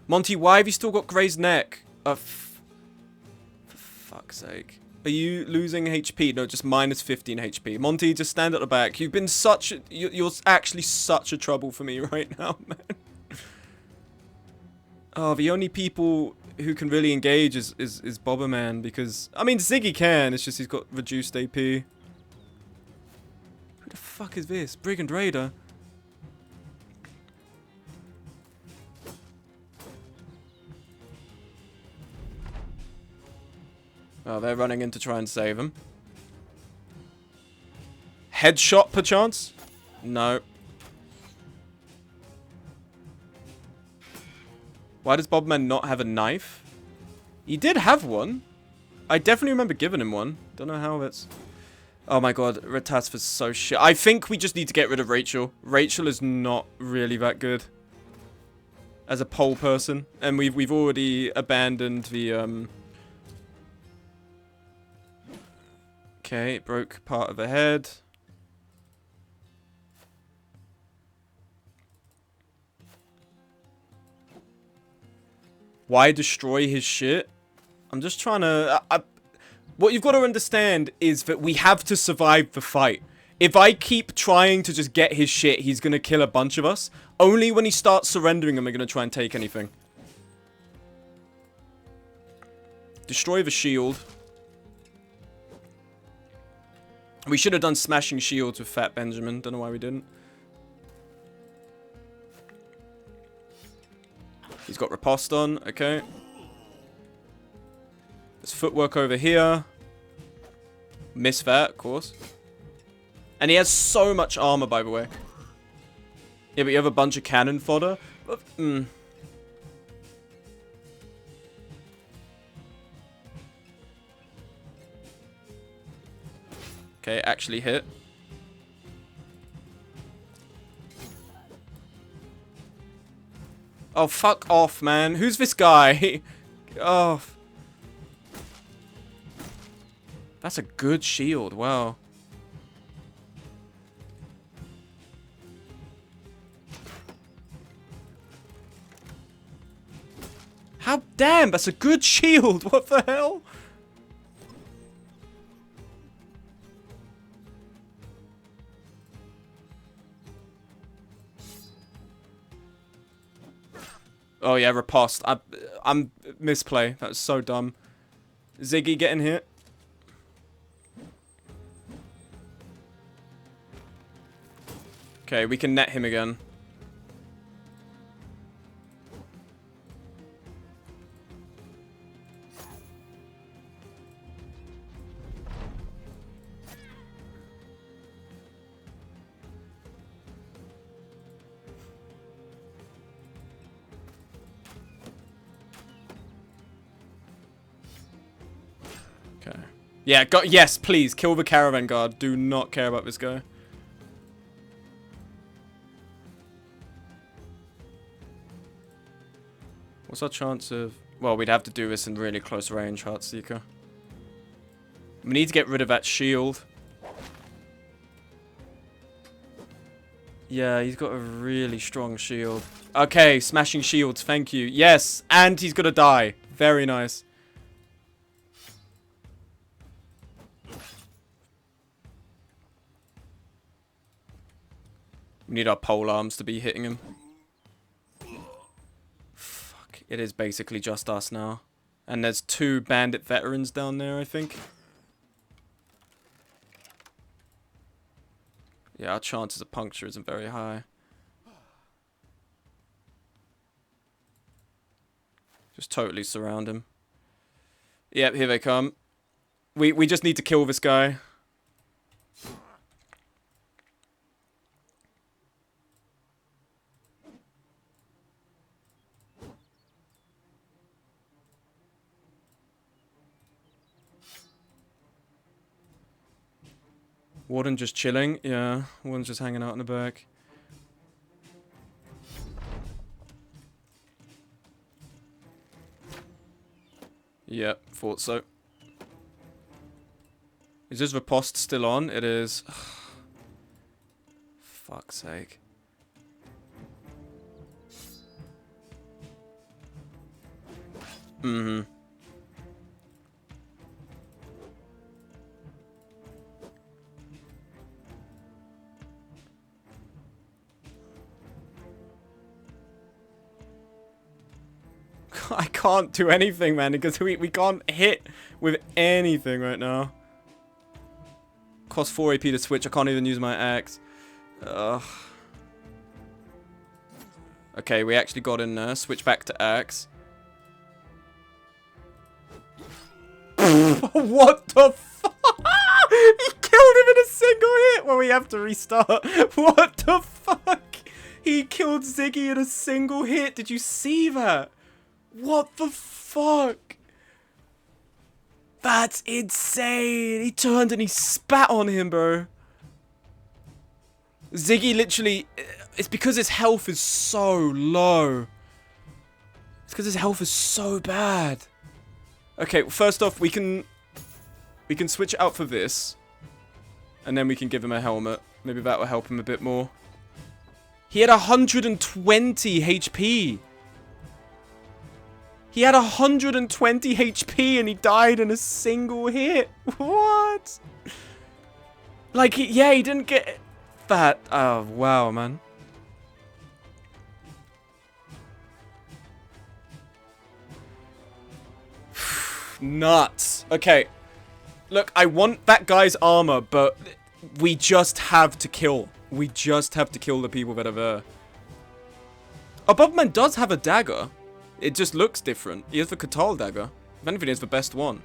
Monty, why have you still got grazed neck? For fuck's sake. Are you losing HP? No, just minus 15 HP. Monty, just stand at the back. You've been such a... You're actually such a trouble for me right now, man. Oh, the only people who can really engage is Bobberman, because... I mean, Ziggy can, it's just he's got reduced AP. Who the fuck is this? Brigand Raider? Oh, they're running in to try and save him. Headshot, perchance? No. Why does Bobman not have a knife? He did have one. I definitely remember giving him one. Don't know how that's... Oh my god, Ratasva's so shit. I think we just need to get rid of Rachel. Rachel is not really that good as a pole person. And we've already abandoned the... Okay, broke part of the head. Why destroy his shit? I'm just trying to... what you've got to understand is that we have to survive the fight. If I keep trying to just get his shit, he's going to kill a bunch of us. Only when he starts surrendering am I going to try and take anything. Destroy the shield. We should have done smashing shields with Fat Benjamin. Don't know why we didn't. He's got riposte on. Okay. There's footwork over here. Miss that, of course. And he has so much armor, by the way. Yeah, but you have a bunch of cannon fodder. Okay, actually hit. Oh, fuck off, man. Who's this guy? Oh. That's a good shield. Wow. How damn, that's a good shield. What the hell? Oh yeah, riposte. I'm misplay. That was so dumb. Ziggy getting hit. Okay, we can net him again. Okay. Yeah, yes, please, kill the caravan guard. Do not care about this guy. What's our chance of... Well, we'd have to do this in really close range, Heartseeker. We need to get rid of that shield. Yeah, he's got a really strong shield. Okay, smashing shields, thank you. Yes, and he's gonna die. Very nice. We need our pole arms to be hitting him. Fuck, it is basically just us now. And there's 2 bandit veterans down there, I think. Yeah, our chances of puncture isn't very high. Just totally surround him. Yep, here they come. We just need to kill this guy. Warden just chilling. Yeah, Warden's just hanging out in the back. Yep, thought so. Is this riposte still on? It is. Fuck's sake. Mm-hmm. I can't do anything, man, because we can't hit with anything right now. Cost 4 AP to switch. I can't even use my axe. Ugh. Okay, we actually got in there. Switch back to axe. What the fuck? He killed him in a single hit. Well, we have to restart. What the fuck? He killed Ziggy in a single hit. Did you see that? What the fuck? That's insane. He turned and he spat on him, bro. Ziggy literally... It's because his health is so low. It's because his health is so bad. Okay, first off, we can switch it out for this. And then we can give him a helmet. Maybe that will help him a bit more. He had 120 HP. He had 120 HP and he died in a single hit. What? Like, he didn't get that. Oh, wow, man. Nuts. Okay. Look, I want that guy's armor, but we just have to kill. We just have to kill the people that are there. Aboveman does have a dagger. It just looks different. He has the Katal dagger. If anything, it's the best one.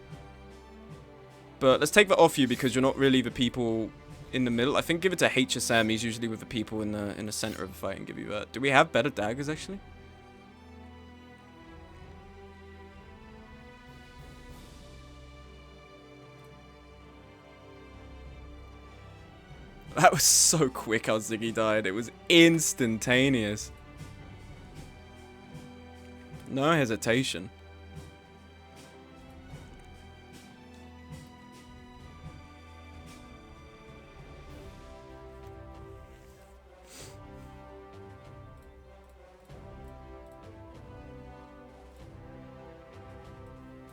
But let's take that off you because you're not really the people in the middle. I think give it to HSM. He's usually with the people in the center of the fight and give you that. Do we have better daggers, actually? That was so quick how Ziggy died. It was instantaneous. No hesitation.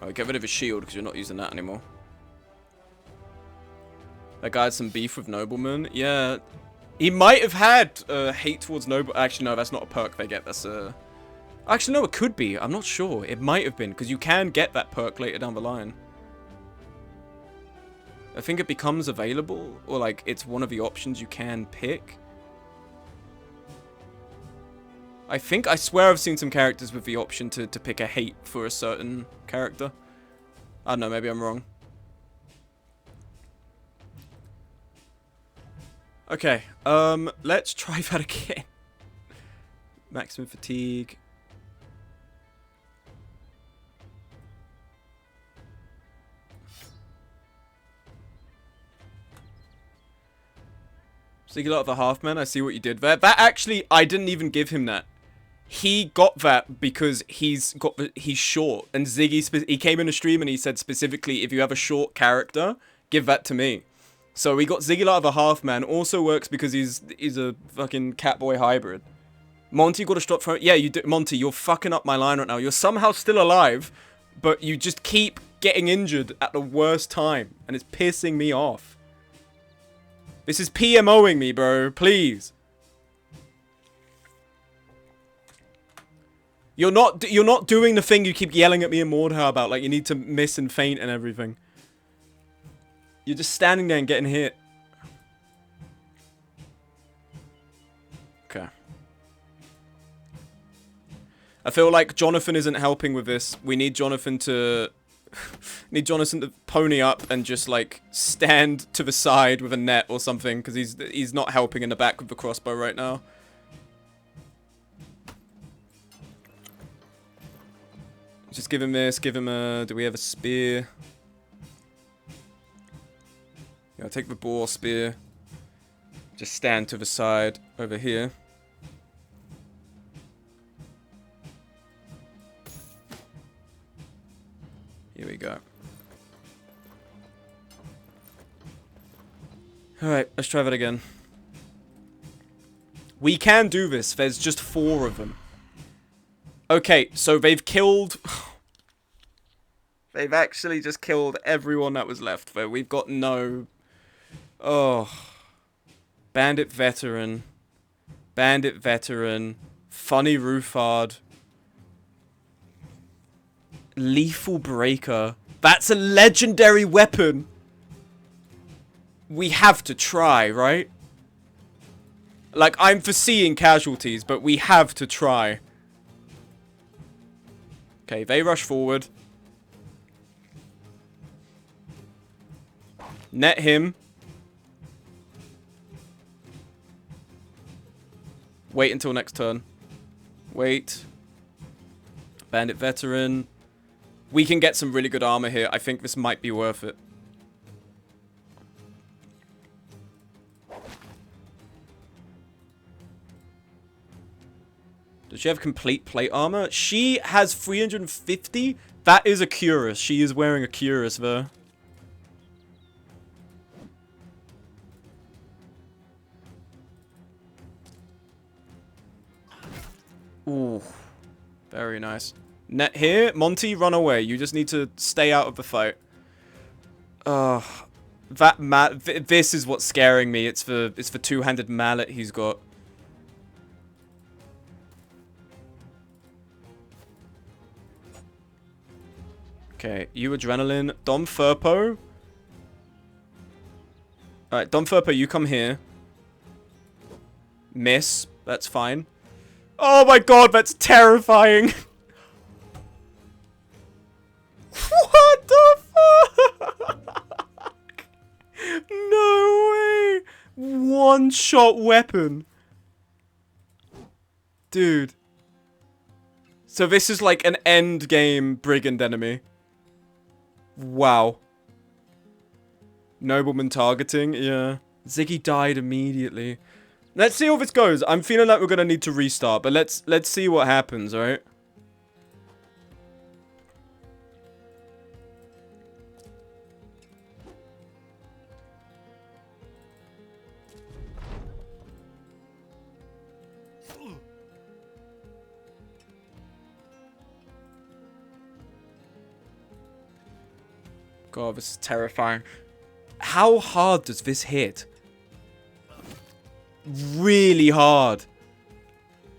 Oh, get rid of his shield because you're not using that anymore. That guy had some beef with Nobleman. Yeah. He might have had hate towards Noble. Actually, no, that's not a perk they get. That's a... Actually, no, it could be. I'm not sure. It might have been, because you can get that perk later down the line. I think it becomes available, or like, it's one of the options you can pick. I swear I've seen some characters with the option to pick a hate for a certain character. I don't know, maybe I'm wrong. Okay, let's try that again. Maximum fatigue. Ziggy of a half man. I see what you did there. That actually, I didn't even give him that. He got that because he's short. And Ziggy, he came in a stream and he said specifically, if you have a short character, give that to me. So we got Ziggy of a half man. Also works because he's a fucking Catboy hybrid. Monty, you got to stop throwing. Yeah, you do. Monty, you're fucking up my line right now. You're somehow still alive, but you just keep getting injured at the worst time, and it's pissing me off. This is PMOing me, bro. Please. You're not doing the thing you keep yelling at me and Mordhau about, like you need to miss and feint and everything. You're just standing there and getting hit. Okay. I feel like Jonathan isn't helping with this. We need Jonathan to pony up and just like stand to the side with a net or something, because he's not helping in the back with the crossbow right now. Just give him this, give him a... Do we have a spear? Yeah, take the boar spear. Just stand to the side over here. Here we go. Alright, let's try that again. We can do this. There's just 4 of them. Okay, so they've killed... They've actually just killed everyone that was left, though. We've got no... Oh. Bandit Veteran. Bandit Veteran. Funny Roofard. Lethal Breaker. That's a legendary weapon. We have to try, right? Like, I'm foreseeing casualties, but we have to try. Okay, they rush forward. Net him. Wait until next turn. Wait. Bandit Veteran. We can get some really good armor here. I think this might be worth it. Does she have complete plate armor? She has 350. That is a cuirass. She is wearing a cuirass there. Ooh. Very nice. Net here. Monty, run away. You just need to stay out of the fight. This is what's scaring me. It's the two-handed mallet he's got. Okay, you adrenaline. Dom Furpo. Alright, Dom Furpo, you come here. Miss. That's fine. Oh my god, that's terrifying. What the fuck? No way. One-shot weapon. Dude. So this is like an end game brigand enemy. Wow. Nobleman targeting, yeah. Ziggy died immediately. Let's see how this goes. I'm feeling like we're gonna need to restart, but let's see what happens, alright? God, this is terrifying. How hard does this hit? Really hard.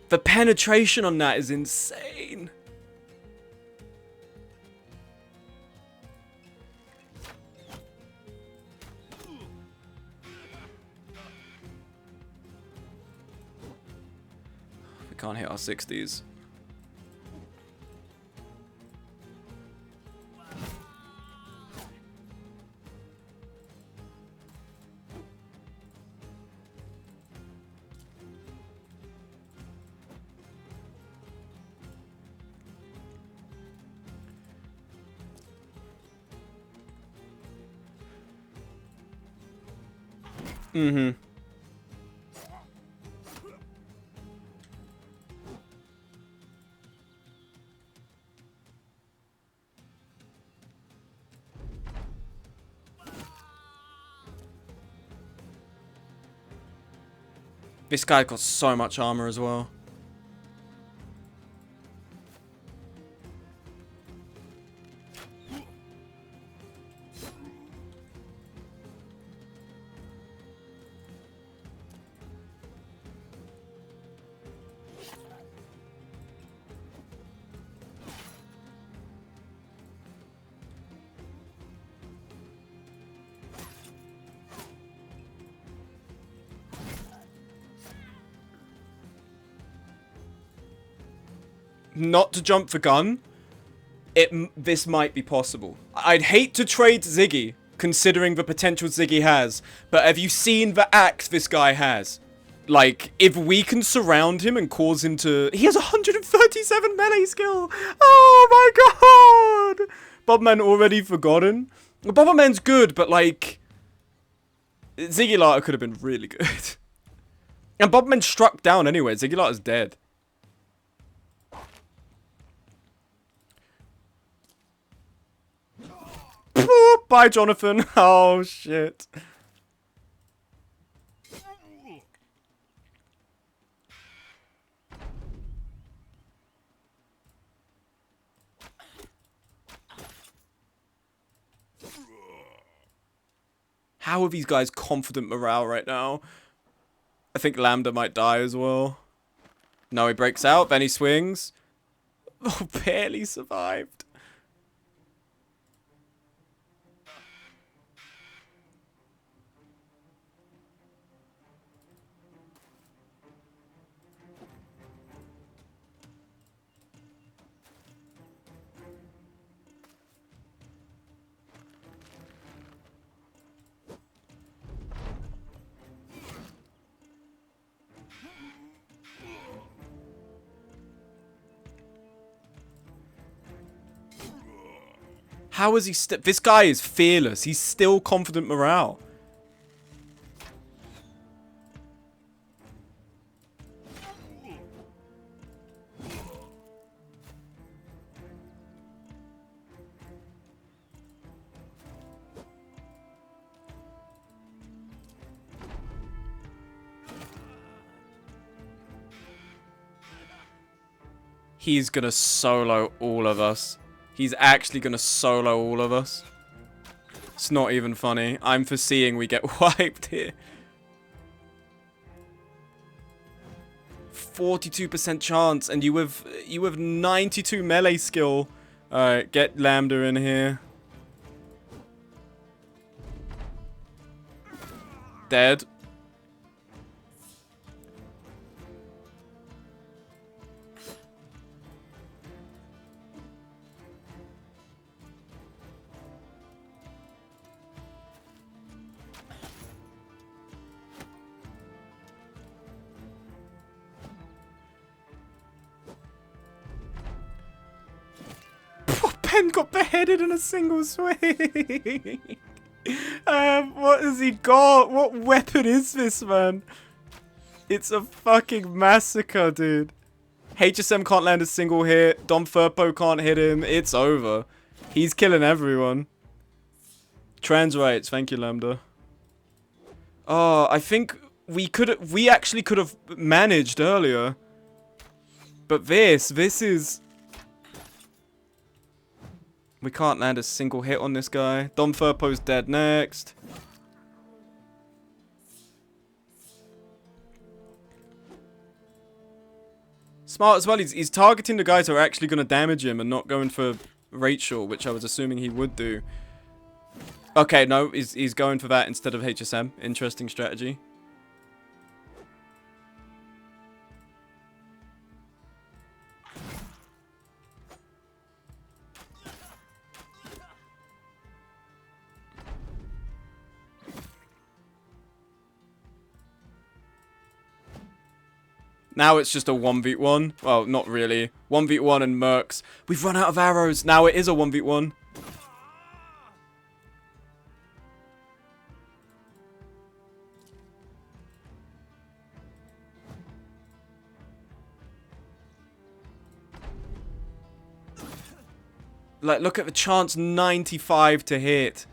The penetration on that is insane. We can't hit our 60s. Mm-hmm. This guy got so much armor as well. Not to jump the gun, this might be possible. I'd hate to trade Ziggy, considering the potential Ziggy has, but have you seen the axe this guy has? Like, if we can surround him and cause him to... He has 137 melee skill! Oh my god! Bobman already forgotten? Bobman's good, but like... Ziggy Larter could have been really good. And Bobman struck down anyway. Ziggy Larter's dead. Bye, Jonathan. Oh, shit. How are these guys confident morale right now? I think Lambda might die as well. No, he breaks out. Then he swings. Oh, barely survived. How is he still... This guy is fearless. He's still confident morale. He's gonna solo all of us. He's actually gonna solo all of us. It's not even funny. I'm foreseeing we get wiped here. 42% chance, and you have 92 melee skill. Alright, get Lambda in here. Dead. Ben got beheaded in a single swing. What has he got? What weapon is this, man? It's a fucking massacre, dude. HSM can't land a single hit. Dom Furpo can't hit him. It's over. He's killing everyone. Trans rights. Thank you, Lambda. Oh, I think we actually could have managed earlier. But this is... We can't land a single hit on this guy. Dom Furpo's dead next. Smart as well. He's targeting the guys who are actually going to damage him and not going for Rachel, which I was assuming he would do. Okay, no, he's going for that instead of HSM. Interesting strategy. Now it's just a 1v1. Well, not really. 1v1 and mercs. We've run out of arrows. Now it is a 1v1. Like, look at the chance. 95 to hit.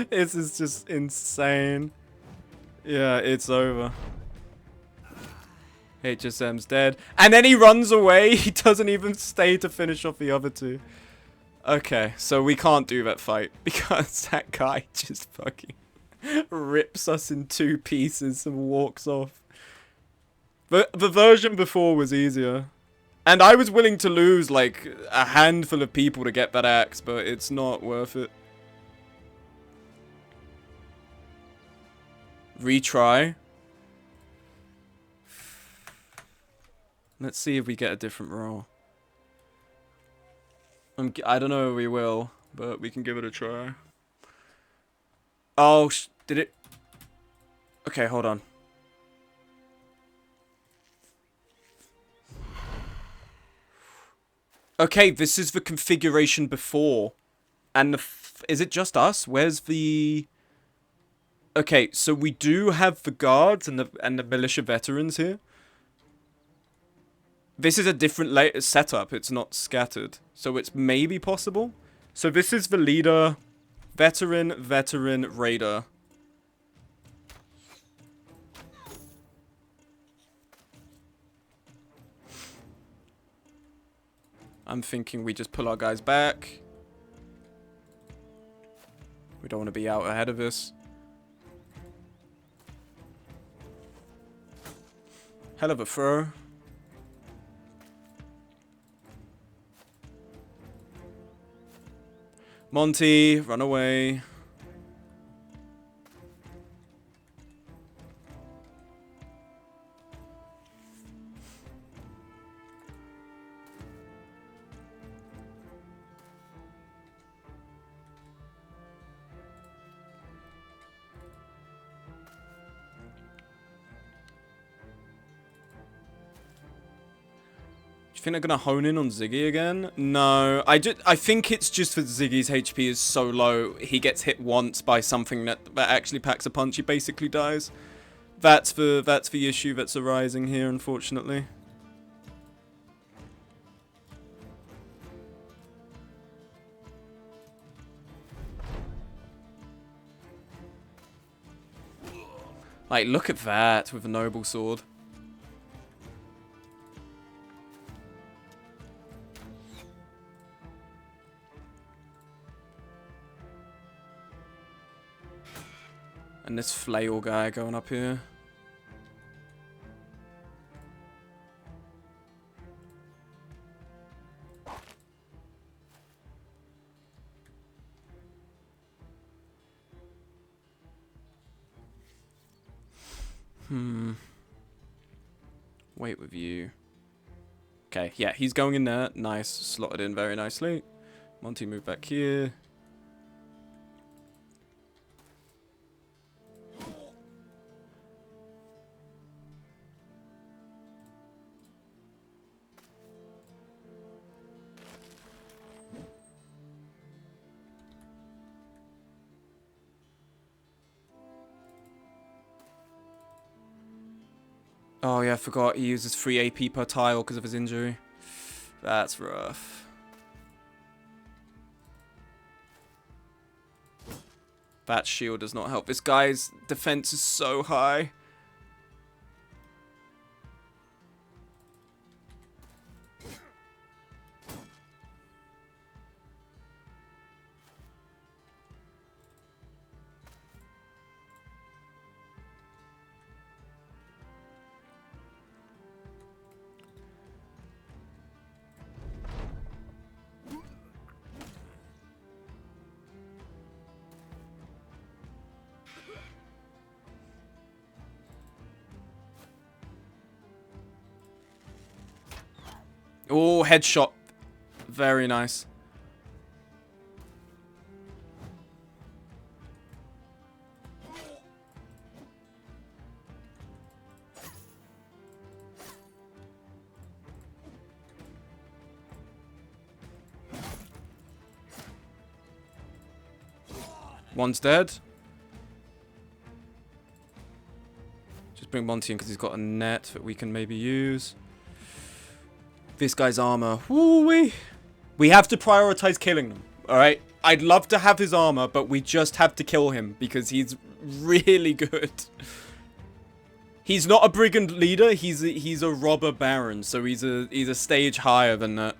This is just insane. Yeah, it's over. HSM's dead. And then he runs away. He doesn't even stay to finish off the other two. Okay, so we can't do that fight because that guy just fucking rips us in 2 pieces and walks off. The version before was easier. And I was willing to lose like a handful of people to get that axe, but it's not worth it. Retry. Let's see if we get a different roll. I don't know if we will, but we can give it a try. Oh, did it? Okay, hold on. Okay, this is the configuration before. And is it just us? Where's the... Okay, so we do have the guards and the militia veterans here. This is a different setup. It's not scattered. So it's maybe possible. So this is the leader, veteran, raider. I'm thinking we just pull our guys back. We don't want to be out ahead of this. Hell of a throw. Monty, run away. Think they're gonna hone in on Ziggy again? No, I think it's just that Ziggy's HP is so low. He gets hit once by something that actually packs a punch. He basically dies. That's the issue that's arising here, unfortunately. Like, look at that with a noble sword. And this flail guy going up here. Wait with you. Okay, yeah, he's going in there. Nice, slotted in very nicely. Monty, move back here. Oh yeah, I forgot he uses 3 AP per tile because of his injury. That's rough. That shield does not help. This guy's defense is so high. Oh, headshot. Very nice. One's dead. Just bring Monty in because he's got a net that we can maybe use. This guy's armor. Woo-wee. We have to prioritize killing them. Alright? I'd love to have his armor, but we just have to kill him because he's really good. He's not a brigand leader, he's a robber baron, so he's a stage higher than that.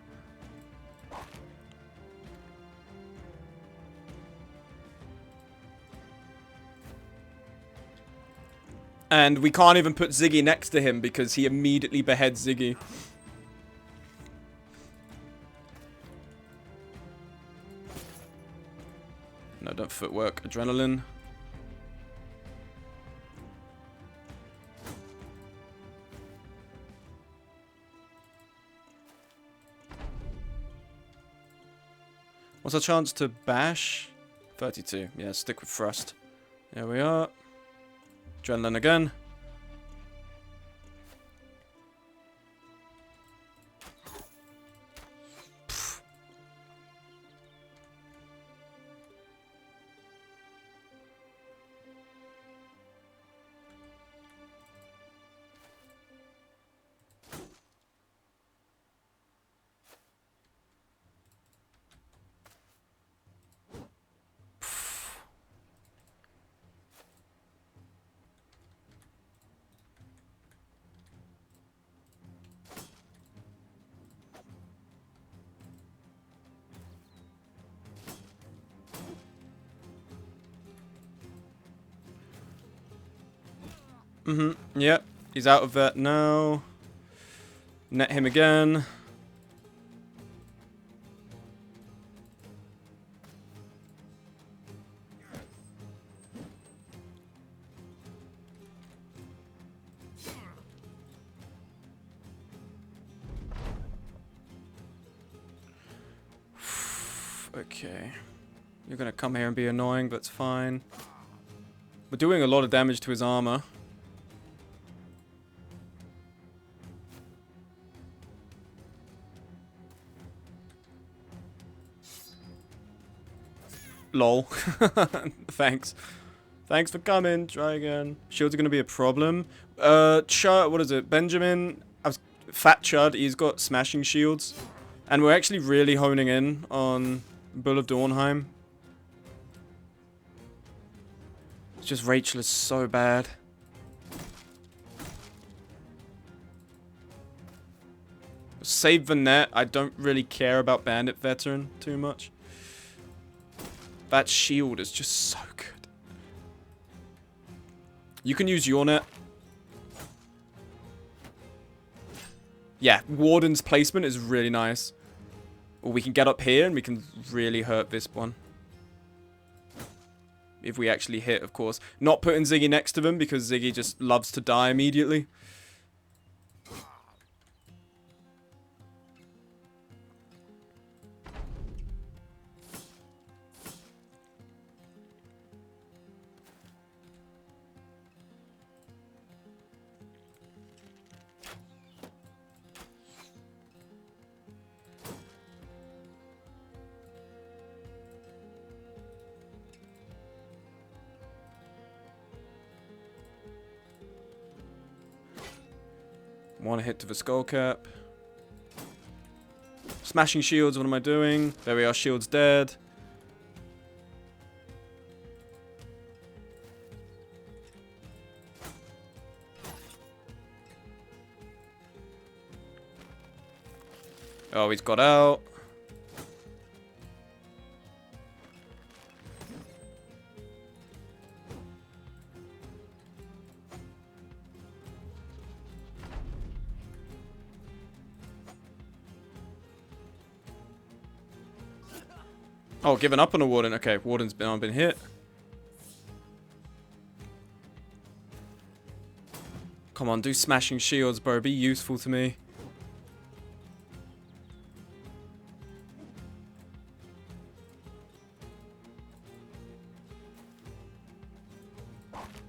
And we can't even put Ziggy next to him because he immediately beheads Ziggy. No, don't footwork. Adrenaline. What's our chance to bash? 32. Yeah, stick with thrust. There we are. Adrenaline again. Yep. He's out of that now. Net him again. Okay. You're gonna come here and be annoying, but it's fine. We're doing a lot of damage to his armor. Lol. Thanks. Thanks for coming. Try again. Shields are gonna be a problem. Chud, what is it? Benjamin, Fat Chud, he's got smashing shields. And we're actually really honing in on Bull of Dornheim. It's just Rachel is so bad. Save the net. I don't really care about Bandit Veteran too much. That shield is just so good. You can use your net. Yeah, Warden's placement is really nice. Or we can get up here and we can really hurt this one. If we actually hit, of course. Not putting Ziggy next to him because Ziggy just loves to die immediately. One hit to the skull cap. Smashing shields, what am I doing? There we are, shields dead. Oh, he's got out. Oh, giving up on a Warden. Okay, Warden's been hit. Come on, do smashing shields, bro. Be useful to me.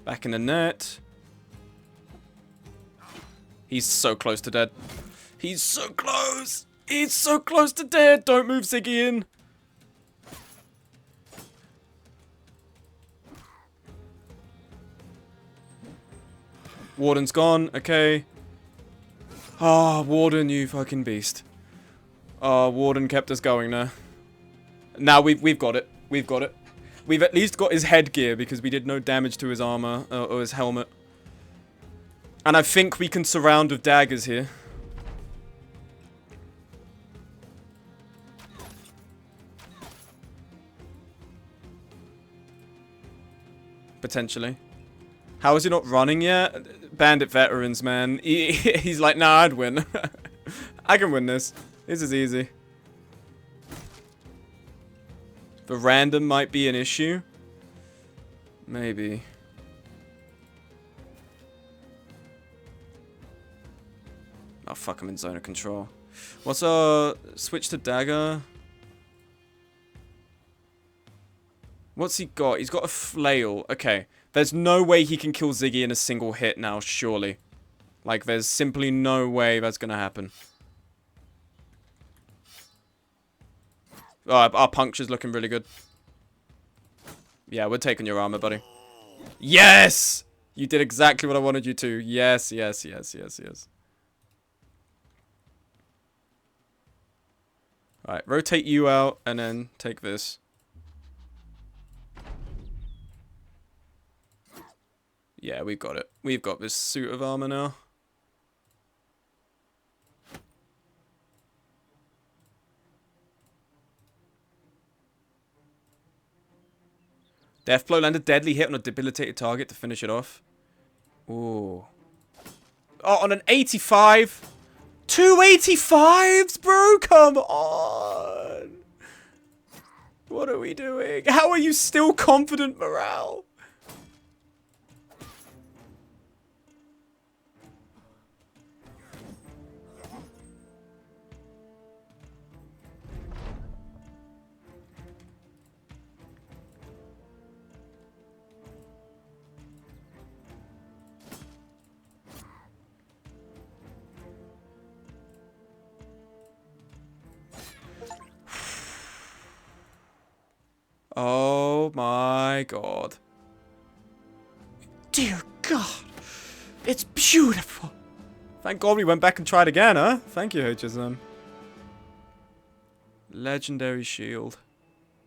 Back in the net. He's so close to dead. He's so close. He's so close to dead. Don't move Ziggy in. Warden's gone, okay. Ah, oh, Warden, you fucking beast. Ah, oh, Warden kept us going there. Now we've got it. We've got it. We've at least got his headgear because we did no damage to his armor or his helmet. And I think we can surround with daggers here. Potentially. How is he not running yet? Bandit veterans, man. He's like, nah, I'd win. I can win this. This is easy. The random might be an issue. Maybe. Oh, fuck, I'm in zone of control. What's switch to dagger? What's he got? He's got a flail. Okay. There's no way he can kill Ziggy in a single hit now, surely. Like, there's simply no way that's gonna happen. Oh, our puncture's looking really good. Yeah, we're taking your armor, buddy. Yes! You did exactly what I wanted you to. Yes, yes, yes, yes, yes. Alright, rotate you out, and then take this. Yeah, we've got it. We've got this suit of armor now. Deathblow land a deadly hit on a debilitated target to finish it off. Ooh. Oh, on an 85? 2 85s, bro? Come on. What are we doing? How are you still confident, morale? Oh my god. Dear God. It's beautiful. Thank God we went back and tried again, huh? Thank you, HSM. Legendary shield.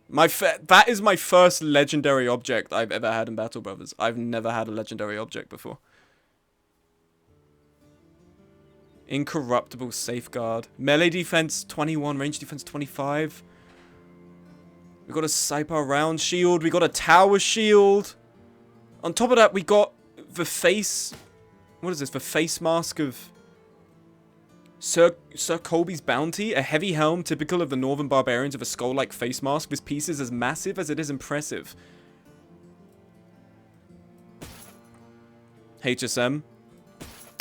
That is my first legendary object I've ever had in Battle Brothers. I've never had a legendary object before. Incorruptible safeguard. Melee defense 21, range defense 25. We got a Saipar round shield. We got a tower shield. On top of that, we got the face... What is this? The face mask of Sir Colby's Bounty. A heavy helm typical of the Northern Barbarians with a skull-like face mask with pieces as massive as it is impressive. HSM.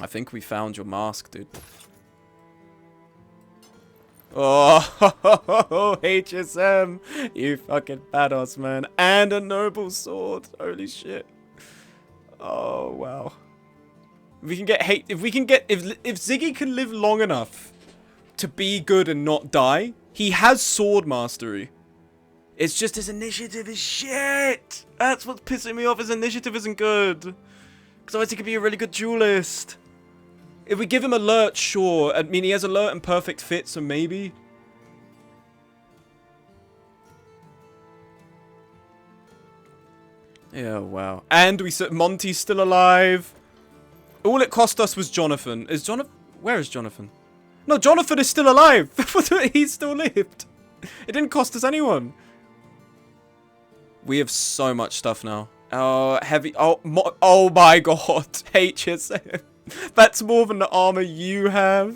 I think we found your mask, dude. Oh, HSM, you fucking badass, man. And a noble sword. Holy shit. Oh, wow. If Ziggy can live long enough to be good and not die, he has sword mastery. It's just his initiative is shit. That's what's pissing me off. His initiative isn't good. Because otherwise he could be a really good duelist. If we give him alert, sure. I mean, he has alert and perfect fit, so maybe. Yeah, wow. And we said Monty's still alive. All it cost us was Jonathan. Is Jonathan... Where is Jonathan? No, Jonathan is still alive. He still lived. It didn't cost us anyone. We have so much stuff now. Oh, heavy... Oh my god. HSM. That's more than the armor you have.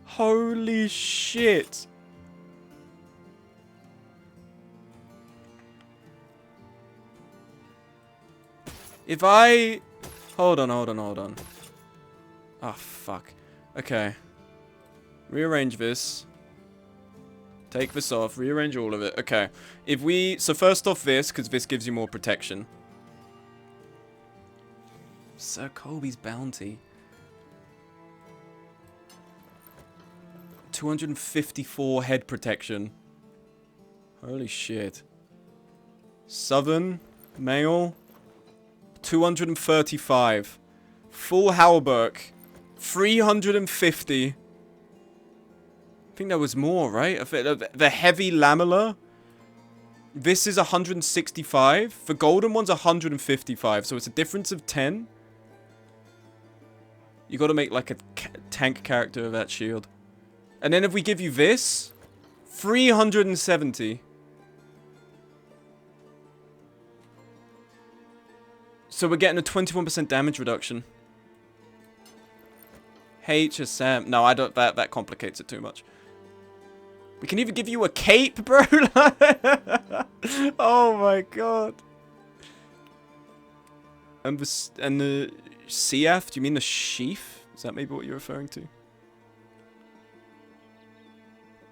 Holy shit. If I... Hold on. Oh, fuck. Okay. Rearrange this. Take this off. Rearrange all of it. Okay. If we... So first off this, because this gives you more protection. Sir Colby's Bounty. 254 head protection. Holy shit. Southern. Male. 235. Full Halberg. 350. I think there was more, right? The heavy lamella. This is 165. The golden one's 155. So it's a difference of 10. You got to make like a tank character of that shield. And then if we give you this, 370. So we're getting a 21% damage reduction. HSM. No, I don't. That complicates it too much. We can even give you a cape, bro. Oh my god. And the CF? Do you mean the sheath? Is that maybe what you're referring to?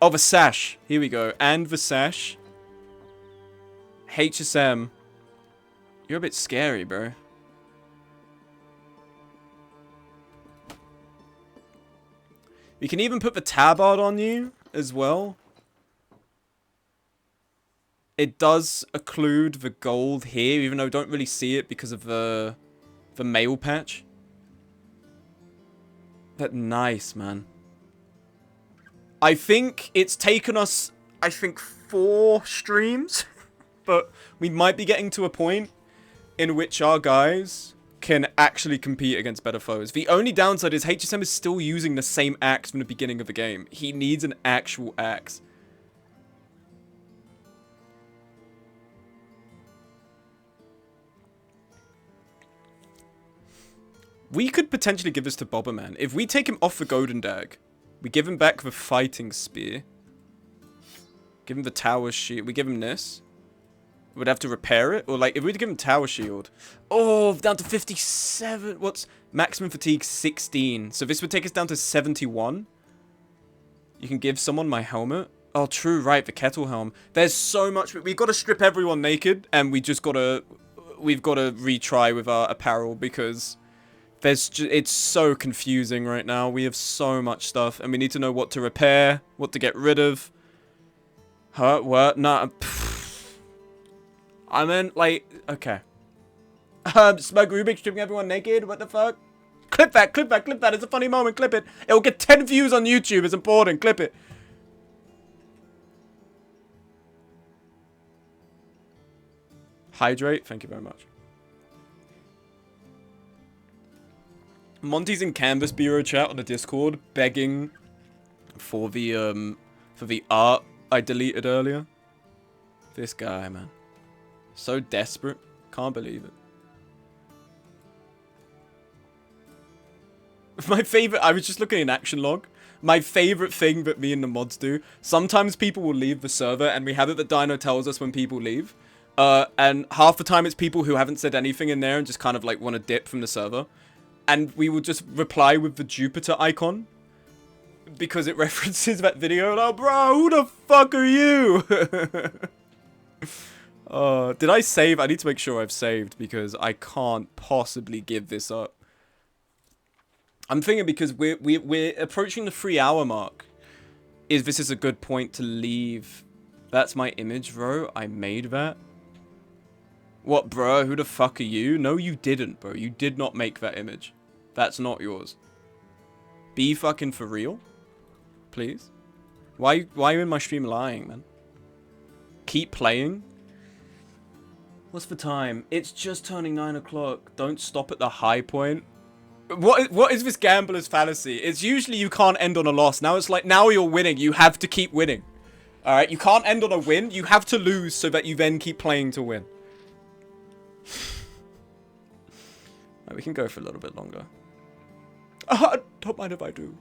Oh, the sash. Here we go. And the sash. HSM. You're a bit scary, bro. We can even put the tabard on you as well. It does occlude the gold here, even though we don't really see it because of the mail patch. But nice, man. I think it's taken us, 4 streams. But we might be getting to a point in which our guys can actually compete against better foes. The only downside is HSM is still using the same axe from the beginning of the game. He needs an actual axe. We could potentially give this to Bobberman. If we take him off the Golden Dag, we give him back the Fighting Spear. Give him the Tower Shield. We give him this. We'd have to repair it. Or like, if we'd give him Tower Shield. Oh, down to 57. What's maximum fatigue? 16. So this would take us down to 71. You can give someone my helmet. Oh, true, right, the kettle helm. There's so much. We've got to strip everyone naked. And we've got to retry with our apparel because it's so confusing right now. We have so much stuff. And we need to know what to repair, what to get rid of. Huh? What? Nah. I meant, like, okay. Smug Rubik stripping everyone naked? What the fuck? Clip that, clip that, clip that. It's a funny moment. Clip it. It will get 10 views on YouTube. It's important. Clip it. Hydrate. Thank you very much. Monty's in Canvas Bureau chat on the Discord begging for the art I deleted earlier. This guy, man. So desperate. Can't believe it. My favorite, I was just looking at an action log. My favorite thing that me and the mods do, sometimes people will leave the server and we have it that Dino tells us when people leave. And half the time it's people who haven't said anything in there and just kind of like want to dip from the server. And we will just reply with the Jupiter icon. Because it references that video. Oh, bro, who the fuck are you? Did I save? I need to make sure I've saved because I can't possibly give this up. I'm thinking because we're approaching the 3-hour mark. This is a good point to leave. That's my image, bro. I made that. What, bro? Who the fuck are you? No, you didn't, bro. You did not make that image. That's not yours. Be fucking for real. Please. Why are you in my stream lying, man? Keep playing. What's the time? It's just turning 9 o'clock. Don't stop at the high point. What is this gambler's fallacy? It's usually you can't end on a loss. Now it's like, now you're winning. You have to keep winning. Alright, you can't end on a win. You have to lose so that you then keep playing to win. Right, we can go for a little bit longer. Don't mind if I do.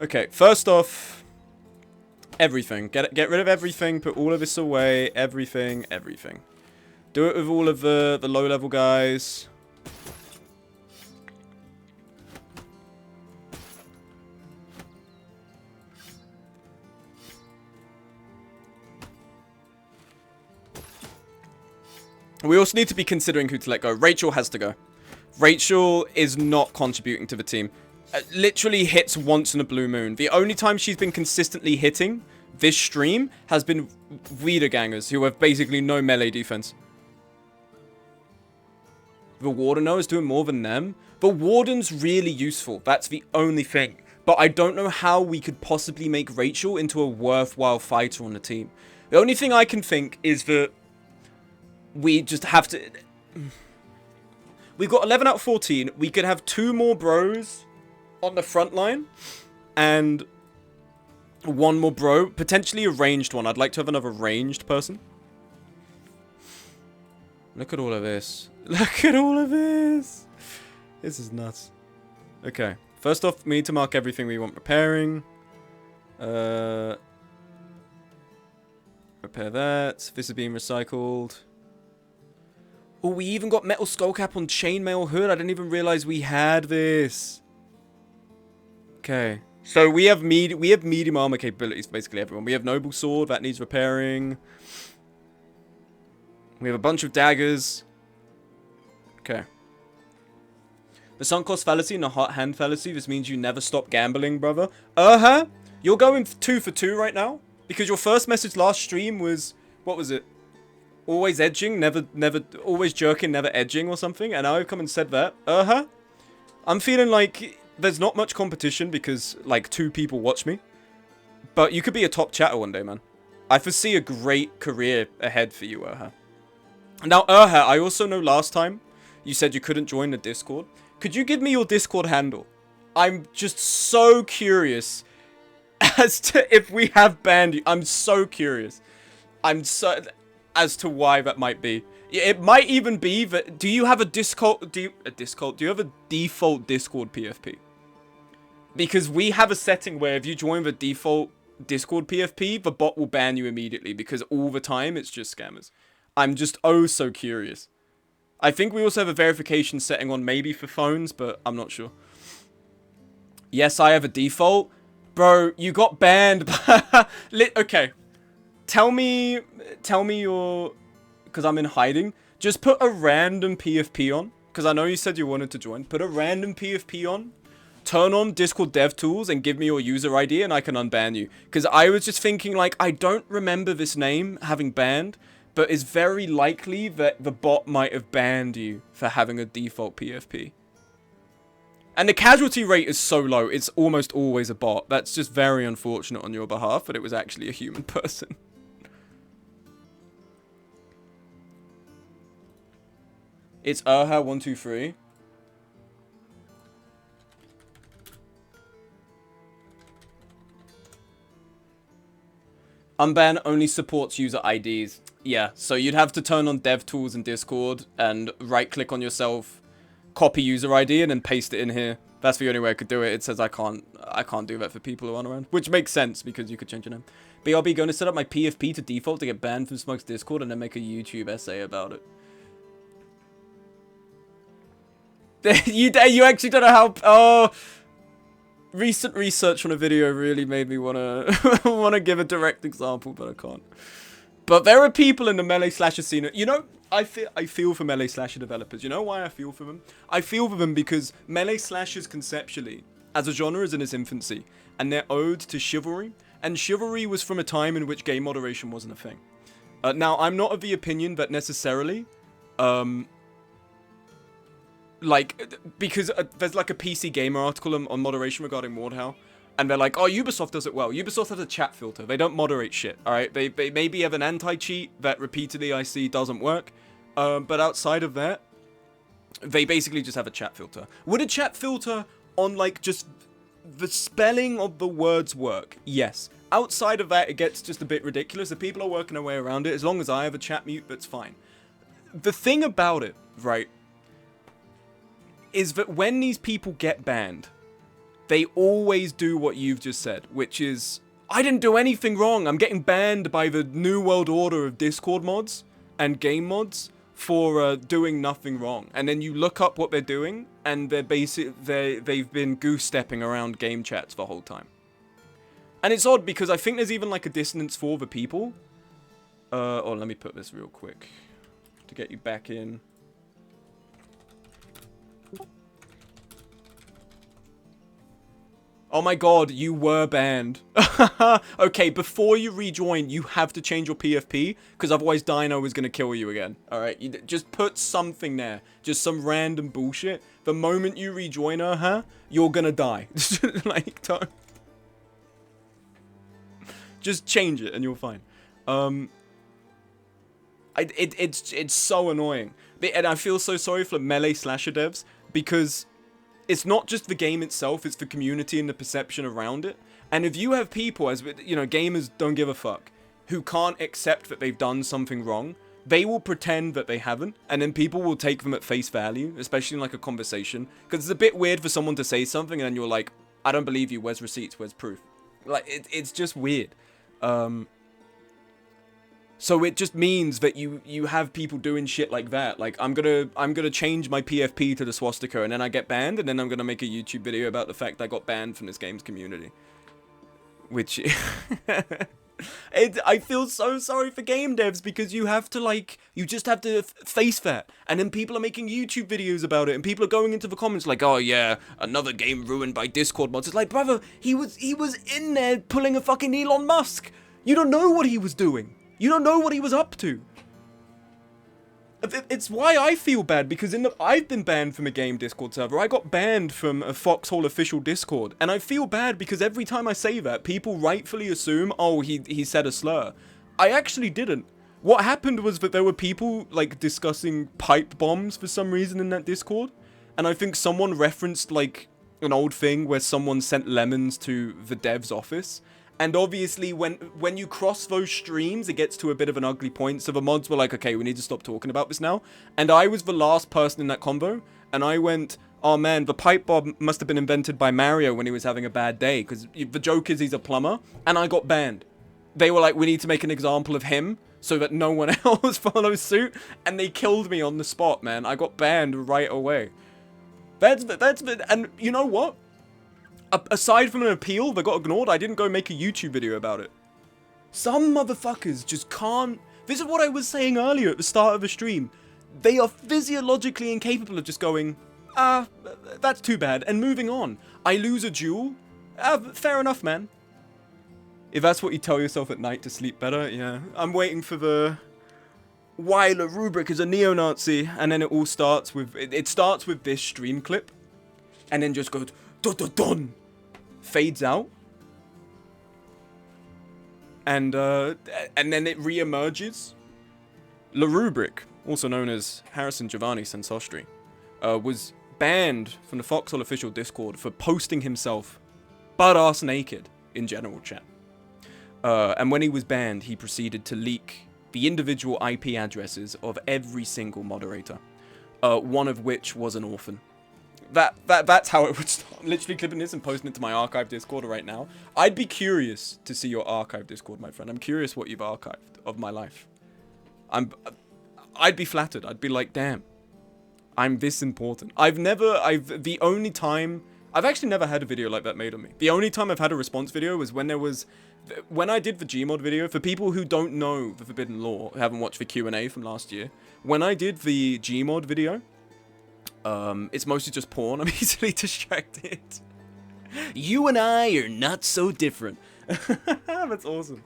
Okay, first off, everything. Get rid of everything. Put all of this away. Everything. Do it with all of the low-level guys. We also need to be considering who to let go. Rachel has to go. Rachel is not contributing to the team. Literally hits once in a blue moon. The only time she's been consistently hitting this stream has been Wiedergangers, who have basically no melee defense. The Warden, though, is doing more than them. The Warden's really useful. That's the only thing. but I don't know how we could possibly make Rachel into a worthwhile fighter on the team. The only thing I can think is that we just have to... We've got 11 out of 14. We could have 2 more bros on the front line and 1 more bro, potentially a ranged one. I'd like to have another ranged person. Look at all of this. Look at all of this. This is nuts. Okay. First off, we need to mark everything we want repairing. Repair that. This is being recycled. Oh, we even got metal skullcap on chainmail hood. I didn't even realize we had this. Okay. So we have medium armor capabilities for basically everyone. We have noble sword that needs repairing. We have a bunch of daggers. Okay. The sunk cost fallacy and the hot hand fallacy. This means you never stop gambling, brother. You're going 2 for 2 right now. Because your first message last stream was... What was it? Always edging, never... Always jerking, never edging or something. And now I've come and said that. I'm feeling like there's not much competition because, like, 2 people watch me. But you could be a top chatter one day, man. I foresee a great career ahead for you, Now, I also know last time you said you couldn't join the Discord. Could you give me your Discord handle? I'm just so curious as to if we have banned you. I'm so curious. As to why that might be. It might even be that... Do you have a Discord... Do you have a default Discord PFP? Because we have a setting where if you join the default Discord PFP, the bot will ban you immediately. Because all the time, it's just scammers. I'm just oh so curious. I think we also have a verification setting on maybe for phones, but I'm not sure. Yes, I have a default. Bro, you got banned. Okay. Tell me your... Because I'm in hiding. Just put a random PFP on. Because I know you said you wanted to join. Put a random PFP on. Turn on Discord DevTools and give me your user ID and I can unban you. Because I was just thinking, like, I don't remember this name having banned. But it's very likely that the bot might have banned you for having a default PFP. And the casualty rate is so low, it's almost always a bot. That's just very unfortunate on your behalf, but it was actually a human person. It's Urha123. Unban only supports user IDs. Yeah, so you'd have to turn on DevTools in Discord and right-click on yourself, copy user ID, and then paste it in here. That's the only way I could do it. It says I can't do that for people who aren't around. Which makes sense, because you could change your name. BRB, going to set up my PFP to default to get banned from Smoke's Discord and then make a YouTube essay about it. You actually don't know how... Oh... Recent research on a video really made me wanna give a direct example, but I can't. But there are people in the melee slasher scene. You know, I feel for melee slasher developers. You know why I feel for them? I feel for them because melee slashers conceptually, as a genre, is in its infancy, and they're ode to chivalry. And chivalry was from a time in which game moderation wasn't a thing. Now, I'm not of the opinion that necessarily, like, because there's like a PC Gamer article on moderation regarding Mordhau, and they're like, oh, Ubisoft does it well. Ubisoft has a chat filter. They don't moderate shit, alright? They maybe have an anti-cheat that repeatedly I see doesn't work, but outside of that, they basically just have a chat filter. Would a chat filter on, like, just the spelling of the words work? Yes. Outside of that, it gets just a bit ridiculous. If people are working their way around it, as long as I have a chat mute, that's fine. The thing about it, right, is that when these people get banned, they always do what you've just said, which is, I didn't do anything wrong. I'm getting banned by the New World Order of Discord mods and game mods for doing nothing wrong. And then you look up what they're doing, and they've been goose-stepping around game chats the whole time. And it's odd because I think there's even like a dissonance for the people. Oh, let me put this real quick to get you back in. Oh my god, you were banned. Okay, before you rejoin, you have to change your PFP, because otherwise Dino is going to kill you again. Alright, just put something there. Just some random bullshit. The moment you rejoin her, huh, you're going to die. Like, don't... Just change it and you're fine. It's so annoying. And I feel so sorry for melee slasher devs, because... it's not just the game itself, it's the community and the perception around it. And if you have people, as you know, gamers don't give a fuck, who can't accept that they've done something wrong, they will pretend that they haven't, and then people will take them at face value, especially in like a conversation. Because it's a bit weird for someone to say something and then you're like, I don't believe you, where's receipts, where's proof? Like, it's just weird. So it just means that you have people doing shit like that. Like, I'm gonna change my PFP to the swastika, and then I get banned, and then I'm gonna make a YouTube video about the fact I got banned from this game's community. Which... I feel so sorry for game devs, because you have to, like, you just have to face that. And then people are making YouTube videos about it, and people are going into the comments like, oh yeah, another game ruined by Discord mods. It's like, brother, he was in there pulling a fucking Elon Musk. You don't know what he was doing. You don't know what he was up to. It's why I feel bad, because I've been banned from a game Discord server. I got banned from a Foxhole official Discord. And I feel bad because every time I say that, people rightfully assume, oh, he said a slur. I actually didn't. What happened was that there were people, like, discussing pipe bombs for some reason in that Discord. And I think someone referenced, like, an old thing where someone sent lemons to the dev's office. And obviously, when you cross those streams, it gets to a bit of an ugly point. So the mods were like, okay, we need to stop talking about this now. And I was the last person in that convo. And I went, oh man, the pipe bomb must have been invented by Mario when he was having a bad day. Because the joke is he's a plumber. And I got banned. They were like, we need to make an example of him so that no one else follows suit. And they killed me on the spot, man. I got banned right away. And you know what? Aside from an appeal that got ignored, I didn't go make a YouTube video about it. Some motherfuckers just can't... This is what I was saying earlier at the start of the stream. They are physiologically incapable of just going, that's too bad, and moving on. I lose a duel? Fair enough, man. If that's what you tell yourself at night to sleep better, yeah. I'm waiting for the... Weiler rubric is a neo-Nazi, and then it all starts with... It starts with this stream clip, and then just goes... Dun-dun-dun! Fades out, and then it re-emerges. La Rubric, also known as Harrison Giovanni Sensostri, was banned from the Foxhole official Discord for posting himself butt-ass naked in general chat. And when he was banned, he proceeded to leak the individual IP addresses of every single moderator, one of which was an orphan. That's how it would start. I'm literally clipping this and posting it to my archive Discord right now. I'd be curious to see your archive Discord, my friend. I'm curious what you've archived of my life. I'd be flattered. I'd be like, damn, I'm this important. I've actually never had a video like that made on me. The only time I've had a response video was when I did the Gmod video. For people who don't know the Forbidden Lore, who haven't watched the Q&A from last year, when I did the Gmod video, it's mostly just porn. I'm easily distracted. You and I are not so different. That's awesome.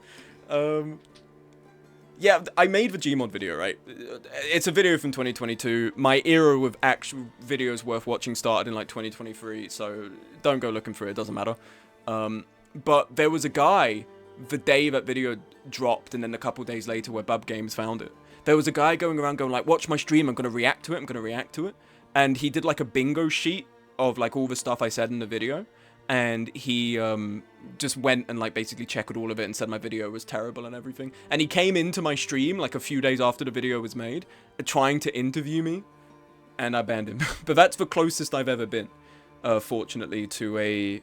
Yeah, I made the Gmod video, right? It's a video from 2022. My era with actual videos worth watching started in like 2023, so don't go looking for it, it doesn't matter. But there was a guy, the day that video dropped, and then a couple days later where Bub Games found it. There was a guy going around going like, watch my stream, I'm going to react to it, And he did like a bingo sheet of like all the stuff I said in the video. And he just went and like basically checked all of it and said my video was terrible and everything. And he came into my stream like a few days after the video was made, trying to interview me, and I banned him. But that's the closest I've ever been, fortunately, to a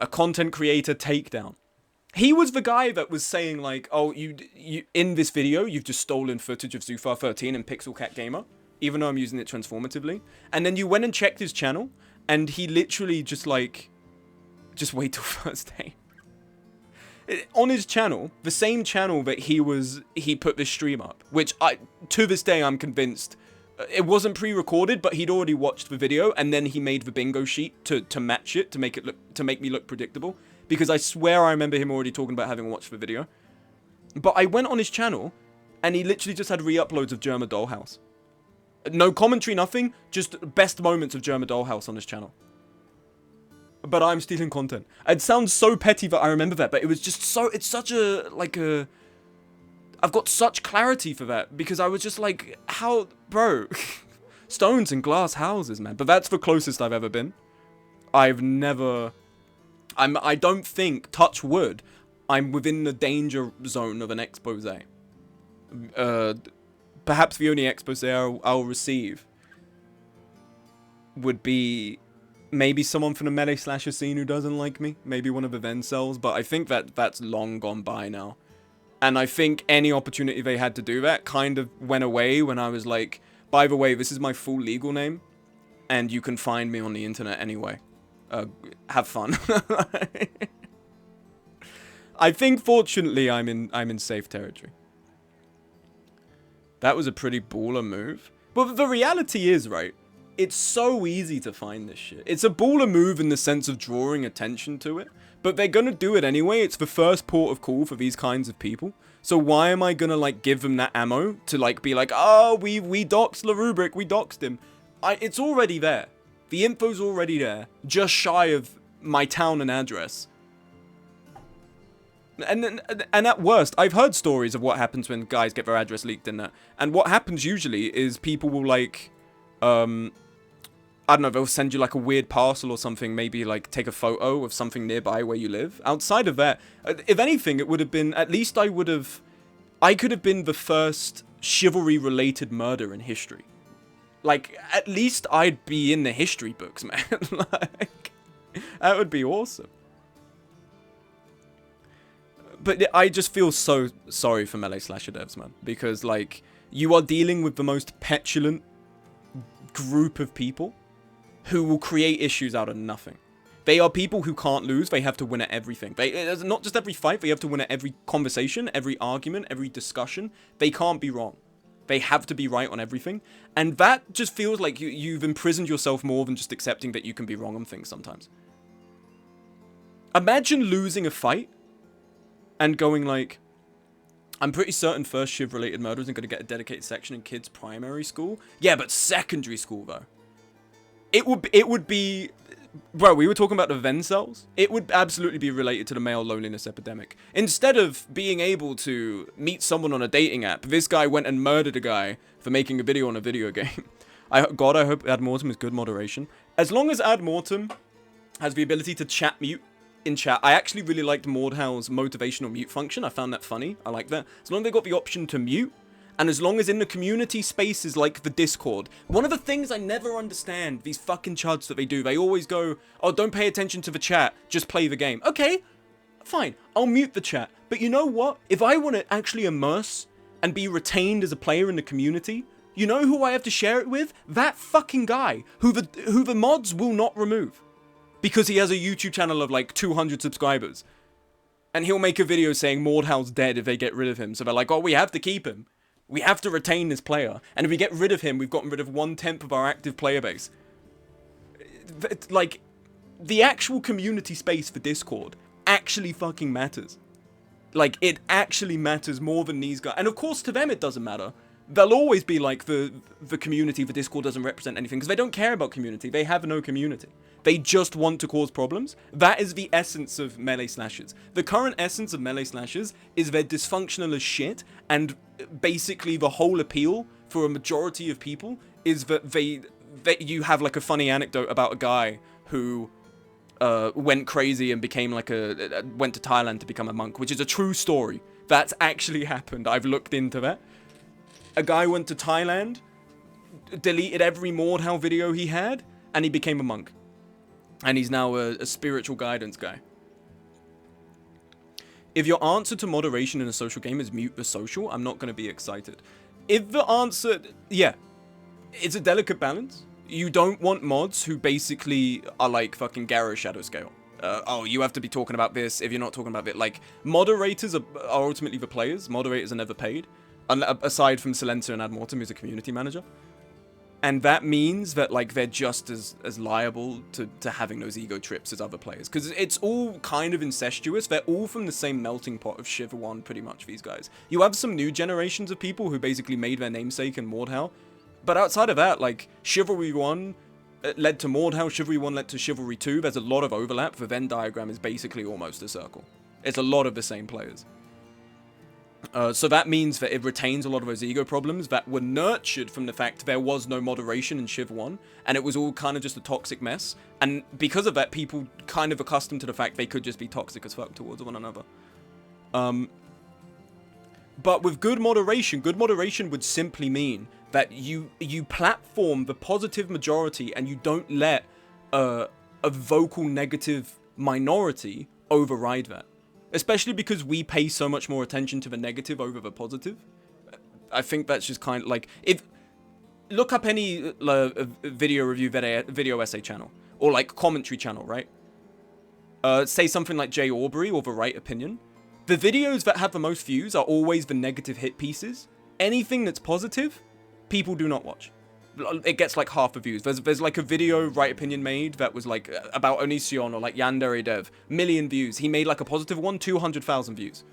content creator takedown. He was the guy that was saying like, oh, you in this video, you've just stolen footage of Zufar 13 and Pixel Cat Gamer, even though I'm using it transformatively. And then you went and checked his channel, and he literally just like, just wait till first day. On his channel, the same channel that he put this stream up, which to this day I'm convinced It wasn't pre-recorded, but he'd already watched the video, and then he made the bingo sheet to match it, to make me look predictable. Because I swear I remember him already talking about having watched the video. But I went on his channel, and he literally just had re-uploads of Germa Dollhouse. No commentary, nothing, just best moments of Germa Dollhouse on his channel. But I'm stealing content. It sounds so petty that I remember that, but it was just so, it's such a, like a, I've got such clarity for that, because I was just like, how, bro, stones and glass houses, man. But that's the closest I've ever been. I've never, I don't think, touch wood, I'm within the danger zone of an expose. Perhaps the only expose I'll receive would be maybe someone from the melee slasher scene who doesn't like me. Maybe one of the Vencels, but I think that's long gone by now. And I think any opportunity they had to do that kind of went away when I was like, by the way, this is my full legal name, and you can find me on the internet anyway. Have fun. I think, fortunately, I'm in safe territory. That was a pretty baller move. But the reality is, right, it's so easy to find this shit. It's a baller move in the sense of drawing attention to it, but they're gonna do it anyway. It's the first port of call for these kinds of people. So why am I gonna, like, give them that ammo to, like, be like, oh, we doxed LaRubric, we doxed him. It's already there. The info's already there, just shy of my town and address. And at worst, I've heard stories of what happens when guys get their address leaked in that. And what happens usually is people will, like, I don't know, they'll send you, like, a weird parcel or something, maybe, like, take a photo of something nearby where you live. Outside of that, if anything, it would have been, at least I could have been the first chivalry-related murder in history. Like, at least I'd be in the history books, man. Like, that would be awesome. But I just feel so sorry for melee slasher devs, man. Because, like, you are dealing with the most petulant group of people who will create issues out of nothing. They are people who can't lose. They have to win at everything. Not just every fight. They have to win at every conversation, every argument, every discussion. They can't be wrong. They have to be right on everything. And that just feels like you've imprisoned yourself more than just accepting that you can be wrong on things sometimes. Imagine losing a fight and going like, I'm pretty certain first shiv related murder isn't going to get a dedicated section in kids' primary school. Yeah, but secondary school though. It would be, bro, we were talking about the Vencels. It would absolutely be related to the male loneliness epidemic. Instead of being able to meet someone on a dating app, this guy went and murdered a guy for making a video on a video game. God, I hope Ad Mortem is good moderation. As long as Ad Mortem has the ability to chat mute in chat. I actually really liked Mordhau's motivational mute function. I found that funny. I like that. As long as they got the option to mute, and as long as in the community spaces like the Discord. One of the things I never understand, these fucking chuds that they do, they always go, oh, don't pay attention to the chat, just play the game. Okay, fine, I'll mute the chat. But you know what? If I want to actually immerse and be retained as a player in the community, you know who I have to share it with? That fucking guy, who the mods will not remove. Because he has a YouTube channel of like 200 subscribers. And he'll make a video saying Mordhau's dead if they get rid of him. So they're like, oh, we have to keep him. We have to retain this player. And if we get rid of him, we've gotten rid of 1/10 of our active player base. It's like, the actual community space for Discord actually fucking matters. Like, it actually matters more than these guys. And of course, to them, it doesn't matter. They'll always be like, the community for Discord doesn't represent anything. Because they don't care about community. They have no community. They just want to cause problems. That is the essence of melee slashers. The current essence of melee slashers is they're dysfunctional as shit, and basically the whole appeal for a majority of people is that you have like a funny anecdote about a guy who went crazy and became like went to Thailand to become a monk, which is a true story. That's actually happened. I've looked into that. A guy went to Thailand, deleted every Mordhau video he had, and he became a monk. And he's now a spiritual guidance guy. If your answer to moderation in a social game is mute the social, I'm not going to be excited. If the answer... Yeah. It's a delicate balance. You don't want mods who basically are like fucking Garrow Shadow Scale. Oh, you have to be talking about this if you're not talking about it. Like, moderators are ultimately the players. Moderators are never paid. Aside from Silencer and Ad Mortem, who's a community manager. And that means that, like, they're just as liable to having those ego trips as other players. Because it's all kind of incestuous. They're all from the same melting pot of Shiver 1, pretty much, these guys. You have some new generations of people who basically made their namesake in Mordhau. But outside of that, like, Chivalry 1 led to Mordhau, Chivalry 1 led to Chivalry 2. There's a lot of overlap. The Venn diagram is basically almost a circle. It's a lot of the same players. So that means that it retains a lot of those ego problems that were nurtured from the fact there was no moderation in Shiv 1, and it was all kind of just a toxic mess. And because of that, people kind of accustomed to the fact they could just be toxic as fuck towards one another. But with good moderation would simply mean that you platform the positive majority and you don't let a vocal negative minority override that. Especially because we pay so much more attention to the negative over the positive. I think that's just kind of like, if look up any video review, video essay channel, or like commentary channel, right? Say something like Jay Aubrey or The Right Opinion. The videos that have the most views are always the negative hit pieces. Anything that's positive, people do not watch. It gets like half the views. There's like a video Right Opinion made that was like about Onision or like Yandere Dev. Million views. He made like a positive one, 200,000 views.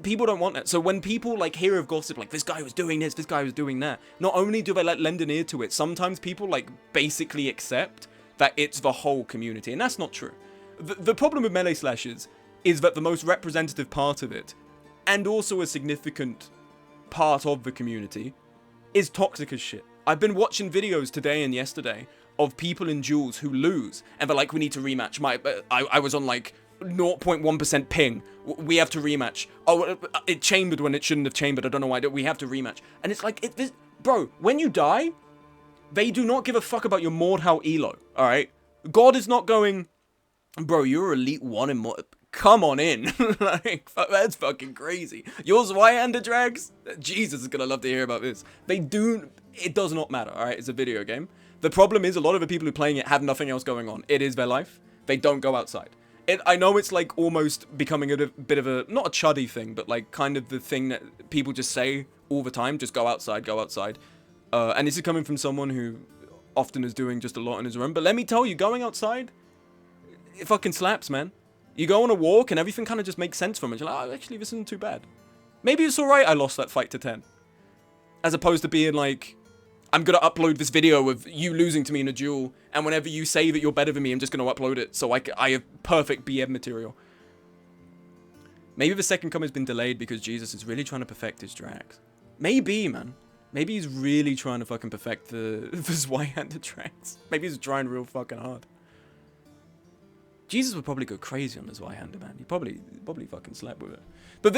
People don't want that. So when people like hear of gossip, like this guy was doing this, this guy was doing that, not only do they like lend an ear to it, sometimes people like basically accept that it's the whole community. And that's not true. The problem with Melee Slashes is that the most representative part of it, and also a significant part of the community, is toxic as shit. I've been watching videos today and yesterday of people in duels who lose, and they're like, we need to rematch. I was on like 0.1% ping. We have to rematch. Oh, it chambered when it shouldn't have chambered. I don't know why. We have to rematch. And it's like, bro, when you die, they do not give a fuck about your Mordhau elo, alright? God is not going, bro, you're Elite 1 in Mord. Come on in. Like, that's fucking crazy. Yours Y-handed drags? Jesus is gonna love to hear about this. It does not matter, alright? It's a video game. The problem is a lot of the people who are playing it have nothing else going on. It is their life. They don't go outside. I know it's like almost becoming a bit of a, not a chuddy thing, but like kind of the thing that people just say all the time. Just go outside, go outside. And this is coming from someone who often is doing just a lot in his room. But let me tell you, going outside, it fucking slaps, man. You go on a walk and everything kind of just makes sense from it. You're like, oh, actually, this isn't too bad. Maybe it's alright I lost that fight to 10. As opposed to being like, I'm going to upload this video of you losing to me in a duel, and whenever you say that you're better than me, I'm just going to upload it, so I have perfect BM material. Maybe the second come has been delayed because Jesus is really trying to perfect his drags. Maybe, man. Maybe he's really trying to fucking perfect the Y-handed drags. Maybe he's trying real fucking hard. Jesus would probably go crazy on his Y-hander, man. He'd probably fucking slap with it. But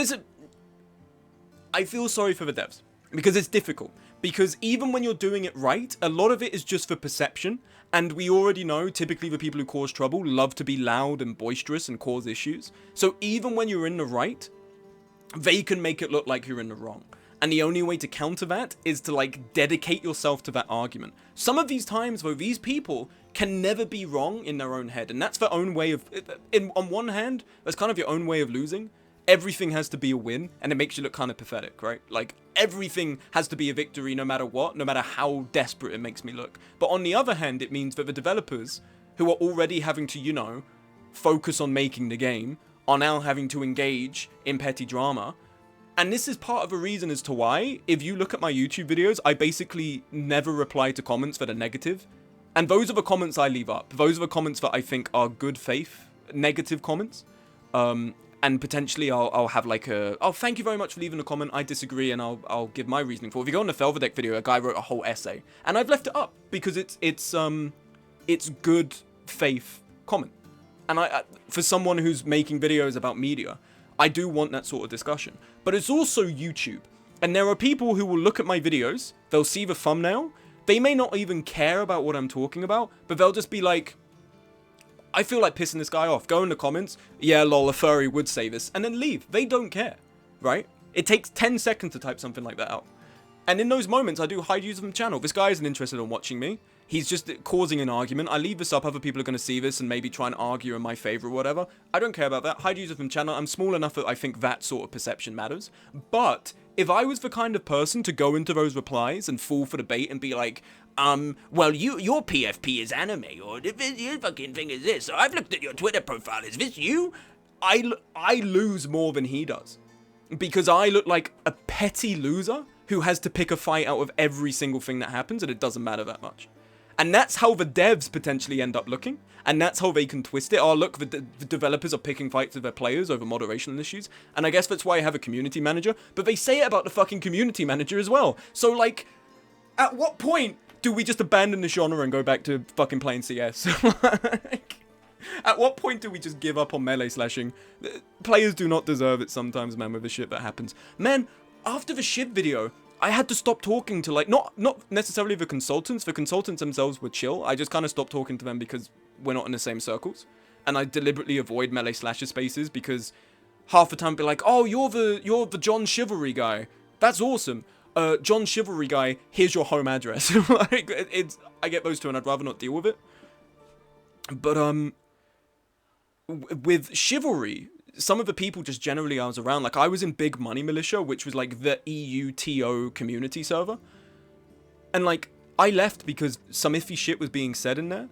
I feel sorry for the devs. Because it's difficult. Because even when you're doing it right, a lot of it is just for perception. And we already know, typically the people who cause trouble love to be loud and boisterous and cause issues. So even when you're in the right, they can make it look like you're in the wrong. And the only way to counter that is to like dedicate yourself to that argument. Some of these times though, these people can never be wrong in their own head. And that's their own way of, on one hand, that's kind of your own way of losing. Everything has to be a win, and it makes you look kind of pathetic, right? Like, everything has to be a victory no matter what, no matter how desperate it makes me look. But on the other hand, it means that the developers, who are already having to, you know, focus on making the game, are now having to engage in petty drama. And this is part of a reason as to why, if you look at my YouTube videos, I basically never reply to comments that are negative. And those are the comments I leave up. Those are the comments that I think are good faith, negative comments. And potentially I'll have like oh, thank you very much for leaving a comment. I disagree, and I'll give my reasoning for it. If you go on the Felverdeck video, a guy wrote a whole essay, and I've left it up because it's good faith comment. And I for someone who's making videos about media, I do want that sort of discussion. But it's also YouTube, and there are people who will look at my videos, they'll see the thumbnail, they may not even care about what I'm talking about, but they'll just be like, I feel like pissing this guy off. Go in the comments, yeah, lol, a furry would say this, and then leave. They don't care, right? It takes 10 seconds to type something like that out. And in those moments, I do hide users from the channel. This guy isn't interested in watching me. He's just causing an argument. I leave this up, other people are going to see this and maybe try and argue in my favor or whatever. I don't care about that. Hide users from the channel. I'm small enough that I think that sort of perception matters. But if I was the kind of person to go into those replies and fall for the bait and be like, well, your PFP is anime, or your fucking thing is this, or I've looked at your Twitter profile, is this you? I lose more than he does. Because I look like a petty loser who has to pick a fight out of every single thing that happens, and it doesn't matter that much. And that's how the devs potentially end up looking, and that's how they can twist it. Oh, look, the developers are picking fights with their players over moderation issues, and I guess that's why I have a community manager, but they say it about the fucking community manager as well. So, like, at what point do we just abandon the genre and go back to fucking playing CS? Like, at what point do we just give up on melee slashing? Players do not deserve it sometimes, man, with the shit that happens. Man, after the shit video, I had to stop talking to, like, not necessarily the consultants. The consultants themselves were chill. I just kind of stopped talking to them because we're not in the same circles. And I deliberately avoid melee slasher spaces because half the time I'd be like, oh, you're the John Chivalry guy. That's awesome. John Chivalry guy, here's your home address. Like, I get those two and I'd rather not deal with it. But, with Chivalry, some of the people just generally I was around, like I was in Big Money Militia, which was like the EUTO community server. And like, I left because some iffy shit was being said in there.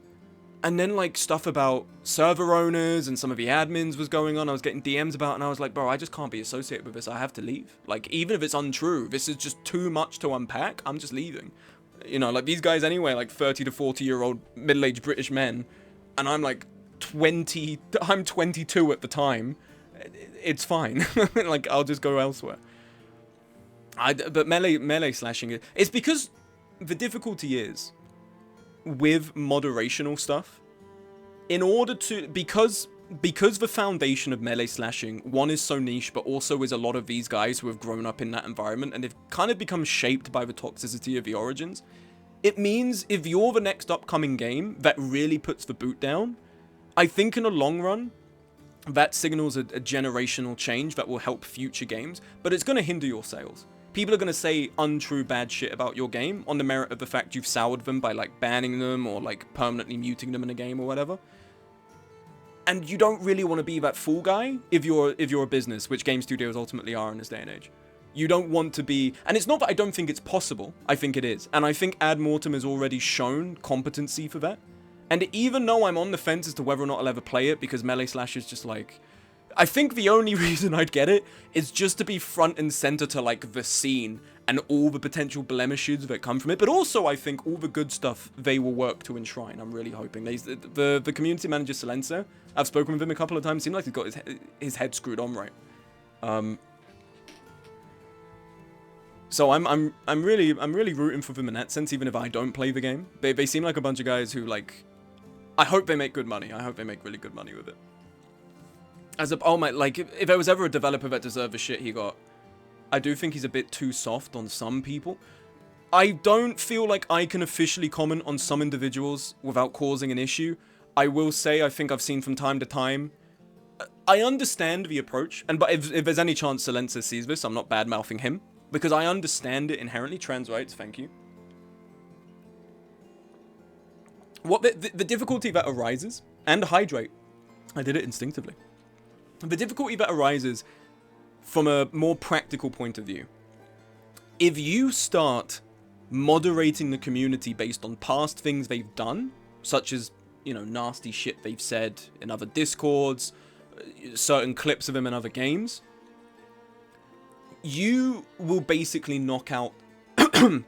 And then like stuff about server owners and some of the admins was going on. I was getting DMs about, and I was like, bro, I just can't be associated with this. I have to leave. Like, even if it's untrue, this is just too much to unpack. I'm just leaving. You know, like these guys anyway, like 30 to 40-year-old middle-aged British men. And I'm like 20, I'm 22 at the time. It's fine. Like, I'll just go elsewhere. But melee slashing, it's because the difficulty is with moderational stuff. In order to, because the foundation of melee slashing, one, is so niche, but also is a lot of these guys who have grown up in that environment and they've kind of become shaped by the toxicity of the origins. It means if you're the next upcoming game that really puts the boot down, I think in the long run, that signals a generational change that will help future games, but it's going to hinder your sales. People are going to say untrue bad shit about your game on the merit of the fact you've soured them by like banning them or like permanently muting them in a game or whatever. And you don't really want to be that fool guy if you're a business, which game studios ultimately are in this day and age. You don't want to be, and it's not that I don't think it's possible, I think it is. And I think Ad Mortem has already shown competency for that. And even though I'm on the fence as to whether or not I'll ever play it, because melee slash is just like, I think the only reason I'd get it is just to be front and center to like the scene and all the potential blemishes that come from it. But also I think all the good stuff they will work to enshrine. I'm really hoping. The community manager Silencer, I've spoken with him a couple of times. Seems like he's got his head screwed on right. So I'm really rooting for them in that sense, even if I don't play the game. They seem like a bunch of guys who like, I hope they make good money. I hope they make really good money with it. Like, if there was ever a developer that deserved the shit he got, I do think he's a bit too soft on some people. I don't feel like I can officially comment on some individuals without causing an issue. I will say, I think I've seen from time to time, I understand the approach, but if there's any chance Silencer sees this, I'm not bad-mouthing him, because I understand it inherently. Trans rights, thank you. What the difficulty that arises, and hydrate, I did it instinctively. The difficulty that arises from a more practical point of view, if you start moderating the community based on past things they've done, such as, you know, nasty shit they've said in other discords, certain clips of them in other games, you will basically knock out,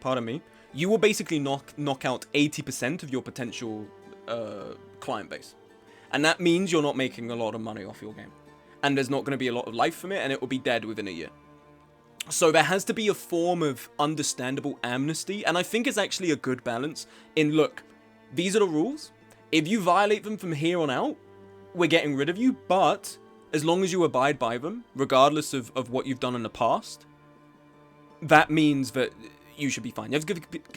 pardon me, you will basically knock out 80% of your potential client base. And that means you're not making a lot of money off your game. And there's not going to be a lot of life from it, and it will be dead within a year. So there has to be a form of understandable amnesty, and I think it's actually a good balance in, look, these are the rules. If you violate them from here on out, we're getting rid of you, but as long as you abide by them, regardless of what you've done in the past, that means that you should be fine.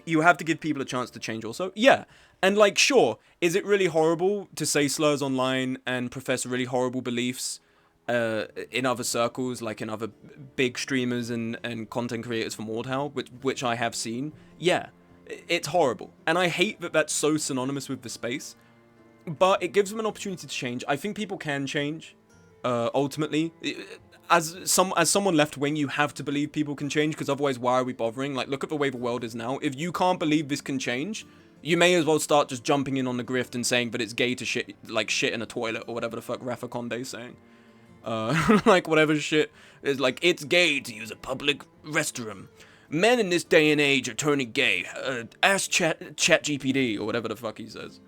You have to give people a chance to change also. Yeah. And like, sure, is it really horrible to say slurs online and profess really horrible beliefs in other circles, like in other big streamers and content creators from Wardhowl, which I have seen? Yeah, it's horrible. And I hate that that's so synonymous with the space. But it gives them an opportunity to change. I think people can change, ultimately. as someone left wing, you have to believe people can change, because otherwise, why are we bothering? Like, look at the way the world is now. If you can't believe this can change, you may as well start just jumping in on the grift and saying that it's gay to shit in a toilet, or whatever the fuck Rafa Conde's saying. Like, whatever shit is like, it's gay to use a public restroom. Men in this day and age are turning gay. Ask ChatGPT, or whatever the fuck he says.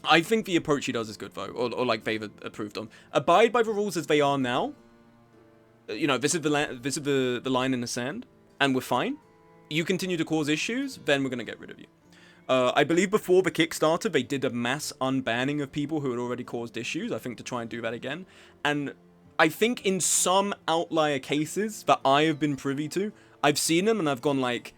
I think the approach he does is good, though, or like they've approved on. Abide by the rules as they are now. You know, this is the line in the sand, and we're fine. You continue to cause issues, then we're gonna get rid of you. I believe before the Kickstarter, they did a mass unbanning of people who had already caused issues, I think, to try and do that again. And I think in some outlier cases that I have been privy to, I've seen them and I've gone like,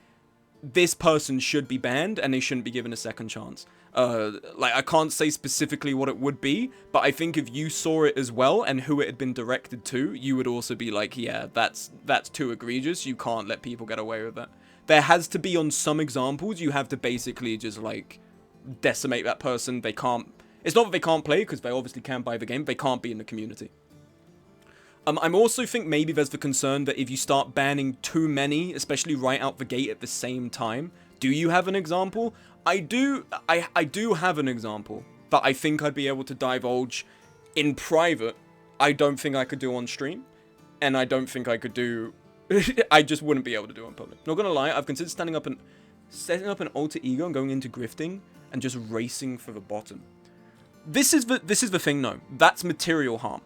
this person should be banned and they shouldn't be given a second chance. Like, I can't say specifically what it would be, but I think if you saw it as well and who it had been directed to, you would also be like, yeah, that's too egregious. You can't let people get away with that. There has to be, on some examples, you have to basically just, like, decimate that person. They can't... It's not that they can't play, because they obviously can buy the game. They can't be in the community. I'm also think maybe there's the concern that if you start banning too many, especially right out the gate at the same time... Do you have an example? I do have an example that I think I'd be able to divulge in private. I don't think I could do on stream. And I don't think I could do... I just wouldn't be able to do it in public. Not gonna lie, I've considered setting up an alter ego and going into grifting and just racing for the bottom. This is the thing though. That's material harm.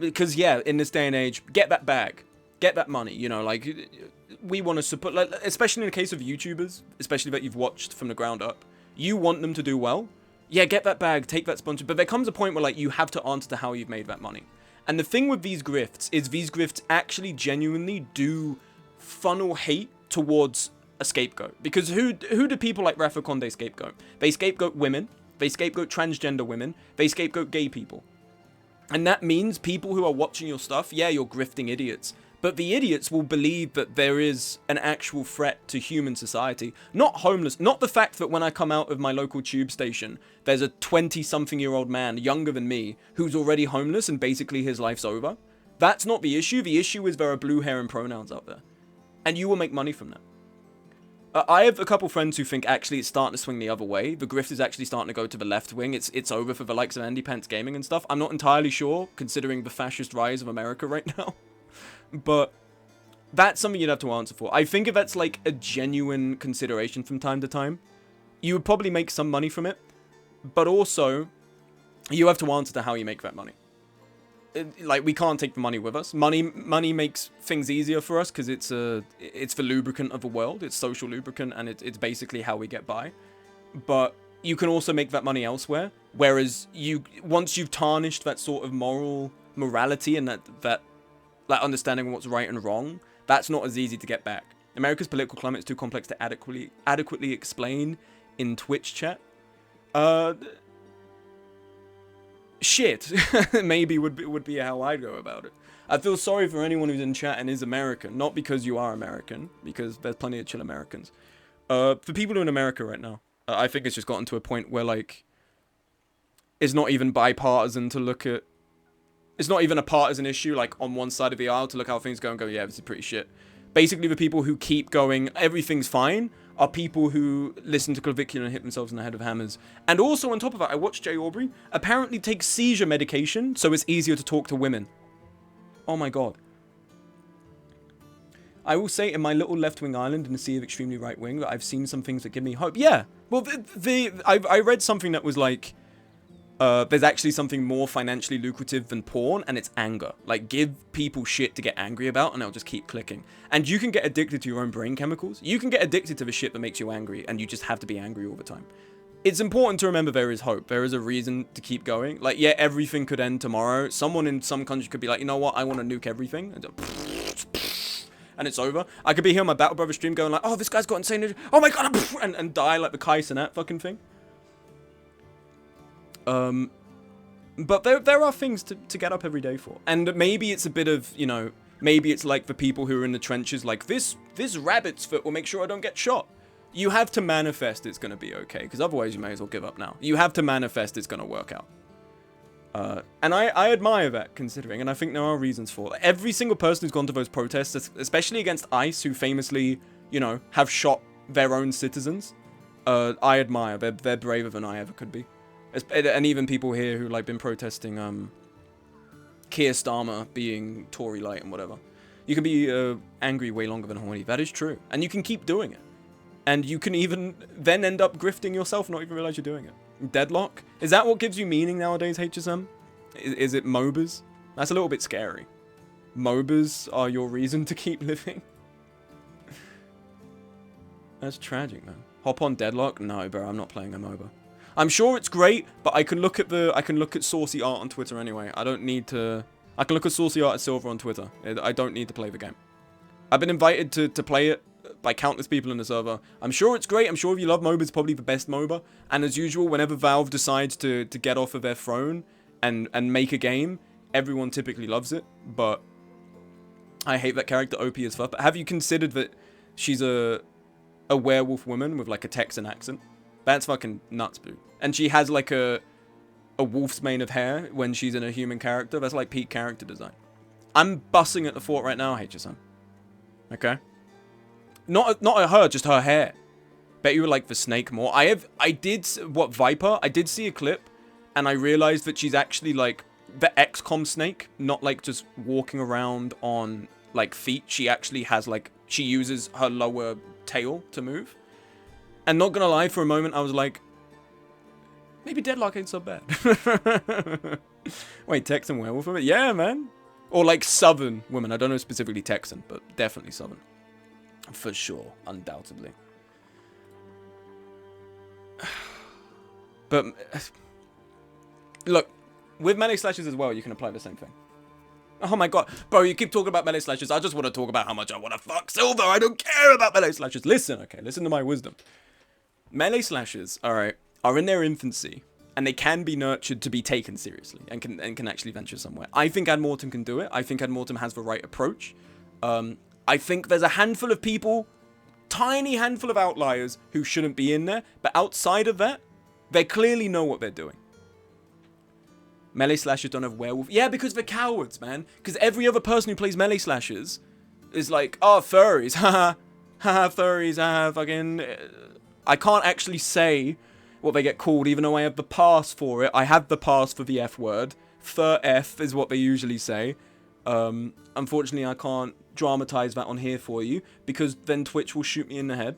Because yeah, in this day and age, get that bag, get that money. You know, like, we want to support, like, especially in the case of YouTubers, especially that you've watched from the ground up. You want them to do well. Yeah, get that bag, take that sponsor. But there comes a point where, like, you have to answer to how you've made that money. And the thing with these grifts is these grifts actually genuinely do funnel hate towards a scapegoat. Because who do people like Rafa Conde scapegoat? They scapegoat women. They scapegoat transgender women. They scapegoat gay people. And that means people who are watching your stuff, yeah, you're grifting idiots. But the idiots will believe that there is an actual threat to human society. Not homeless. Not the fact that when I come out of my local tube station, there's a 20-something-year-old man, younger than me, who's already homeless and basically his life's over. That's not the issue. The issue is there are blue hair and pronouns out there. And you will make money from that. I have a couple friends who think actually it's starting to swing the other way. The grift is actually starting to go to the left wing. It's over for the likes of Andy Pence Gaming and stuff. I'm not entirely sure, considering the fascist rise of America right now. But that's something you'd have to answer for. I think if that's like a genuine consideration from time to time, you would probably make some money from it. But also, you have to answer to how you make that money. Like, we can't take the money with us. Money makes things easier for us because it's the lubricant of the world. It's social lubricant, and it's basically how we get by. But you can also make that money elsewhere. Whereas once you've tarnished that sort of morality and that understanding what's right and wrong, that's not as easy to get back. America's political climate is too complex to adequately explain in Twitch chat. Shit. Maybe would be how I'd go about it. I feel sorry for anyone who's in chat and is American. Not because you are American, because there's plenty of chill Americans. For people who are in America right now, I think it's just gotten to a point where, like, it's not even bipartisan to look at... It's not even a partisan issue, like, on one side of the aisle to look how things go and go, yeah, this is pretty shit. Basically, the people who keep going, everything's fine, are people who listen to Clavicular and hit themselves in the head with hammers. And also, on top of that, I watched Jay Aubrey apparently take seizure medication, so it's easier to talk to women. Oh my god. I will say, in my little left-wing island in the sea of extremely right-wing, that I've seen some things that give me hope. Yeah, well, I read something that was like, there's actually something more financially lucrative than porn, and it's anger. Like, give people shit to get angry about, and they'll just keep clicking. And you can get addicted to your own brain chemicals. You can get addicted to the shit that makes you angry, and you just have to be angry all the time. It's important to remember there is hope. There is a reason to keep going. Like, yeah, everything could end tomorrow. Someone in some country could be like, you know what, I want to nuke everything. And it's over. I could be here on my Battle Brother stream going like, oh, this guy's got insane... Oh my god, and die like the Kai Cenat fucking thing. But there are things to get up every day for. And maybe it's a bit of, you know, maybe it's like the people who are in the trenches, like, this rabbit's foot will make sure I don't get shot. You have to manifest it's going to be okay, because otherwise you may as well give up now. You have to manifest it's going to work out. And I admire that, considering, and I think there are reasons for it. Every single person who's gone to those protests, especially against ICE, who famously, you know, have shot their own citizens, I admire. They're braver than I ever could be. And even people here who, like, been protesting, Keir Starmer being Tory light and whatever. You can be angry way longer than horny. That is true. And you can keep doing it. And you can even then end up grifting yourself, not even realize you're doing it. Deadlock? Is that what gives you meaning nowadays, HSM? Is it MOBAs? That's a little bit scary. MOBAs are your reason to keep living? That's tragic, man. Hop on Deadlock? No, bro, I'm not playing a MOBA. I'm sure it's great, but I can look at saucy art on Twitter anyway. I don't need to... I can look at saucy art at Silver on Twitter. I don't need to play the game. I've been invited to play it by countless people in the server. I'm sure it's great. I'm sure if you love MOBA, it's probably the best MOBA. And as usual, whenever Valve decides to get off of their throne and make a game, everyone typically loves it. But I hate that character OP as fuck. But have you considered that she's a werewolf woman with like a Texan accent? That's fucking nuts, dude. And she has like a wolf's mane of hair when she's in a human character. That's like peak character design. I'm bussing at the fort right now, HSM. Okay? Not at her, just her hair. Bet you would like the snake more. I did Viper? I did see a clip, and I realized that she's actually like the XCOM snake, not like just walking around on like feet. She actually has like, she uses her lower tail to move. And not gonna lie, for a moment I was like, maybe Deadlock ain't so bad. Wait, Texan werewolf woman? Yeah, man. Or like Southern woman. I don't know specifically Texan, but definitely Southern. For sure, undoubtedly. But look, with melee slashes as well, you can apply the same thing. Oh my god, bro, you keep talking about melee slashes. I just want to talk about how much I want to fuck Silver. I don't care about melee slashes. Listen, okay, listen to my wisdom. Melee slashes, alright, are in their infancy, and they can be nurtured to be taken seriously, and can actually venture somewhere. I think Ad Mortem can do it. I think Ad Mortem has the right approach. I think there's a handful of people, tiny handful of outliers, who shouldn't be in there, but outside of that, they clearly know what they're doing. Melee slashers don't have werewolf. Yeah, because they're cowards, man. Because every other person who plays melee slashers is like, oh, furries, haha, haha, furries, haha, fucking... I can't actually say what they get called, even though I have the pass for it. I have the pass for the F word. Fur F is what they usually say. Unfortunately, I can't dramatize that on here for you, because then Twitch will shoot me in the head.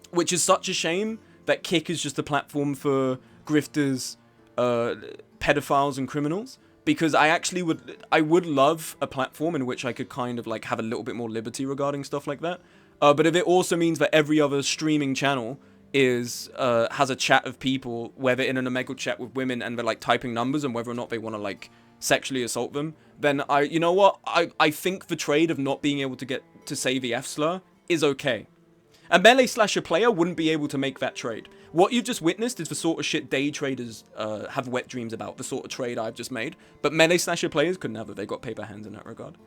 Which is such a shame that Kick is just a platform for grifters, pedophiles, and criminals. Because I would love a platform in which I could kind of like have a little bit more liberty regarding stuff like that. But if it also means that every other streaming channel has a chat of people where they're in an Omegle chat with women and they're like typing numbers and whether or not they want to like sexually assault them, then you know what? I think the trade of not being able to get to say the F slur is okay. A melee slasher player wouldn't be able to make that trade. What you've just witnessed is the sort of shit day traders have wet dreams about, the sort of trade I've just made. But melee slasher players couldn't have it. They got paper hands in that regard.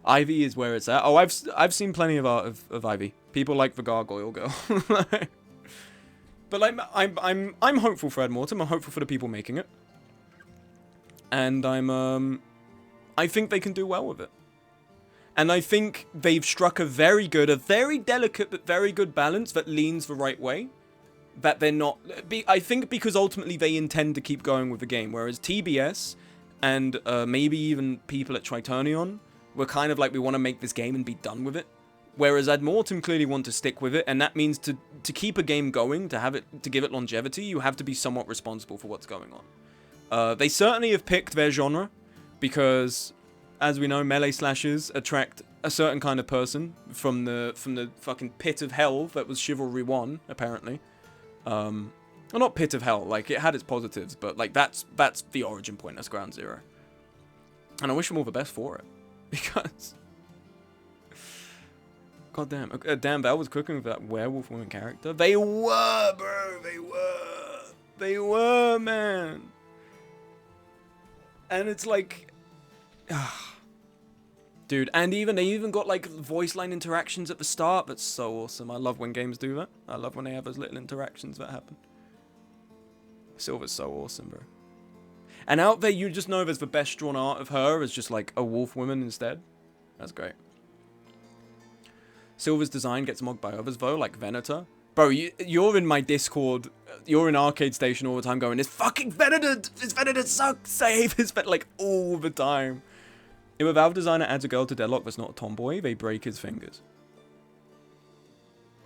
Ivy is where it's at. Oh, I've seen plenty of art of Ivy. People like the Gargoyle Girl. But like I'm hopeful for Ad Mortem. I'm hopeful for the people making it. And I think they can do well with it. And I think they've struck a very delicate but very good balance that leans the right way. That they're not... I think because ultimately they intend to keep going with the game. Whereas TBS and maybe even people at Tritonion were kind of like, we want to make this game and be done with it. Whereas Ad Mortem clearly want to stick with it, and that means to keep a game going, to give it longevity, you have to be somewhat responsible for what's going on. They certainly have picked their genre, because, as we know, melee slashers attract a certain kind of person from the fucking pit of hell that was Chivalry 1, apparently. Well, not pit of hell, like, it had its positives, but, like, that's the origin point, that's ground zero. And I wish them all the best for it. Because... God damn. Damn, Val was cooking with that werewolf woman character. They were, bro. They were. They were, man. And it's like... Dude, and they even got like voice line interactions at the start. That's so awesome. I love when games do that. I love when they have those little interactions that happen. Silver's so awesome, bro. And out there, you just know there's the best drawn art of her as just like a wolf woman instead. That's great. Silver's design gets mocked by others though, like Venator. Bro, you're in my Discord. You're in Arcade Station all the time going, "This fucking Venator! This Venator sucks! Save his like all the time." If a Valve designer adds a girl to Deadlock that's not a tomboy, they break his fingers.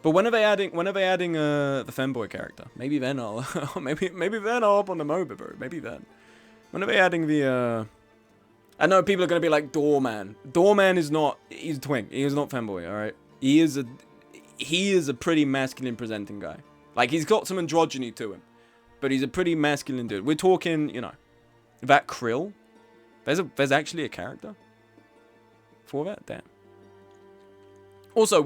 But when are they adding the femboy character? Maybe then I'll maybe then I'll up on the MOBA, bro. Maybe then. When are they adding the I know people are gonna be like Doorman. Doorman is not, he's a twink. He is not femboy, alright? He is a pretty masculine presenting guy. Like he's got some androgyny to him. But he's a pretty masculine dude. We're talking, you know, that Krill. There's actually a character for that? Damn. Also,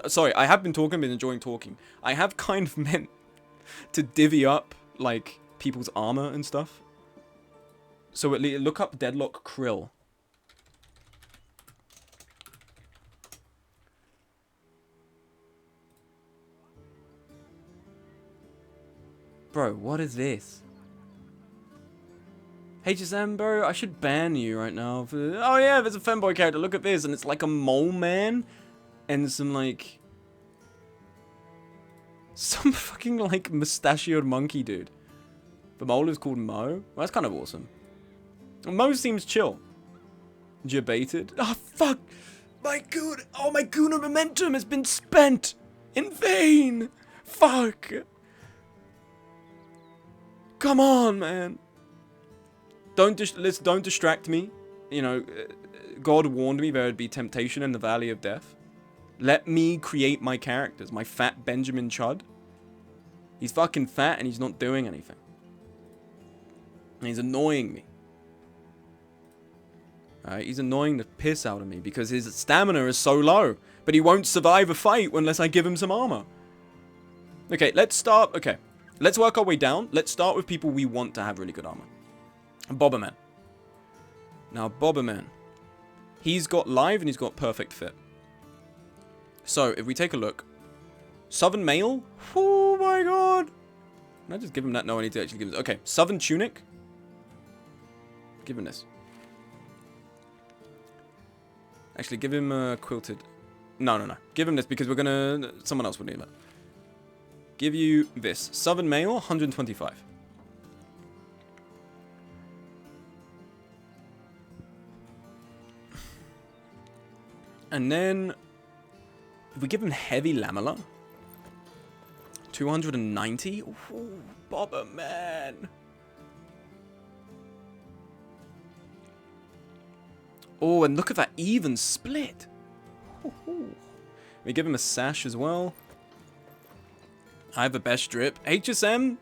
sorry, I have been enjoying talking. I have kind of meant to divvy up, like, people's armor and stuff. So at least, look up Deadlock Krill. Bro, what is this? HSM, bro, I should ban you right now. Oh yeah, there's a femboy character, look at this. And it's like a mole man. And some like... some fucking like mustachioed monkey dude. The mole is called Mo. Well, that's kind of awesome. Mo seems chill. Debated. Oh fuck! My good, oh my Guna momentum has been spent in vain. Fuck! Come on, man. Don't distract me. You know, God warned me there would be temptation in the Valley of Death. Let me create my characters. My fat Benjamin Chud. He's fucking fat and he's not doing anything. And he's annoying me. Alright, he's annoying the piss out of me because his stamina is so low. But he won't survive a fight unless I give him some armor. Okay, let's start. Okay, let's work our way down. Let's start with people we want to have really good armor. Bobberman. Now, Bobberman. He's got live and he's got perfect fit. So, if we take a look. Southern Mail. Oh my god. Can I just give him that? No, I need to actually give him... Okay, Southern Tunic. Give him this. Actually, give him a quilted... No. Give him this because we're gonna... Someone else would need that. Give you this. Southern Mail, 125. And then... If we give him Heavy Lamella... 290? Ooh, Bobberman. Oh, and look at that even split. Ooh. We give him a sash as well. I have the best drip. HSM,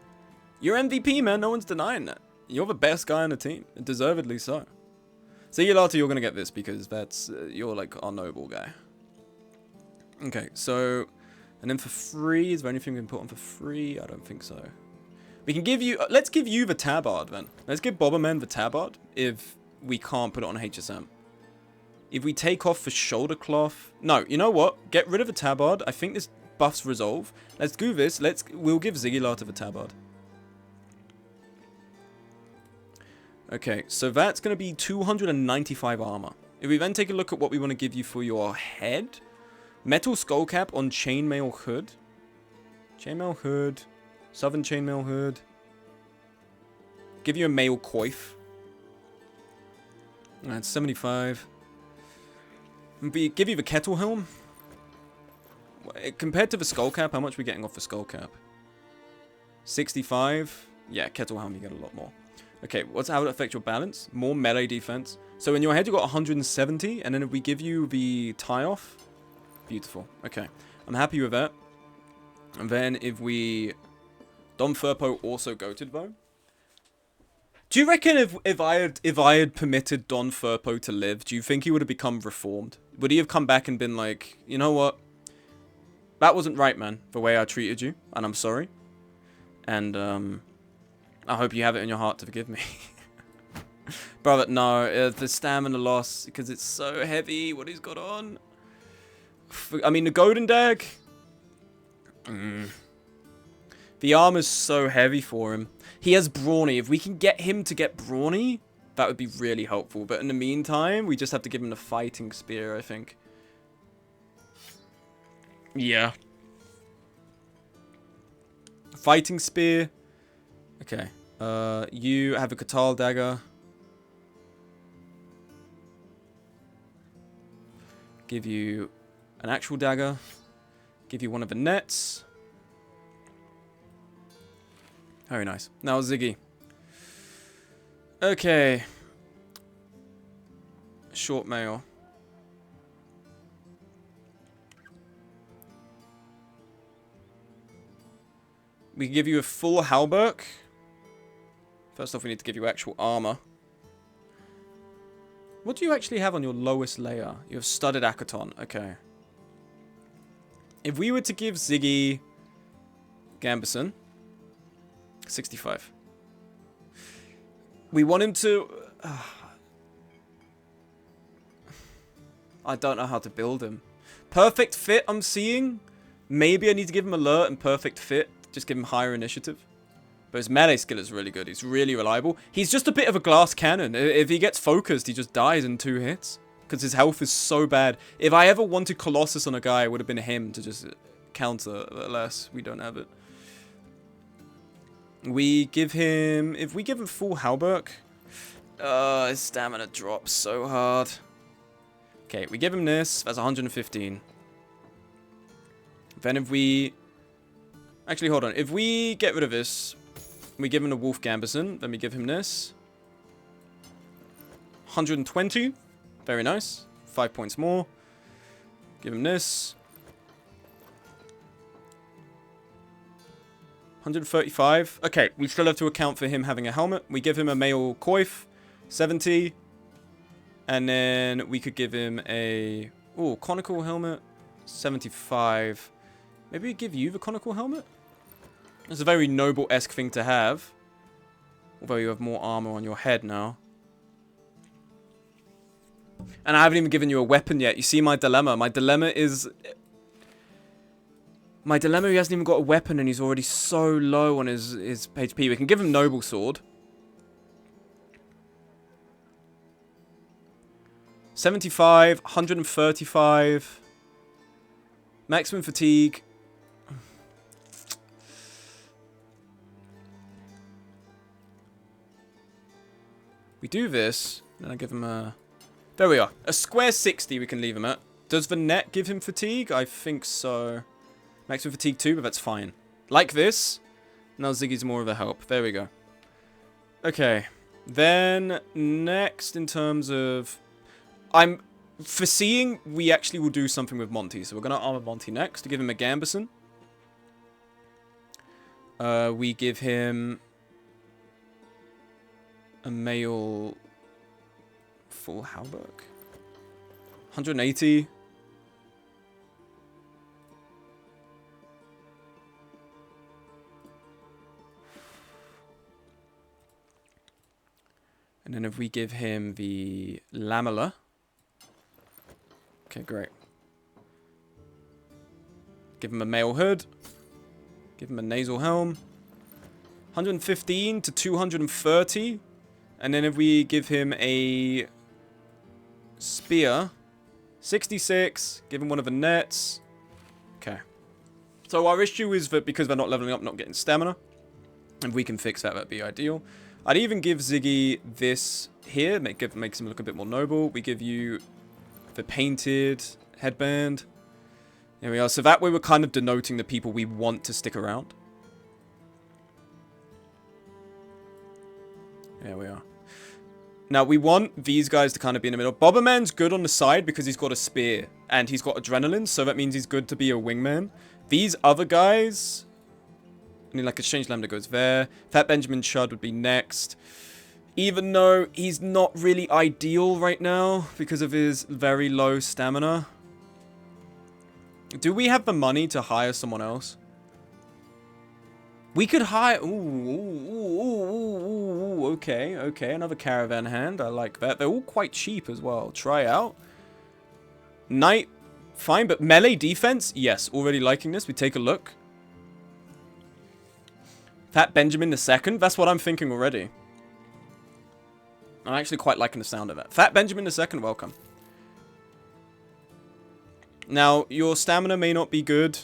you're MVP, man. No one's denying that. You're the best guy on the team. And deservedly so. So, Yolata, you're going to get this because that's... you're like our noble guy. Okay, so... And then for free, is there anything we can put on for free? I don't think so. We can give you... let's give you the tabard, then. Let's give Bobberman the tabard if we can't put it on HSM. If we take off the shoulder cloth... No, you know what? Get rid of the tabard. I think this buffs resolve. Let's do this. We'll give Zigilata the tabard. Okay, so that's going to be 295 armor. If we then take a look at what we want to give you for your head... Metal skull cap on chainmail hood. Chainmail hood. Southern chainmail hood. Give you a mail coif. That's 75. Give you the kettle helm. Compared to the skull cap, how much are we getting off the skull cap? 65. Yeah, kettle helm, you get a lot more. Okay, how would it affect your balance? More melee defense. So in your head, you got 170. And then if we give you the tie off... Beautiful. Okay. I'm happy with that. And then if we... Don Furpo also goated though. Do you reckon if I had permitted Don Furpo to live, do you think he would have become reformed? Would he have come back and been like, you know what? That wasn't right, man, the way I treated you. And I'm sorry. And I hope you have it in your heart to forgive me. Brother, no, the stamina loss, because it's so heavy, what he's got on. I mean, the golden dag. The armor's so heavy for him. He has brawny. If we can get him to get brawny, that would be really helpful. But in the meantime, we just have to give him the fighting spear, I think. Yeah. Fighting spear. Okay. You have a Katal dagger. Give you an actual dagger. Give you one of the nets. Very nice. Now Ziggy. Okay. Short mail. We can give you a full halberd. First off, we need to give you actual armor. What do you actually have on your lowest layer? You have studded Akaton. Okay. If we were to give Ziggy Gambison 65. We want him to... I don't know how to build him. Perfect fit, I'm seeing. Maybe I need to give him alert and perfect fit. Just give him higher initiative. But his melee skill is really good. He's really reliable. He's just a bit of a glass cannon. If he gets focused, he just dies in 2 hits. Because his health is so bad. If I ever wanted Colossus on a guy, it would have been him to just counter. Alas, we don't have it. We give him... If we give him full halberd... his stamina drops so hard. Okay, we give him this. That's 115. Then if we... Actually, hold on. If we get rid of this, we give him the Wolf Gambison, then we give him this. 120. Very nice. 5 points more. Give him this. 135. Okay, we still have to account for him having a helmet. We give him a male coif. 70. And then we could give him a... Oh, conical helmet. 75. Maybe we give you the conical helmet? It's a very noble-esque thing to have. Although you have more armor on your head now. And I haven't even given you a weapon yet. You see my dilemma. My dilemma is... My dilemma, he hasn't even got a weapon and he's already so low on his HP. We can give him Noble Sword. 75, 135. Maximum fatigue. We do this, then I give him a... There we are. A square 60 we can leave him at. Does the net give him fatigue? I think so. Maximum fatigue 2, but that's fine. Like this. Now Ziggy's more of a help. There we go. Okay. Then, next in terms of... I'm foreseeing we actually will do something with Monty. So we're going to armor Monty next to give him a Gambison. We give him... a male full halberd. 180. And then if we give him the lamella. Okay, great. Give him a male hood. Give him a nasal helm. 115 to 230. And then if we give him a spear, 66, give him one of the nets. Okay. So our issue is that because they're not leveling up, not getting stamina. If we can fix that, that'd be ideal. I'd even give Ziggy this here, makes him look a bit more noble. We give you the painted headband. There we are. So that way we're kind of denoting the people we want to stick around. There we are. Now, we want these guys to kind of be in the middle. Bomberman's good on the side because he's got a spear. And he's got adrenaline, so that means he's good to be a wingman. These other guys... I mean, like, Exchange Lambda goes there. Fat Benjamin Chud would be next. Even though he's not really ideal right now because of his very low stamina. Do we have the money to hire someone else? We could hire... Ooh, okay, okay. Another caravan hand. I like that. They're all quite cheap as well. Try out. Knight, fine, but melee defense? Yes, already liking this. We take a look. Fat Benjamin II? That's what I'm thinking already. I'm actually quite liking the sound of it. Fat Benjamin II, welcome. Now, your stamina may not be good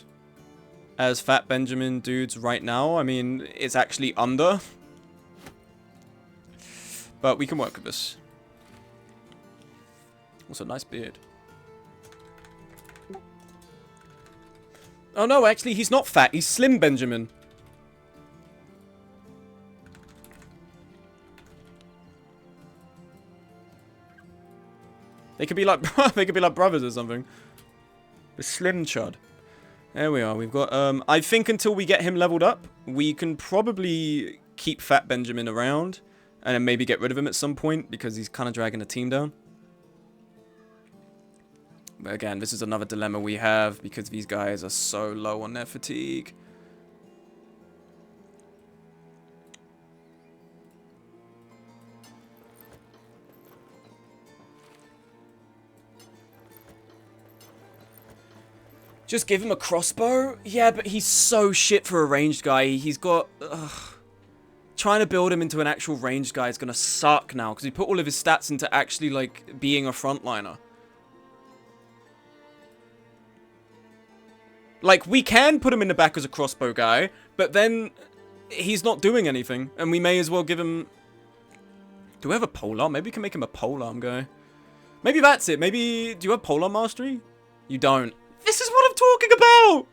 as Fat Benjamin dudes right now. I mean, it's actually under. But we can work with this. Also, nice beard. Oh no, actually, he's not fat. He's Slim Benjamin. They could be like they could be like brothers or something. The Slim Chud. There we are. We've got I think until we get him leveled up, we can probably keep Fat Benjamin around and then maybe get rid of him at some point because he's kind of dragging the team down. But again, this is another dilemma we have because these guys are so low on their fatigue. Just give him a crossbow? Yeah, but he's so shit for a ranged guy. He's got... Trying to build him into an actual ranged guy is going to suck now because he put all of his stats into actually, like, being a frontliner. Like, we can put him in the back as a crossbow guy, but then he's not doing anything. And we may as well give him... Do we have a polearm? Maybe we can make him a polearm guy. Maybe that's it. Maybe... Do you have polearm mastery? You don't. This is what I'm talking about!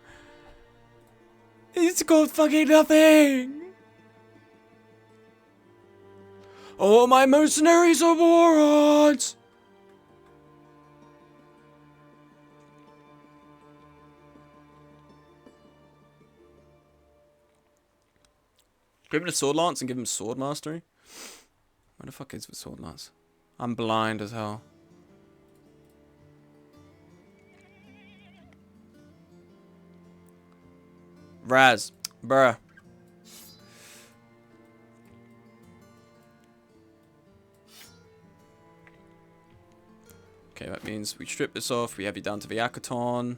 It's got fucking nothing! Oh, my mercenaries are morons! Give him the sword lance and give him sword mastery. Where the fuck is the sword lance? I'm blind as hell. Raz. Bruh. Okay, that means we strip this off. We have you down to the Akaton.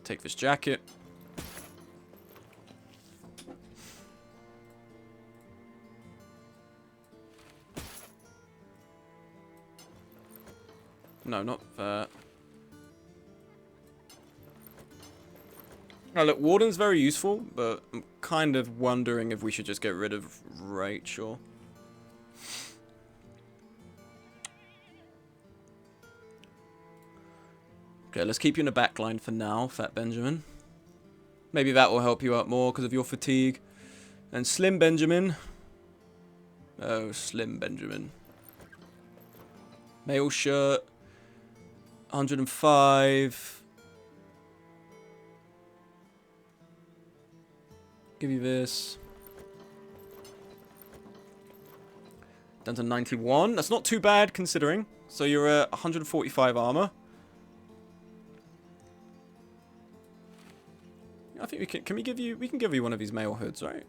Take this jacket. No, not that. Now look, Warden's very useful, but I'm kind of wondering if we should just get rid of Rachel. Okay, let's keep you in the back line for now, Fat Benjamin. Maybe that will help you out more because of your fatigue. And Slim Benjamin. Oh, Slim Benjamin. Mail shirt. 105. Give you this. Down to 91. That's not too bad considering. So you're at 145 armor. I think we can we can give you one of these mail hoods, right?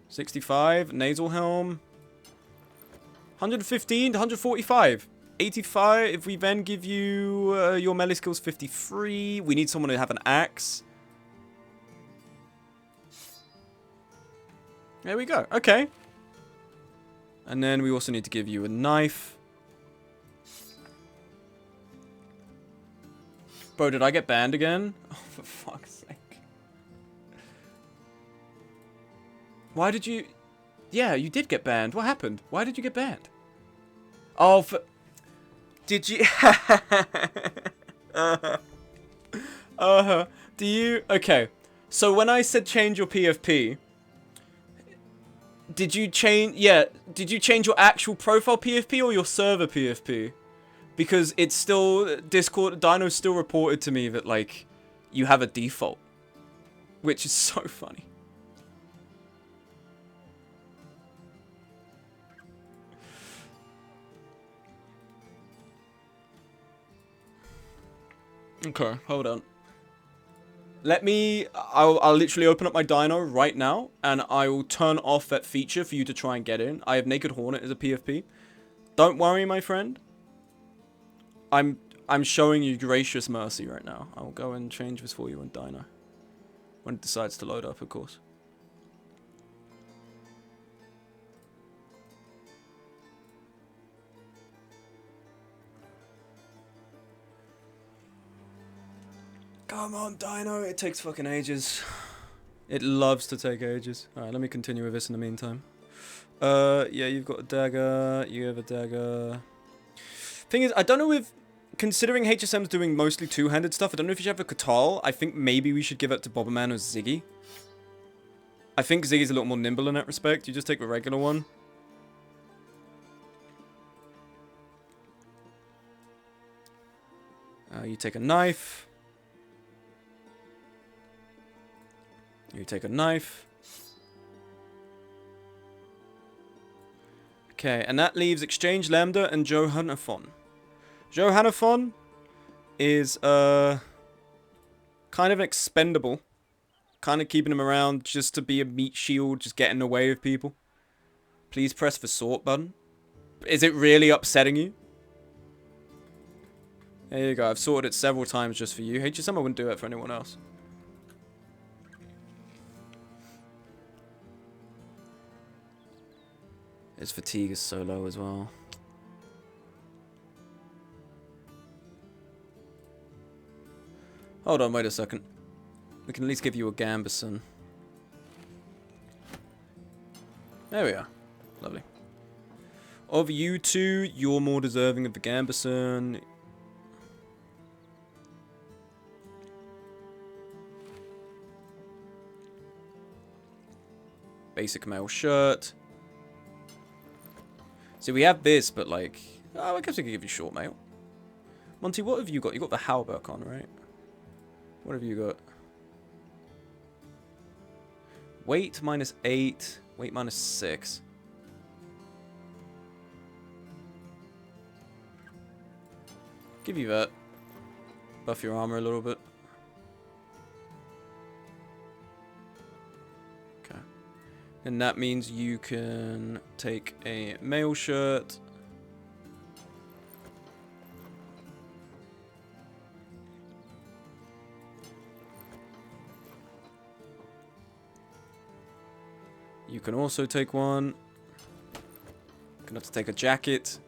65, nasal helm. 115 to 145. 85, if we then give you your melee skills 53. We need someone to have an axe. There we go. Okay. And then we also need to give you a knife. Bro, did I get banned again? Oh, for fuck's sake. Why did you... Yeah, you did get banned. What happened? Why did you get banned? Oh, for... Did you... Do you... Okay. So when I said change your PFP... Did you change... Yeah, did you change your actual profile PFP or your server PFP? Because it's still... Discord... Dino still reported to me that, like, you have a default. Which is so funny. Okay, hold on. Let me... I'll literally open up my dino right now, and I will turn off that feature for you to try and get in. I have Naked Hornet as a PFP. Don't worry, my friend. I'm showing you gracious mercy right now. I'll go and change this for you on dino. When it decides to load up, of course. Come on, Dino. It takes fucking ages. It loves to take ages. Alright, let me continue with this in the meantime. Yeah, you've got a dagger. You have a dagger. Thing is, I don't know if... Considering HSM's doing mostly two-handed stuff, I don't know if you should have a Katal. I think maybe we should give it to Boberman or Ziggy. I think Ziggy's a little more nimble in that respect. You just take the regular one. You take a knife. You take a knife. Okay, and that leaves Exchange Lambda and Johannathon. Johannathon is kind of expendable. Kind of keeping him around just to be a meat shield, just getting in the way of people. Please press the sort button. Is it really upsetting you? There you go, I've sorted it several times just for you. HSM, I wouldn't do it for anyone else. His fatigue is so low as well. Hold on, wait a second. We can at least give you a Gambison. There we are. Lovely. Of you two, you're more deserving of the Gambison. Basic male shirt. See, we have this, but like... Oh, I guess we could give you short mail. Monty, what have you got? You got the Halberg on, right? What have you got? Weight -8. Weight -6. Give you that. Buff your armor a little bit. Okay. And that means you can take a mail shirt. You can also take one. Gonna have to take a jacket.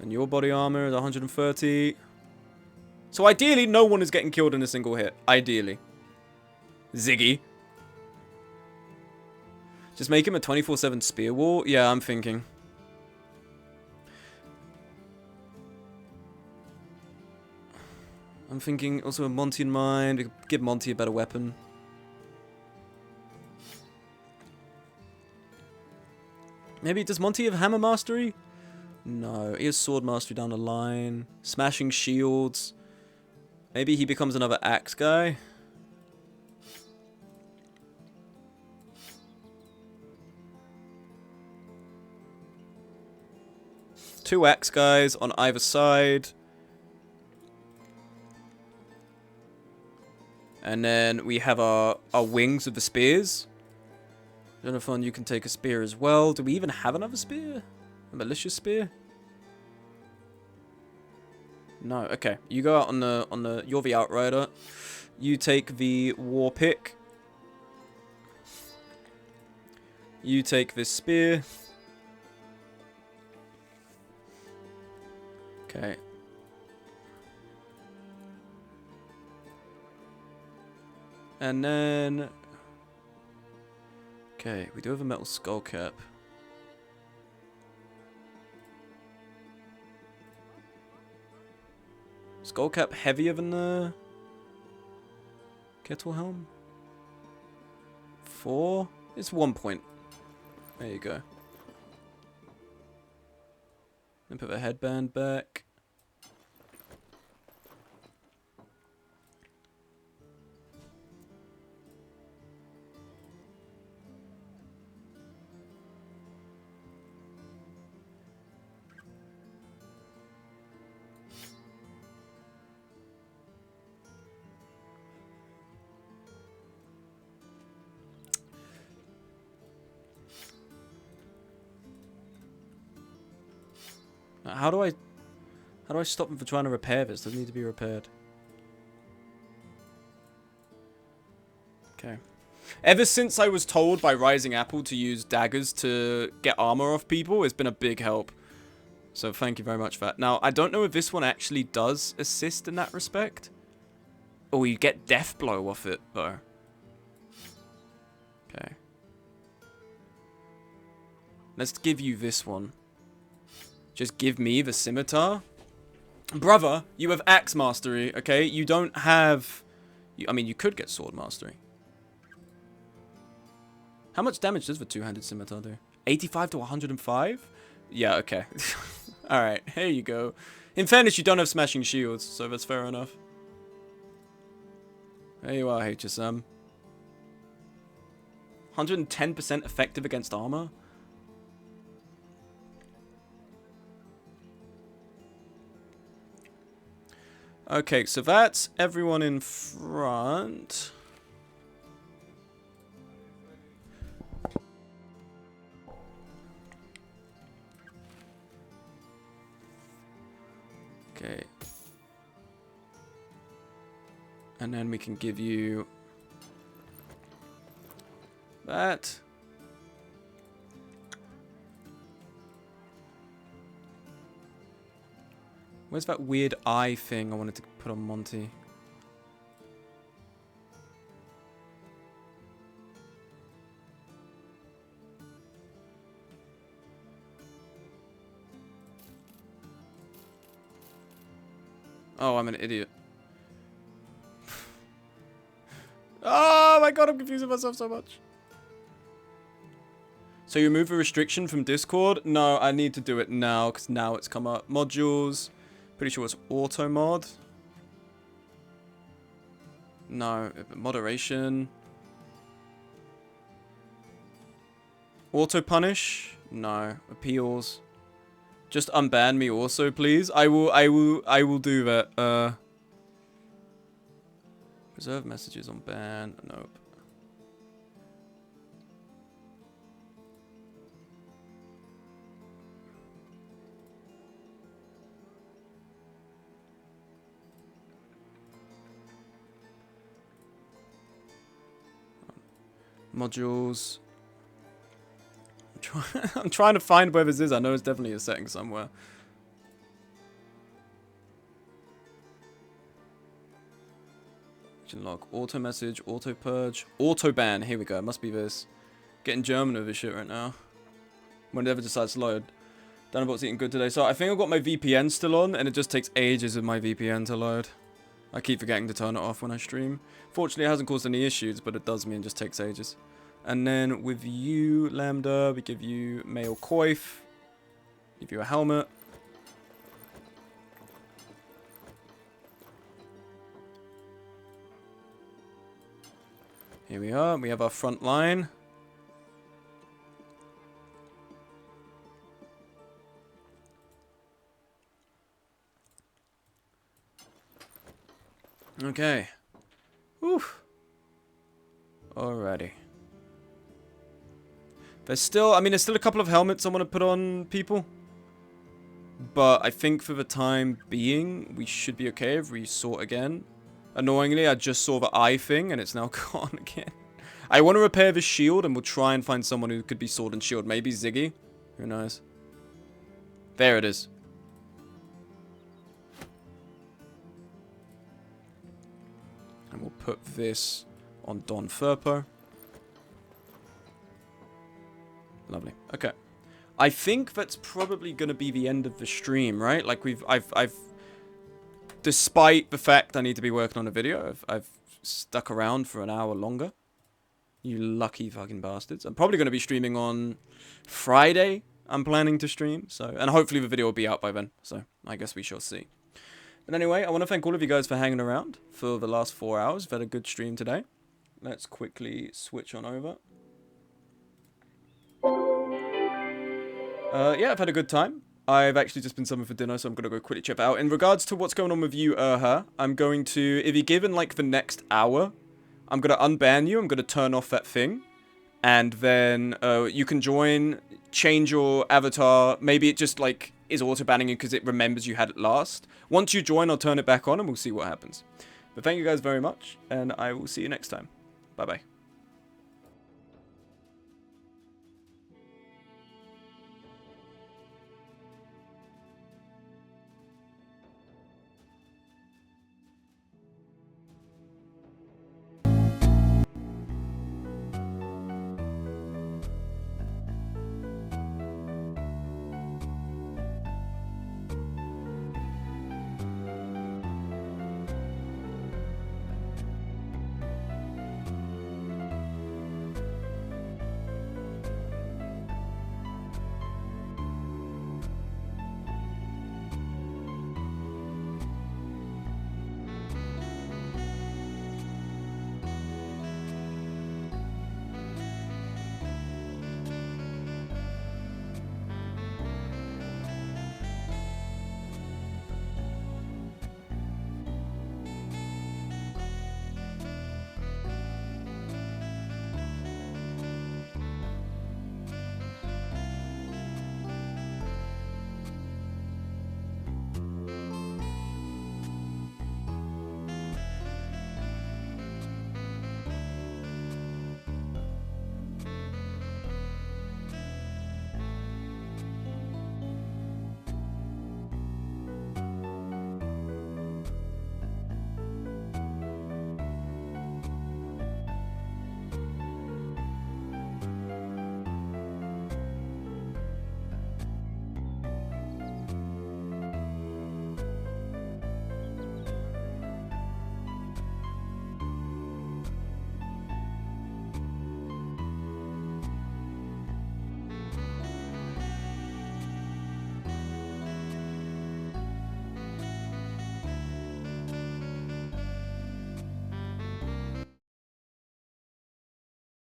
And your body armor is 130. So ideally, no one is getting killed in a single hit. Ideally. Ziggy. Just make him a 24/7 spear wall? Yeah, I'm thinking. I'm thinking also a Monty in mind. We could give Monty a better weapon. Maybe, does Monty have hammer mastery? No, he has sword mastery down the line. Smashing shields. Maybe he becomes another axe guy. Two axe guys on either side. And then we have our wings of the spears. Jonathan, you can take a spear as well. Do we even have another spear? A malicious spear? No, okay. You go out on the you're the outrider. You take the war pick. You take this spear. Okay. And then... Okay, we do have a metal skull cap. Skull cap heavier than the... Kettle helm? 4? It's 1 point. There you go. Then put the headband back. How do I stop them from trying to repair this? Does it need to be repaired? Okay. Ever since I was told by Rising Apple to use daggers to get armor off people, it's been a big help. So thank you very much for that. Now, I don't know if this one actually does assist in that respect. Oh, you get death blow off it, though. Okay. Let's give you this one. Just give me the scimitar. Brother, you have axe mastery, okay? You don't have... I mean, you could get sword mastery. How much damage does the two-handed scimitar do? 85 to 105? Yeah, okay. Alright, here you go. In fairness, you don't have smashing shields, so that's fair enough. There you are, HSM. 110% effective against armor? Okay, so that's everyone in front. Okay. And then we can give you that. Where's that weird eye thing I wanted to put on Monty? Oh, I'm an idiot. Oh my god, I'm confusing myself so much. So you remove a restriction from Discord? No, I need to do it now, because now it's come up. Modules. Pretty sure it's auto mod. No, moderation. Auto punish? No. Appeals. Just unban me also, please. I will do that. Preserve messages on ban. Nope. Modules. I'm trying to find where this is. I know it's definitely a setting somewhere. Log. Auto message. Auto purge. Auto ban. Here we go. It must be this. Getting German over this shit right now. Whenever it decides to load. Don't know what's eating good today. So I think I've got my VPN still on, and it just takes ages with my VPN to load. I keep forgetting to turn it off when I stream. Fortunately, it hasn't caused any issues, but it does mean it just takes ages. And then with you, Lambda, we give you male coif. Give you a helmet. Here we are. We have our front line. Okay. Whew. Alrighty. There's still, I mean, there's still a couple of helmets I want to put on people. But I think for the time being, we should be okay if we sort again. Annoyingly, I just saw the eye thing, and it's now gone again. I want to repair the shield, and we'll try and find someone who could be sword and shield. Maybe Ziggy? Who knows? There it is. And we'll put this on Don Furpo. Lovely. Okay. I think that's probably going to be the end of the stream, right? Like I've despite the fact I need to be working on a video, I've stuck around for an hour longer. You lucky fucking bastards. I'm probably going to be streaming on Friday. I'm planning to stream, so, and hopefully the video will be out by then. So I guess we shall see. But anyway, I want to thank all of you guys for hanging around for the last 4 hours. We've had a good stream today. Let's quickly switch on over. Yeah, I've had a good time. I've actually just been summoned for dinner, so I'm going to go quickly check that out. In regards to what's going on with you, I'm going to, if you're given, like, the next hour, I'm going to unban you, I'm going to turn off that thing, and then you can join change your avatar. Maybe it just like is auto banning you because it remembers you had it last. Once you join, I'll turn it back on and we'll see what happens. But thank you guys very much, and I will see you next time. Bye bye.